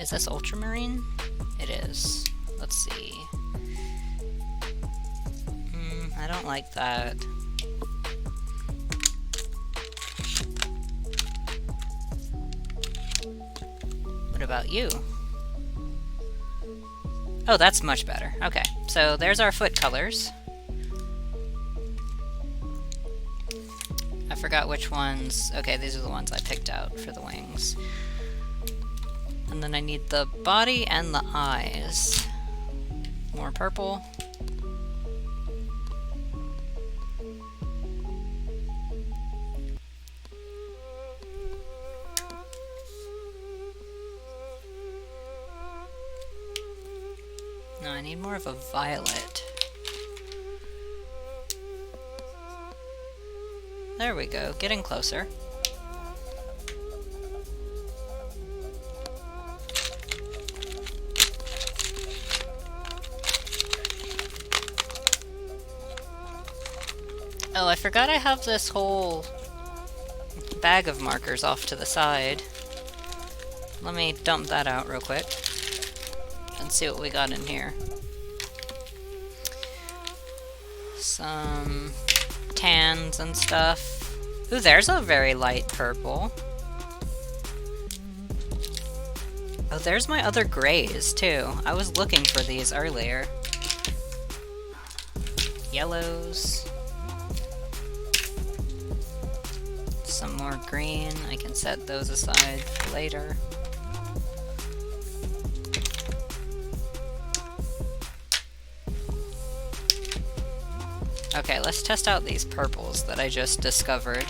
Is this ultramarine? It is. Let's see. I don't like that. What about you? Oh, that's much better. Okay, so there's our foot colors. I forgot which ones. Okay, these are the ones I picked out for the wings. And then I need the body and the eyes. More purple. No, I need more of a violet. There we go, getting closer. Oh, I forgot I have this whole bag of markers off to the side. Let me dump that out real quick and see what we got in here. Some tans and stuff. Ooh, there's a very light purple. Oh, there's my other grays, too. I was looking for these earlier. Yellows. Some more green. I can set those aside for later. Okay, let's test out these purples that I just discovered.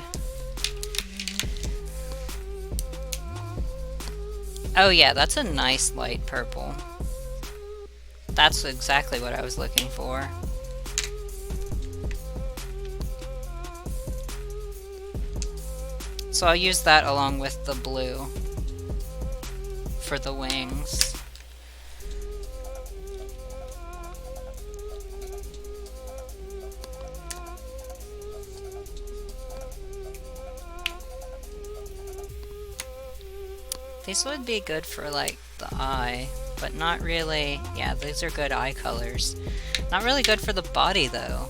Oh yeah, that's a nice light purple. That's exactly what I was looking for. So I'll use that along with the blue for the wings. These would be good for like the eye, but not really. Yeah, these are good eye colors. Not really good for the body though.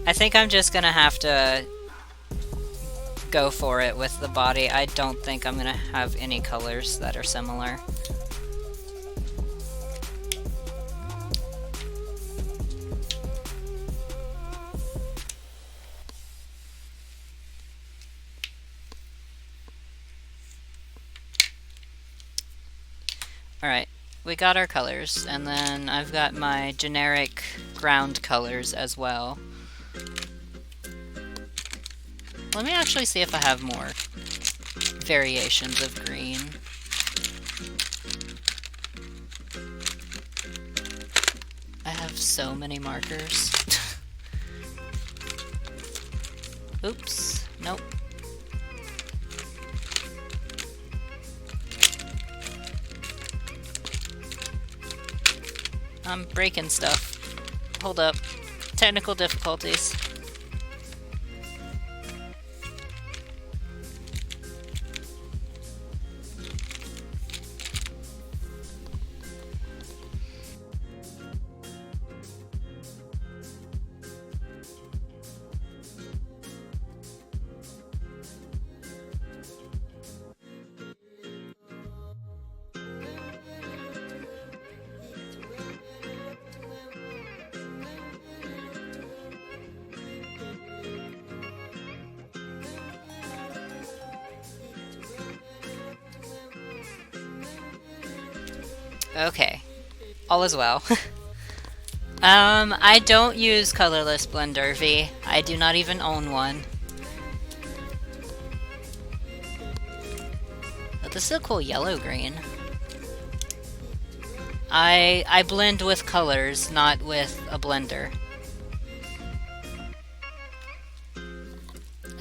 I think I'm just gonna have to go for it with the body. I don't think I'm gonna have any colors that are similar. Alright, we got our colors, and then I've got my generic ground colors as well. Let me actually see if I have more variations of green. I have so many markers. Oops, nope. I'm breaking stuff. Hold up. Technical difficulties. Okay, all is well. I don't use colorless Blender V. I do not even own one. But this is a cool yellow-green. I blend with colors, not with a blender.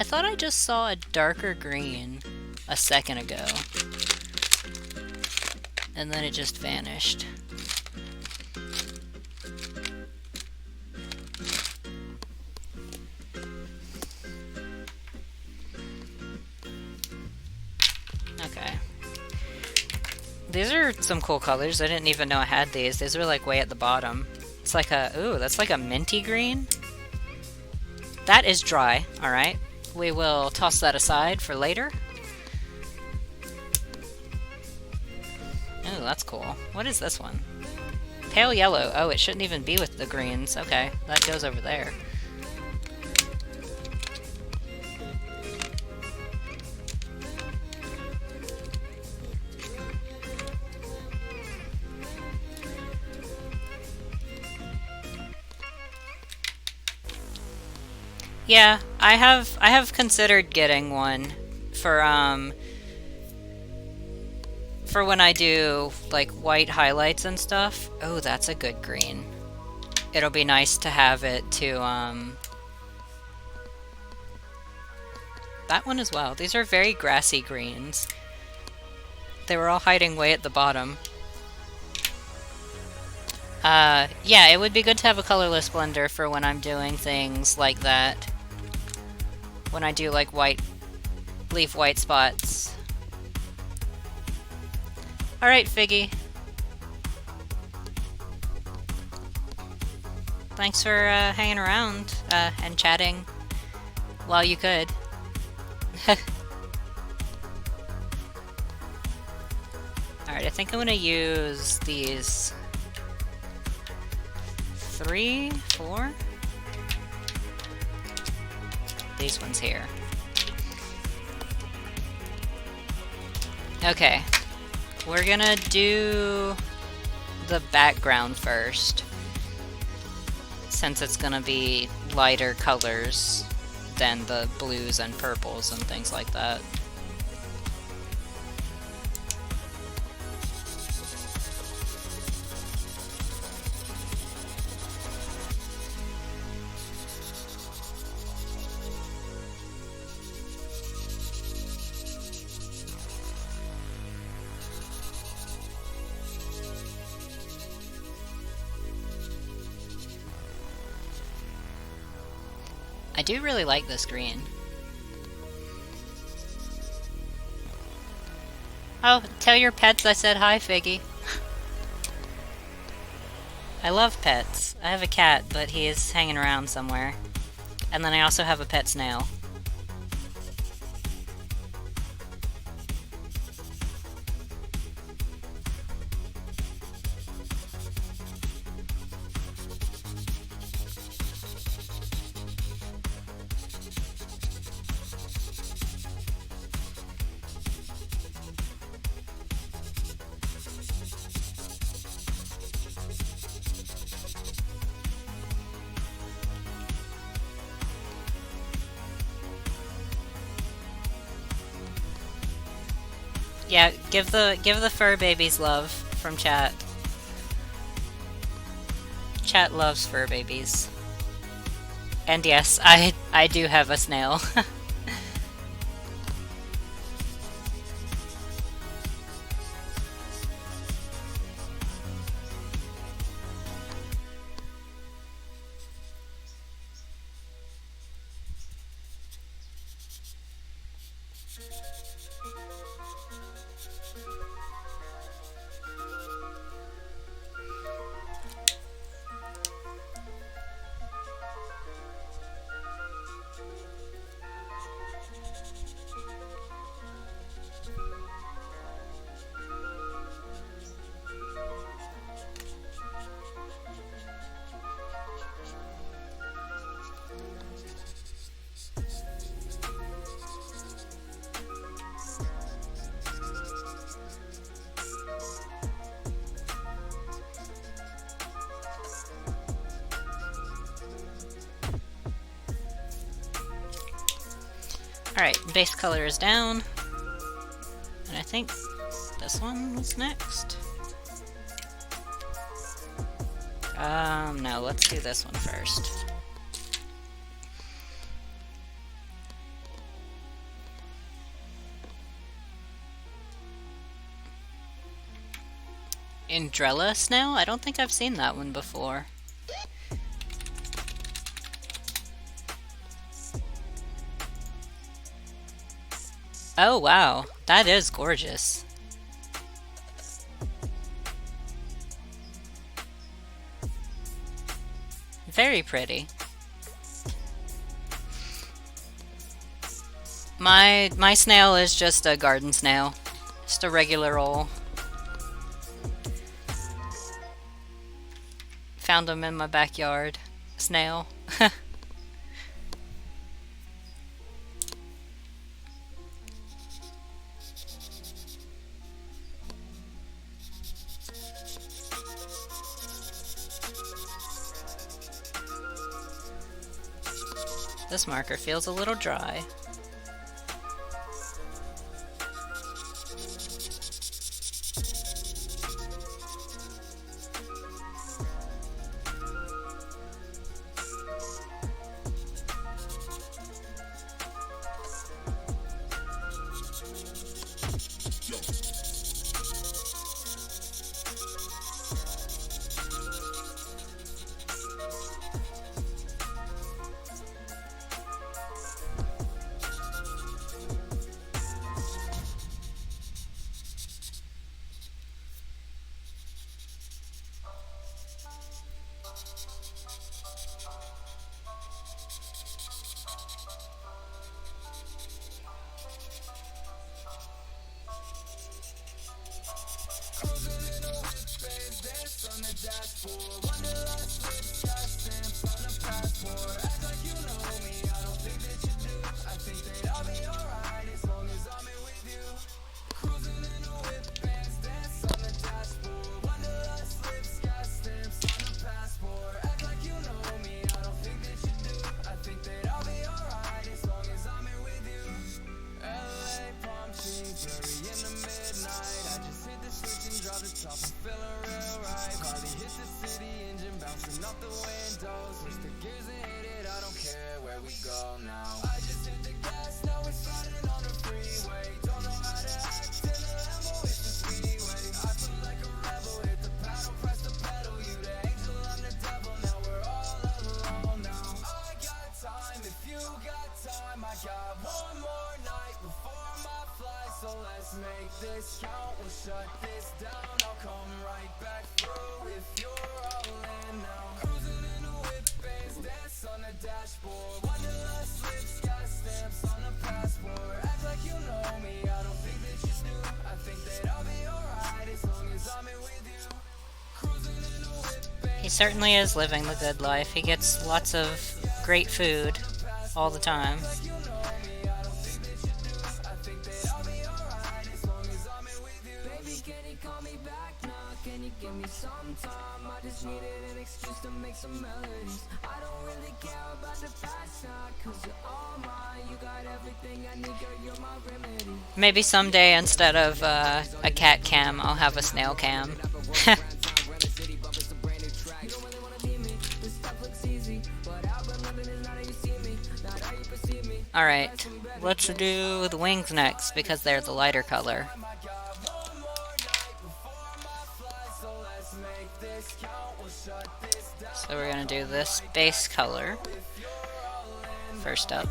I thought I just saw a darker green a second ago. And then it just vanished. Okay. These are some cool colors. I didn't even know I had these. These are like way at the bottom. It's like a, ooh, that's like a minty green. That is dry, alright. We will toss that aside for later. Oh, that's cool. What is this one? Pale yellow. Oh, it shouldn't even be with the greens. Okay, that goes over there. Yeah, I have considered getting one for when I do like white highlights and stuff. Oh, that's a good green. It'll be nice to have it to that one as well. These are very grassy greens. They were all hiding way at the bottom. Yeah, it would be good to have a colorless blender for when I'm doing things like that. When I do like leave white spots. Alright, Figgy. Thanks for hanging around and chatting while you could. Alright, I think I'm gonna use these 3, 4? These ones here. Okay. We're gonna do the background first, since it's gonna be lighter colors than the blues and purples and things like that. I do really like this green. Oh, tell your pets I said hi, Figgy. I love pets. I have a cat, but he is hanging around somewhere. And then I also have a pet snail. Yeah, give the fur babies love from chat. Chat loves fur babies. And yes, I do have a snail. Alright, base color is down. And I think this one was next. No, let's do this one first. Indrella snail? I don't think I've seen that one before. Oh wow, that is gorgeous. Very pretty. My snail is just a garden snail. Just a regular ol'. Found him in my backyard. Snail. This marker feels a little dry. He certainly is living the good life. He gets lots of great food all the time. Maybe someday instead of a cat cam, I'll have a snail cam. Alright, let's do the wings next because they're the lighter color. So we're gonna do this base color first up.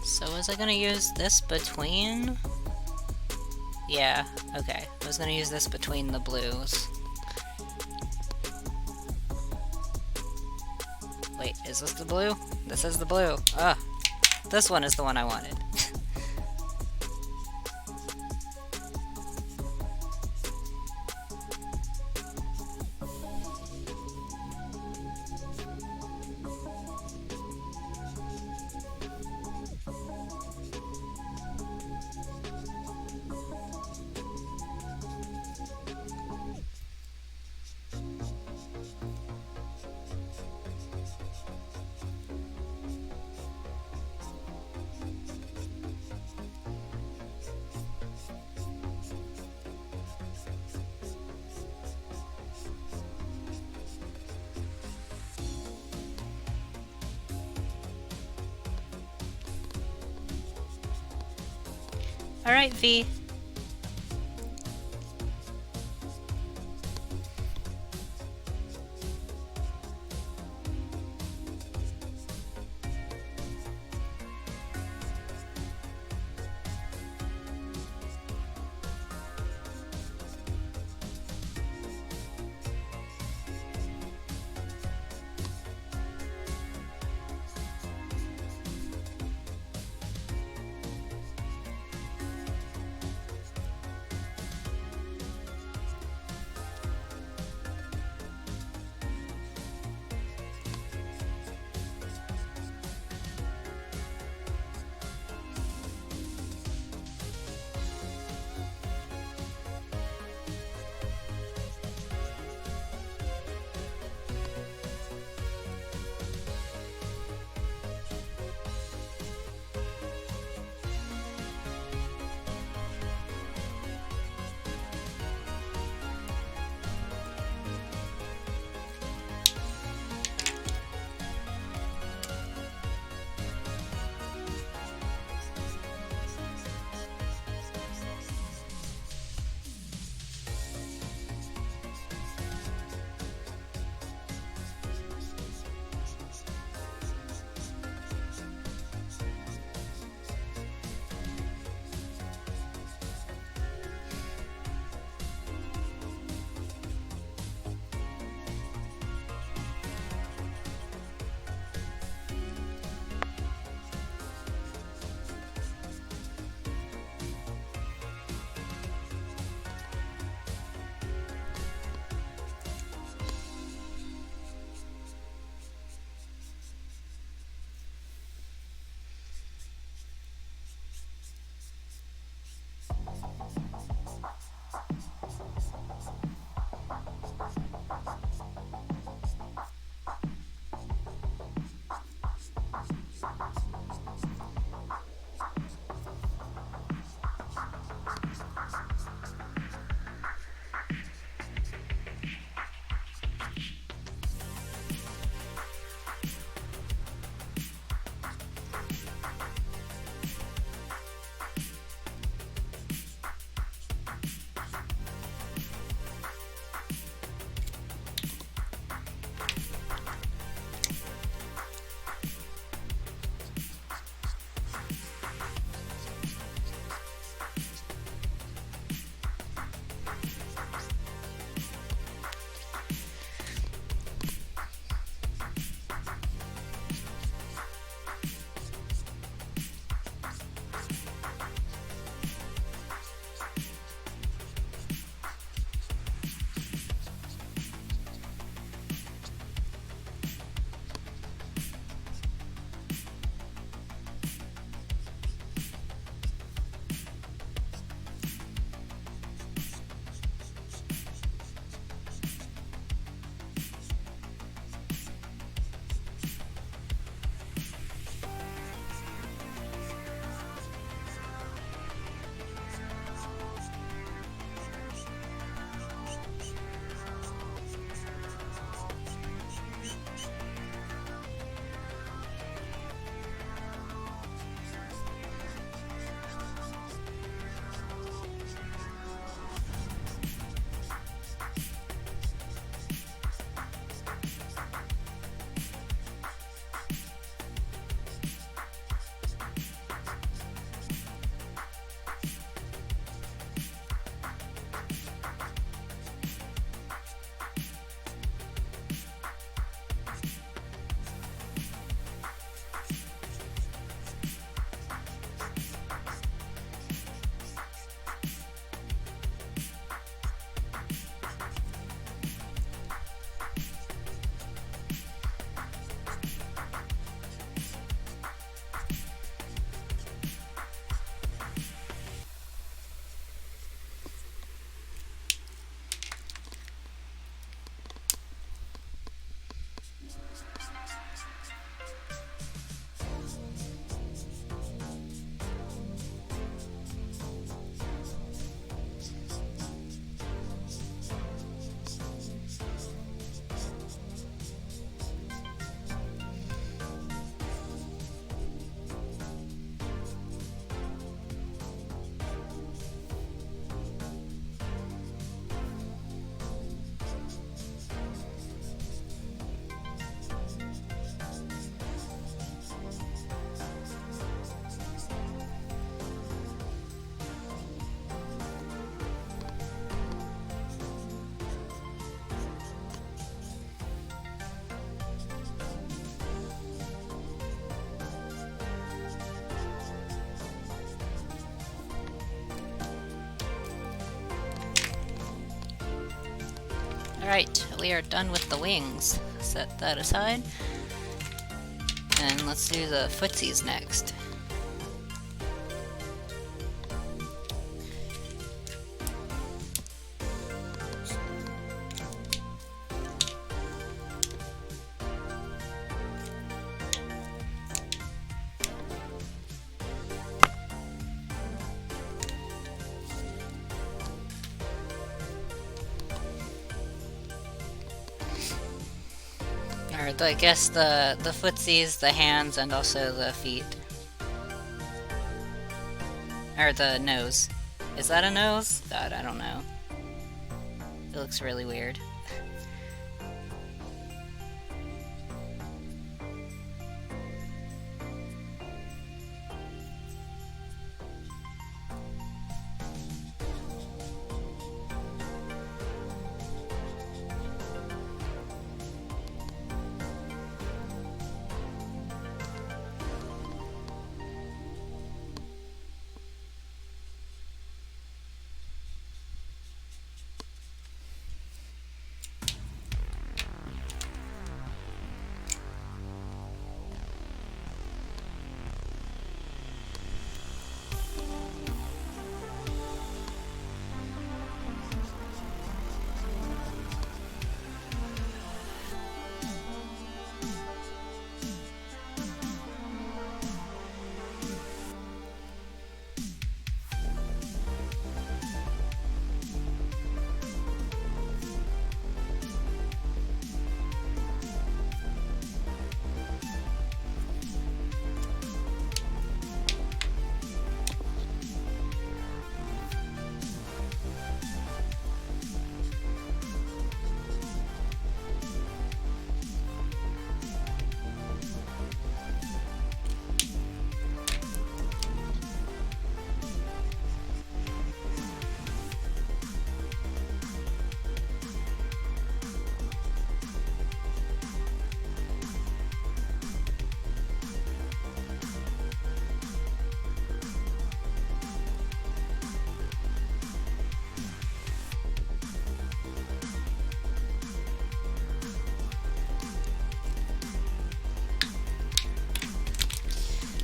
So was I gonna use this between? Yeah, okay. I was gonna use this between the blues. Wait, is this the blue? This is the blue. Ugh. This one is the one I wanted. Alright, V. Alright, we are done with the wings. Set that aside. And let's do the footsies next. Or I guess the footsies, the hands, and also the feet. Or the nose. Is that a nose? God, I don't know. It looks really weird.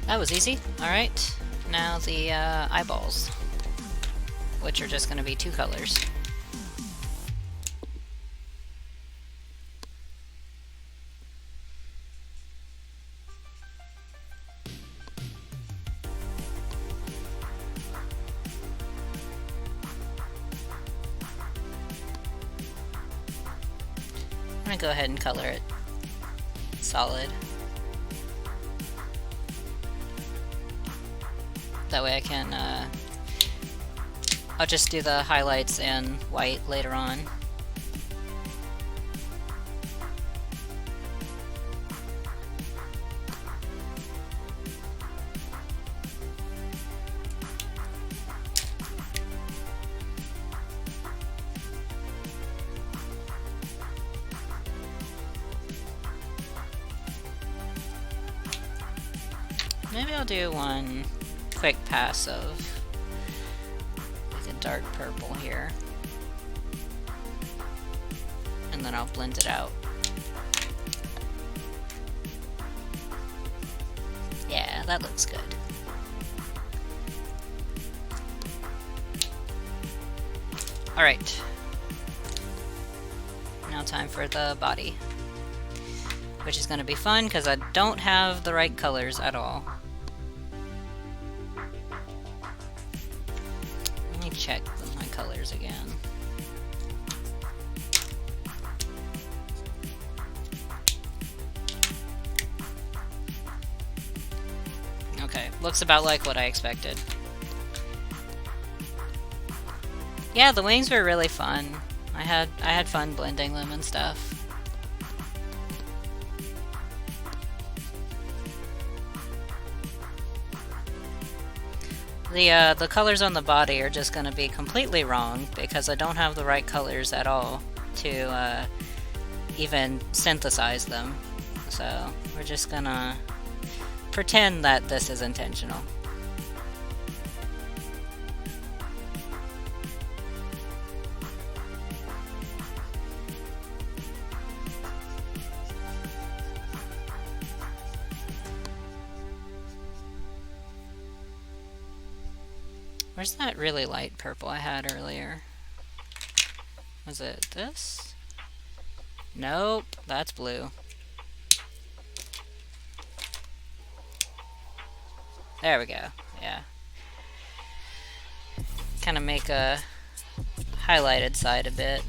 That was easy. Alright, now the eyeballs, which are just going to be 2 colors. I'm going to go ahead and color it solid. That way I can, I'll just do the highlights in white later on. Maybe I'll do one quick pass of like a dark purple here, and then I'll blend it out. Yeah, that looks good. Alright, now time for the body, which is going to be fun because I don't have the right colors at all. Check my colors again. Okay, looks about like what I expected. Yeah, the wings were really fun. I had fun blending them and stuff. The colors on the body are just going to be completely wrong because I don't have the right colors at all to even synthesize them. So we're just gonna pretend that this is intentional. Where's that really light purple I had earlier? Was it this? Nope, that's blue. There we go. Yeah. Kind of make a highlighted side a bit.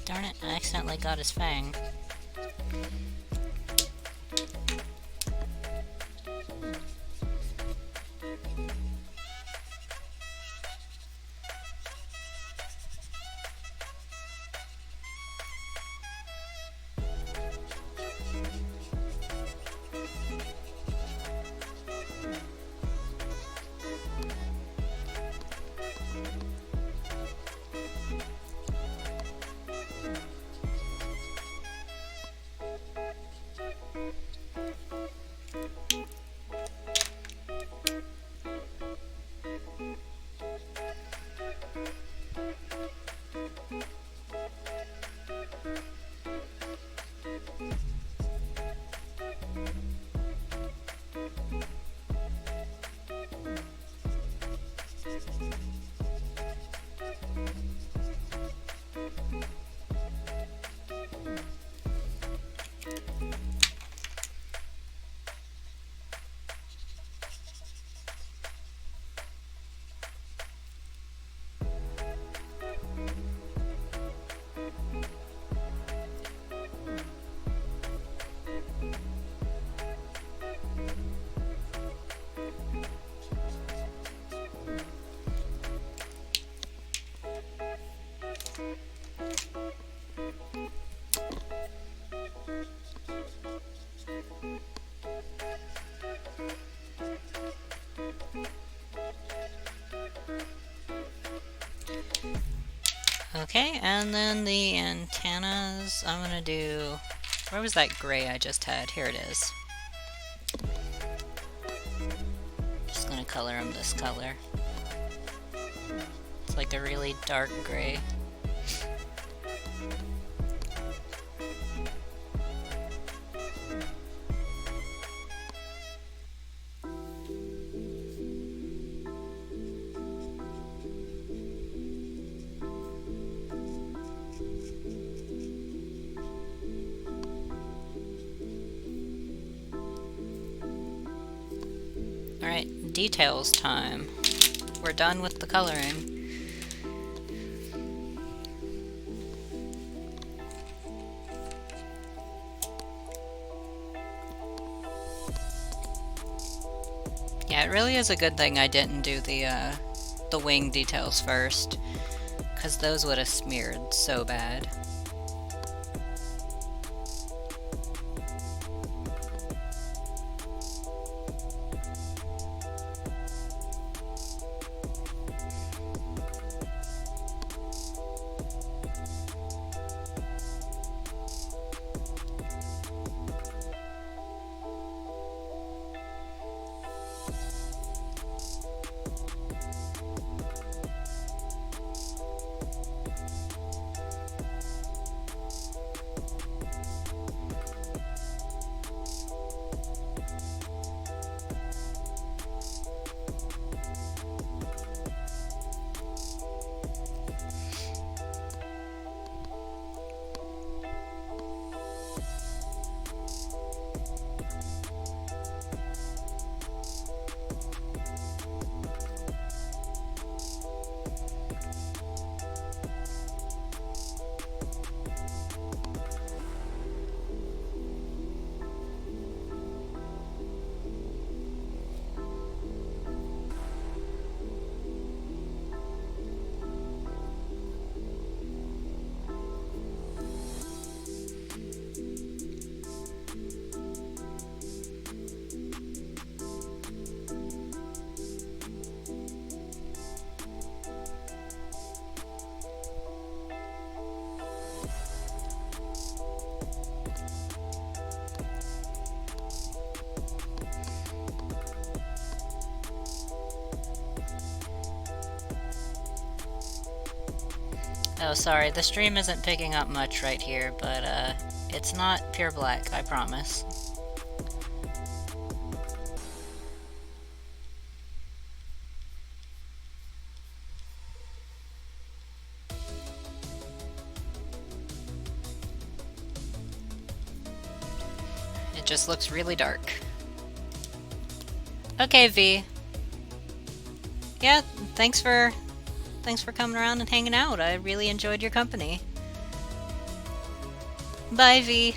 Darn it, I accidentally got his fang. Okay, and then the antennas, I'm gonna do... Where was that gray I just had? Here it is. Just gonna color them this color. It's like a really dark gray. Alright, details time. We're done with the coloring. Yeah, it really is a good thing I didn't do the wing details first, because those would have smeared so bad. Oh, sorry, the stream isn't picking up much right here, but it's not pure black, I promise. It just looks really dark. Okay, V. Yeah, thanks for coming around and hanging out. I really enjoyed your company. Bye, V.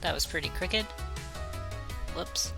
That was pretty crooked. Whoops.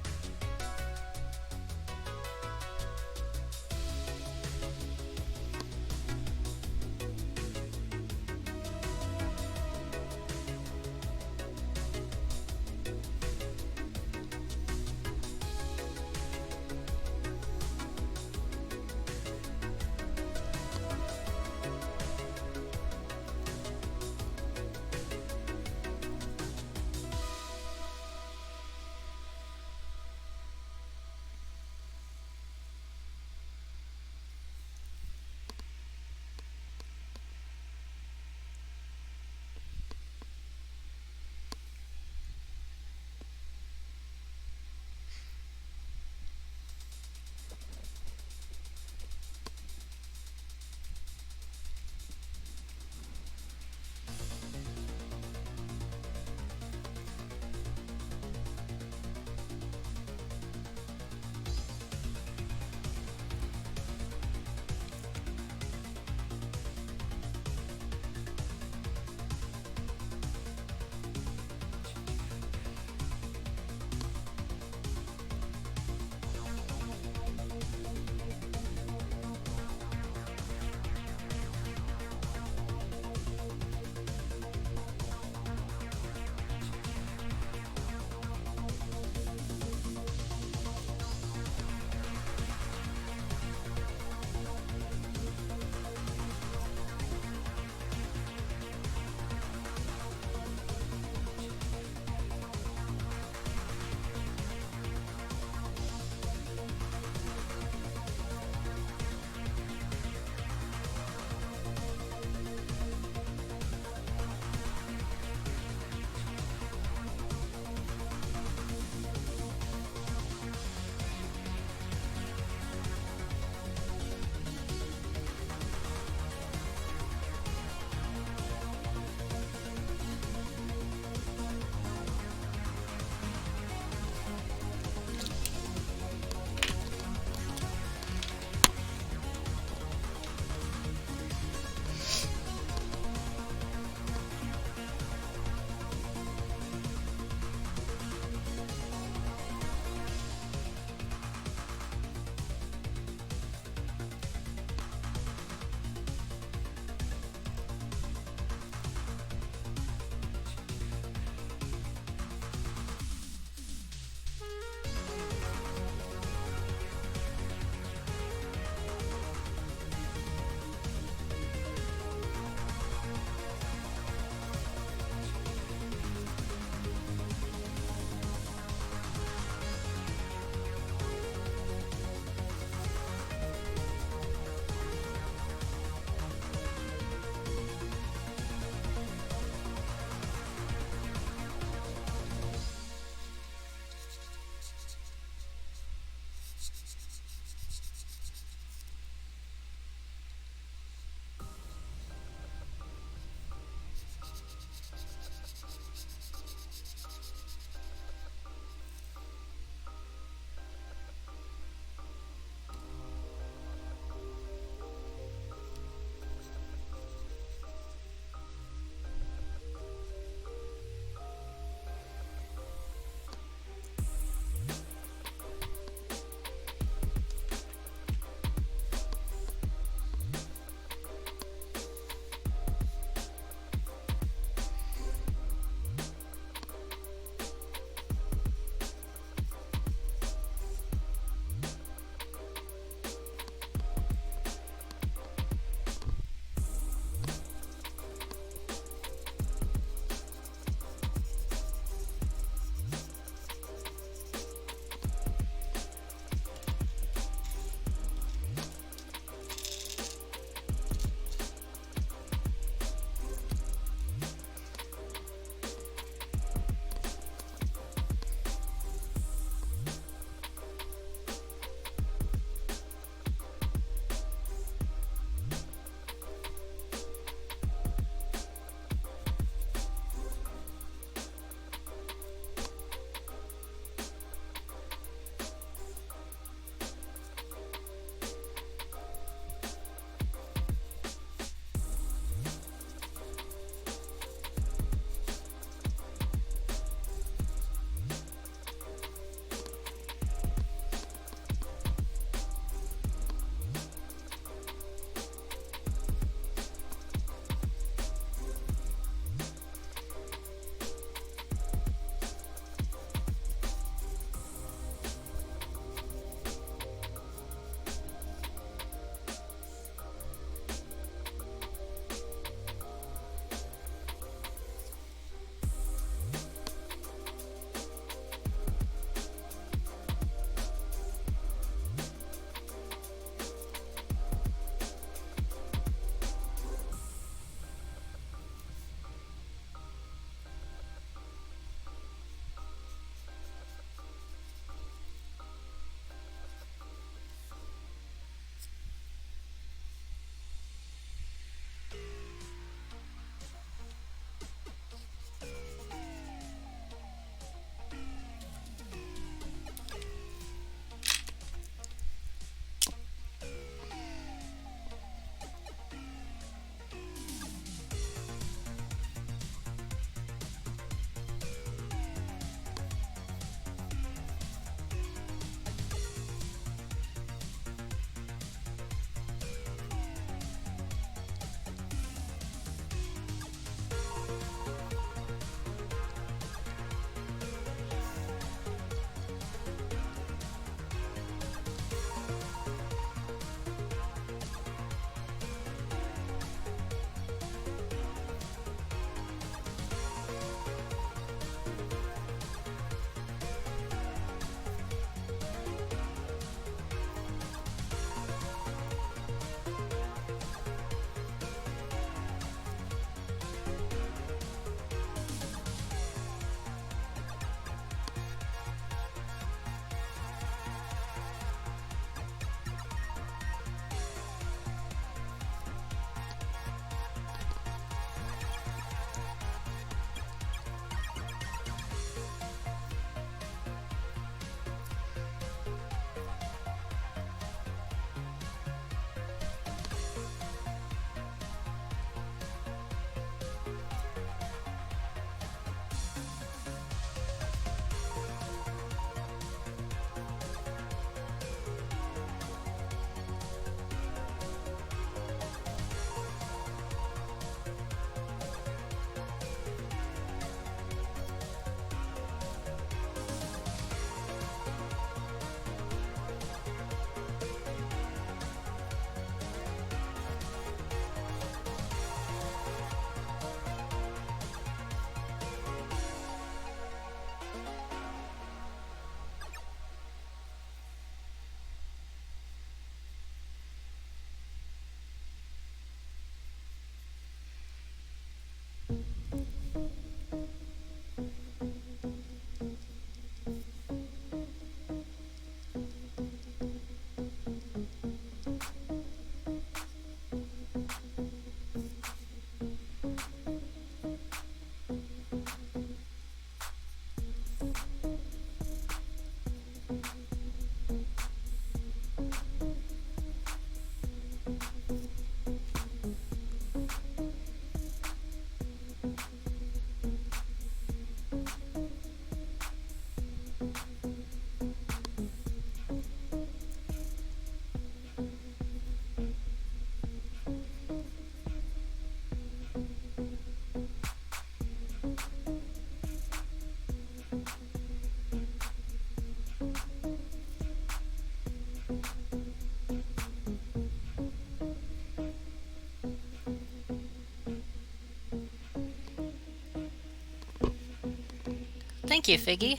Thank you, Figgy.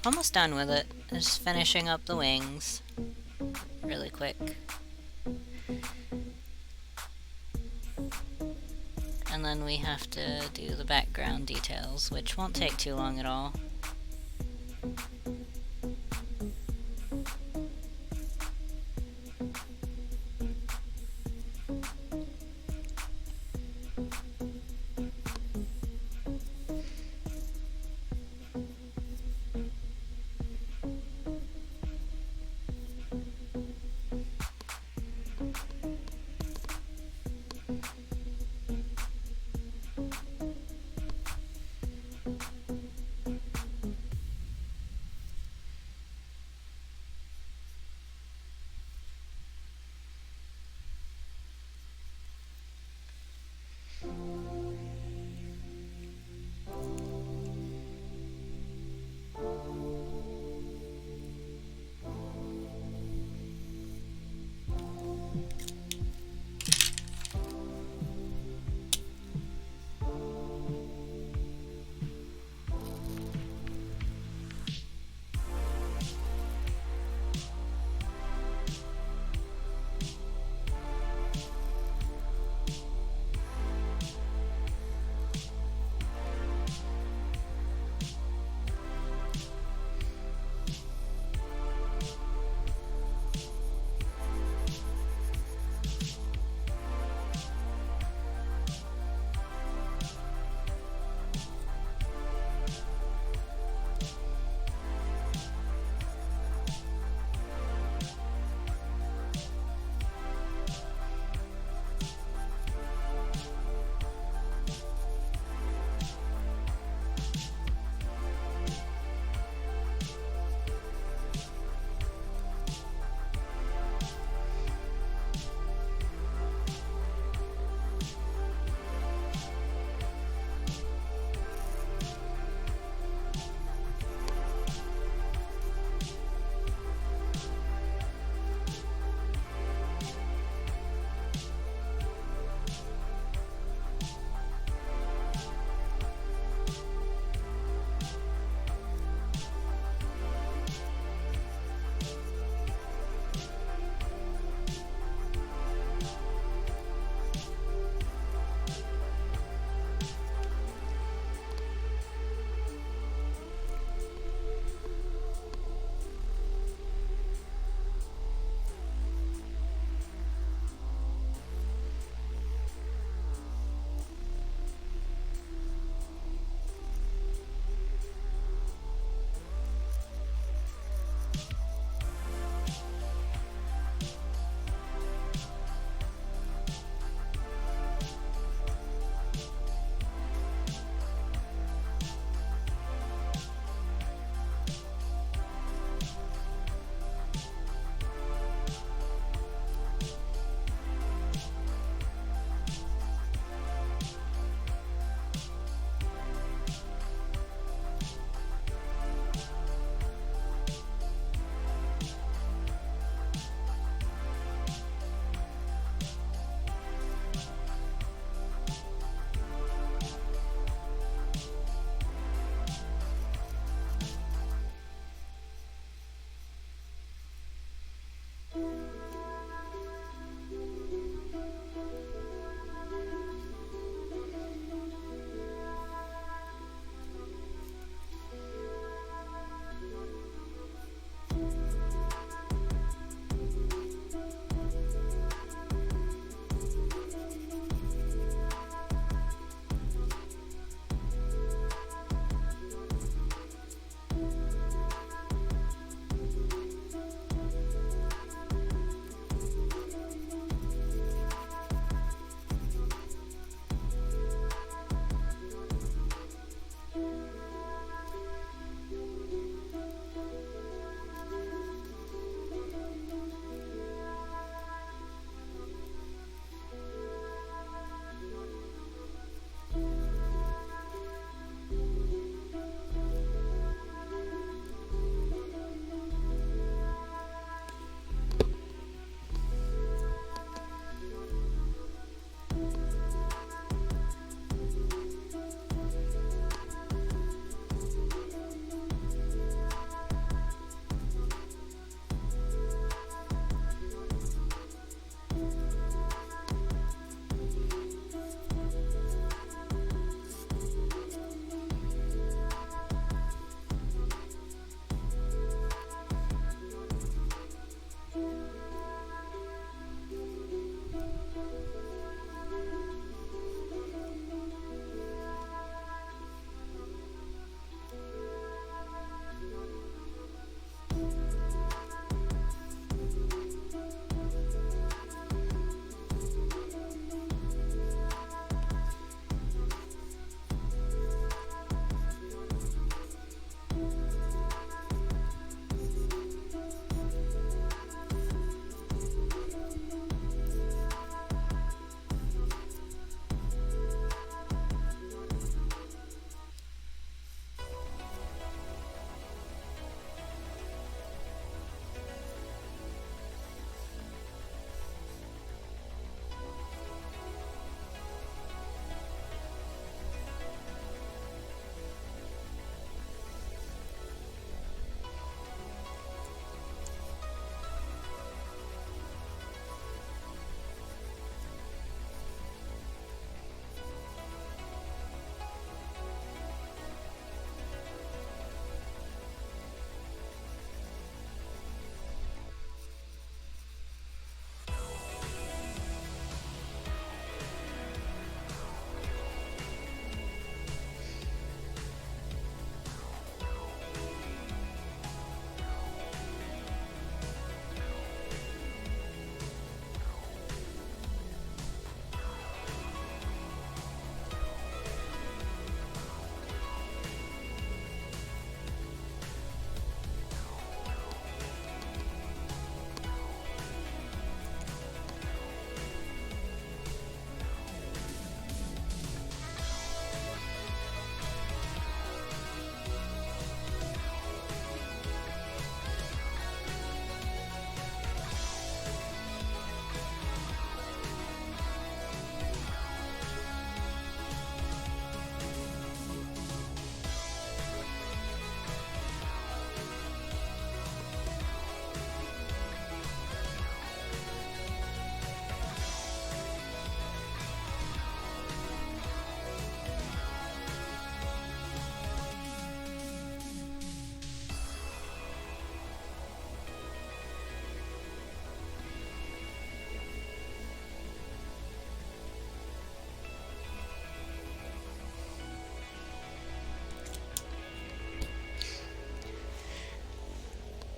Almost done with it. Just finishing up the wings really quick. And then we have to do the background details, which won't take too long at all.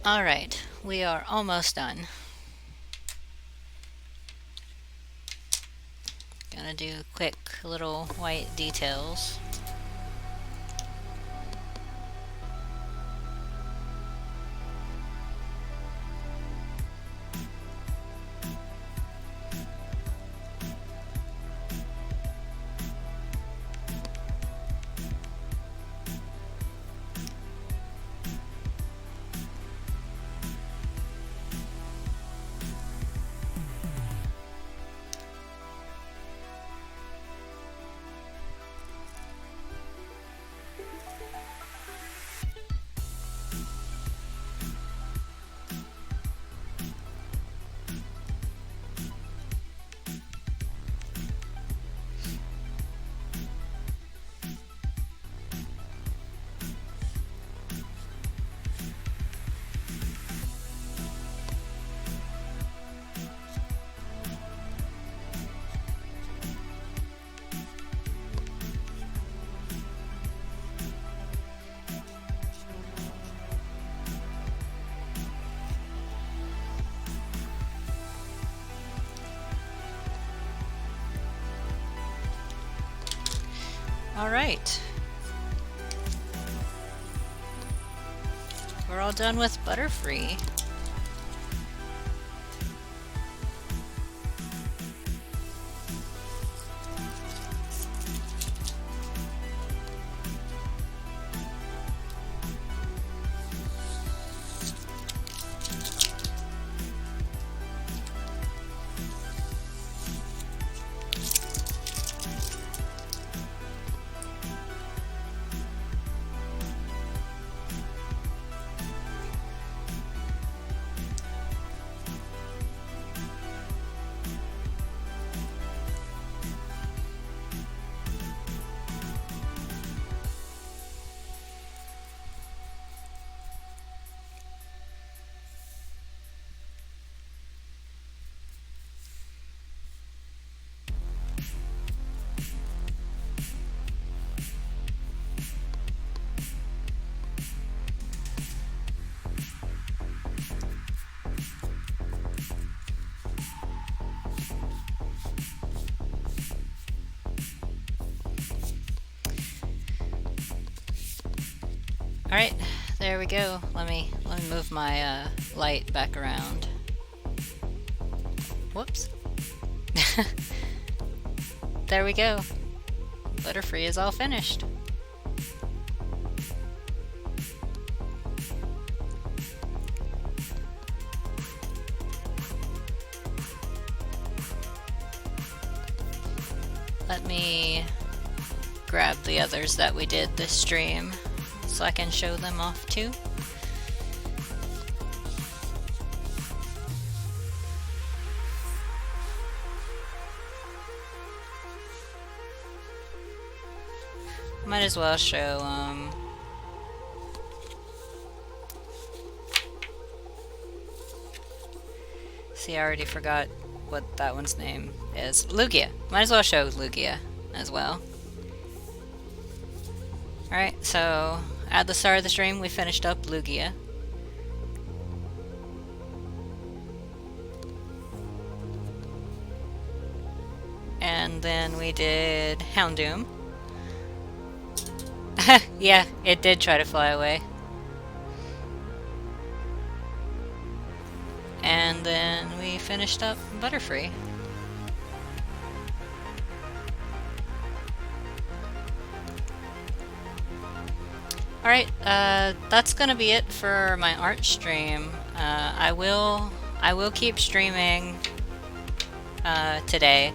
Alright, we are almost done. Gonna do quick little white details. Alright. We're all done with Butterfree. Alright, there we go. Let me move my light back around. Whoops. There we go. Butterfree is all finished. Let me grab the others that we did this stream so I can show them off too. Might as well show see, I already forgot what that one's name is. Lugia. Might as well show Lugia as well. Alright, so at the start of the stream we finished up Lugia. And then we did Houndoom. Yeah, it did try to fly away. And then we finished up Butterfree. Alright, that's gonna be it for my art stream. I will keep streaming today.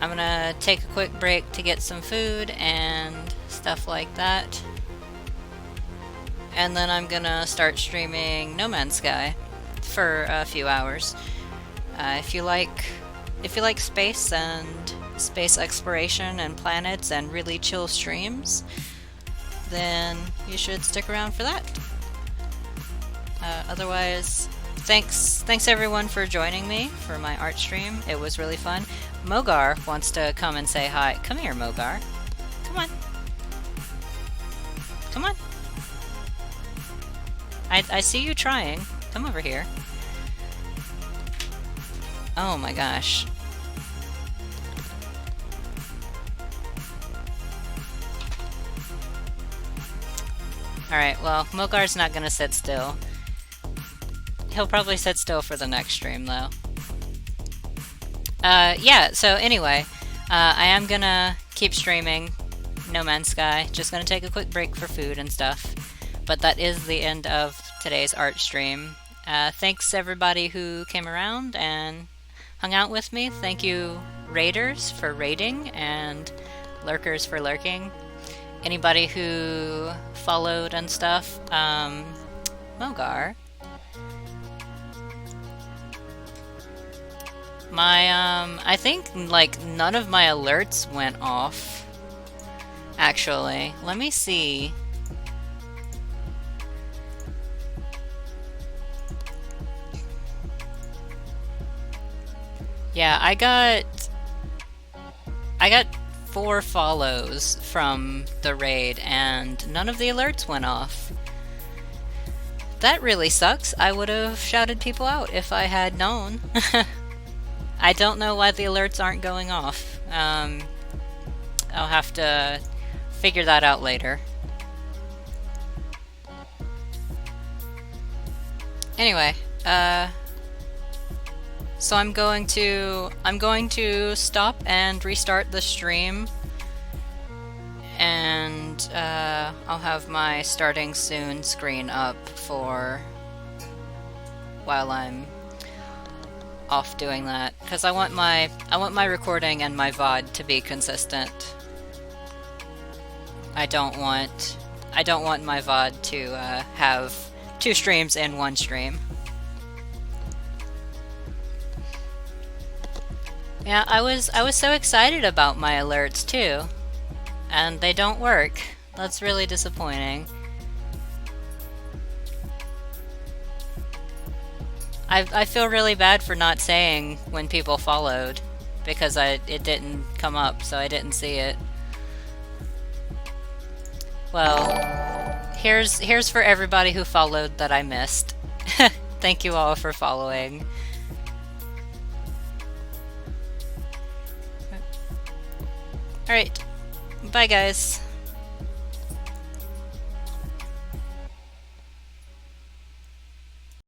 I'm gonna take a quick break to get some food and stuff like that. And then I'm gonna start streaming No Man's Sky for a few hours. If you like space and space exploration and planets and really chill streams, then you should stick around for that. Otherwise, thanks everyone for joining me for my art stream. It was really fun. Mogar wants to come and say hi. Come here, Mogar. Come on. Come on. I see you trying. Come over here. Oh my gosh. Alright, well, Mogar's not gonna sit still. He'll probably sit still for the next stream, though. Yeah, so anyway, I am gonna keep streaming No Man's Sky. Just gonna take a quick break for food and stuff. But that is the end of today's art stream. Thanks everybody who came around and hung out with me. Thank you raiders for raiding and lurkers for lurking. Anybody who followed and stuff, Mogar. I think, like, none of my alerts went off, actually. Let me see. Yeah, I got 4 follows from the raid, and none of the alerts went off. That really sucks. I would have shouted people out if I had known. I don't know why the alerts aren't going off. I'll have to figure that out later. Anyway, so I'm going to stop and restart the stream, and I'll have my starting soon screen up for while I'm off doing that, because I want my recording and my VOD to be consistent. I don't want my VOD to have 2 streams in one stream. Yeah, I was so excited about my alerts too, and they don't work. That's really disappointing. I feel really bad for not saying when people followed, because it didn't come up, so I didn't see it. Well, here's for everybody who followed that I missed. Thank you all for following. Alright, bye guys.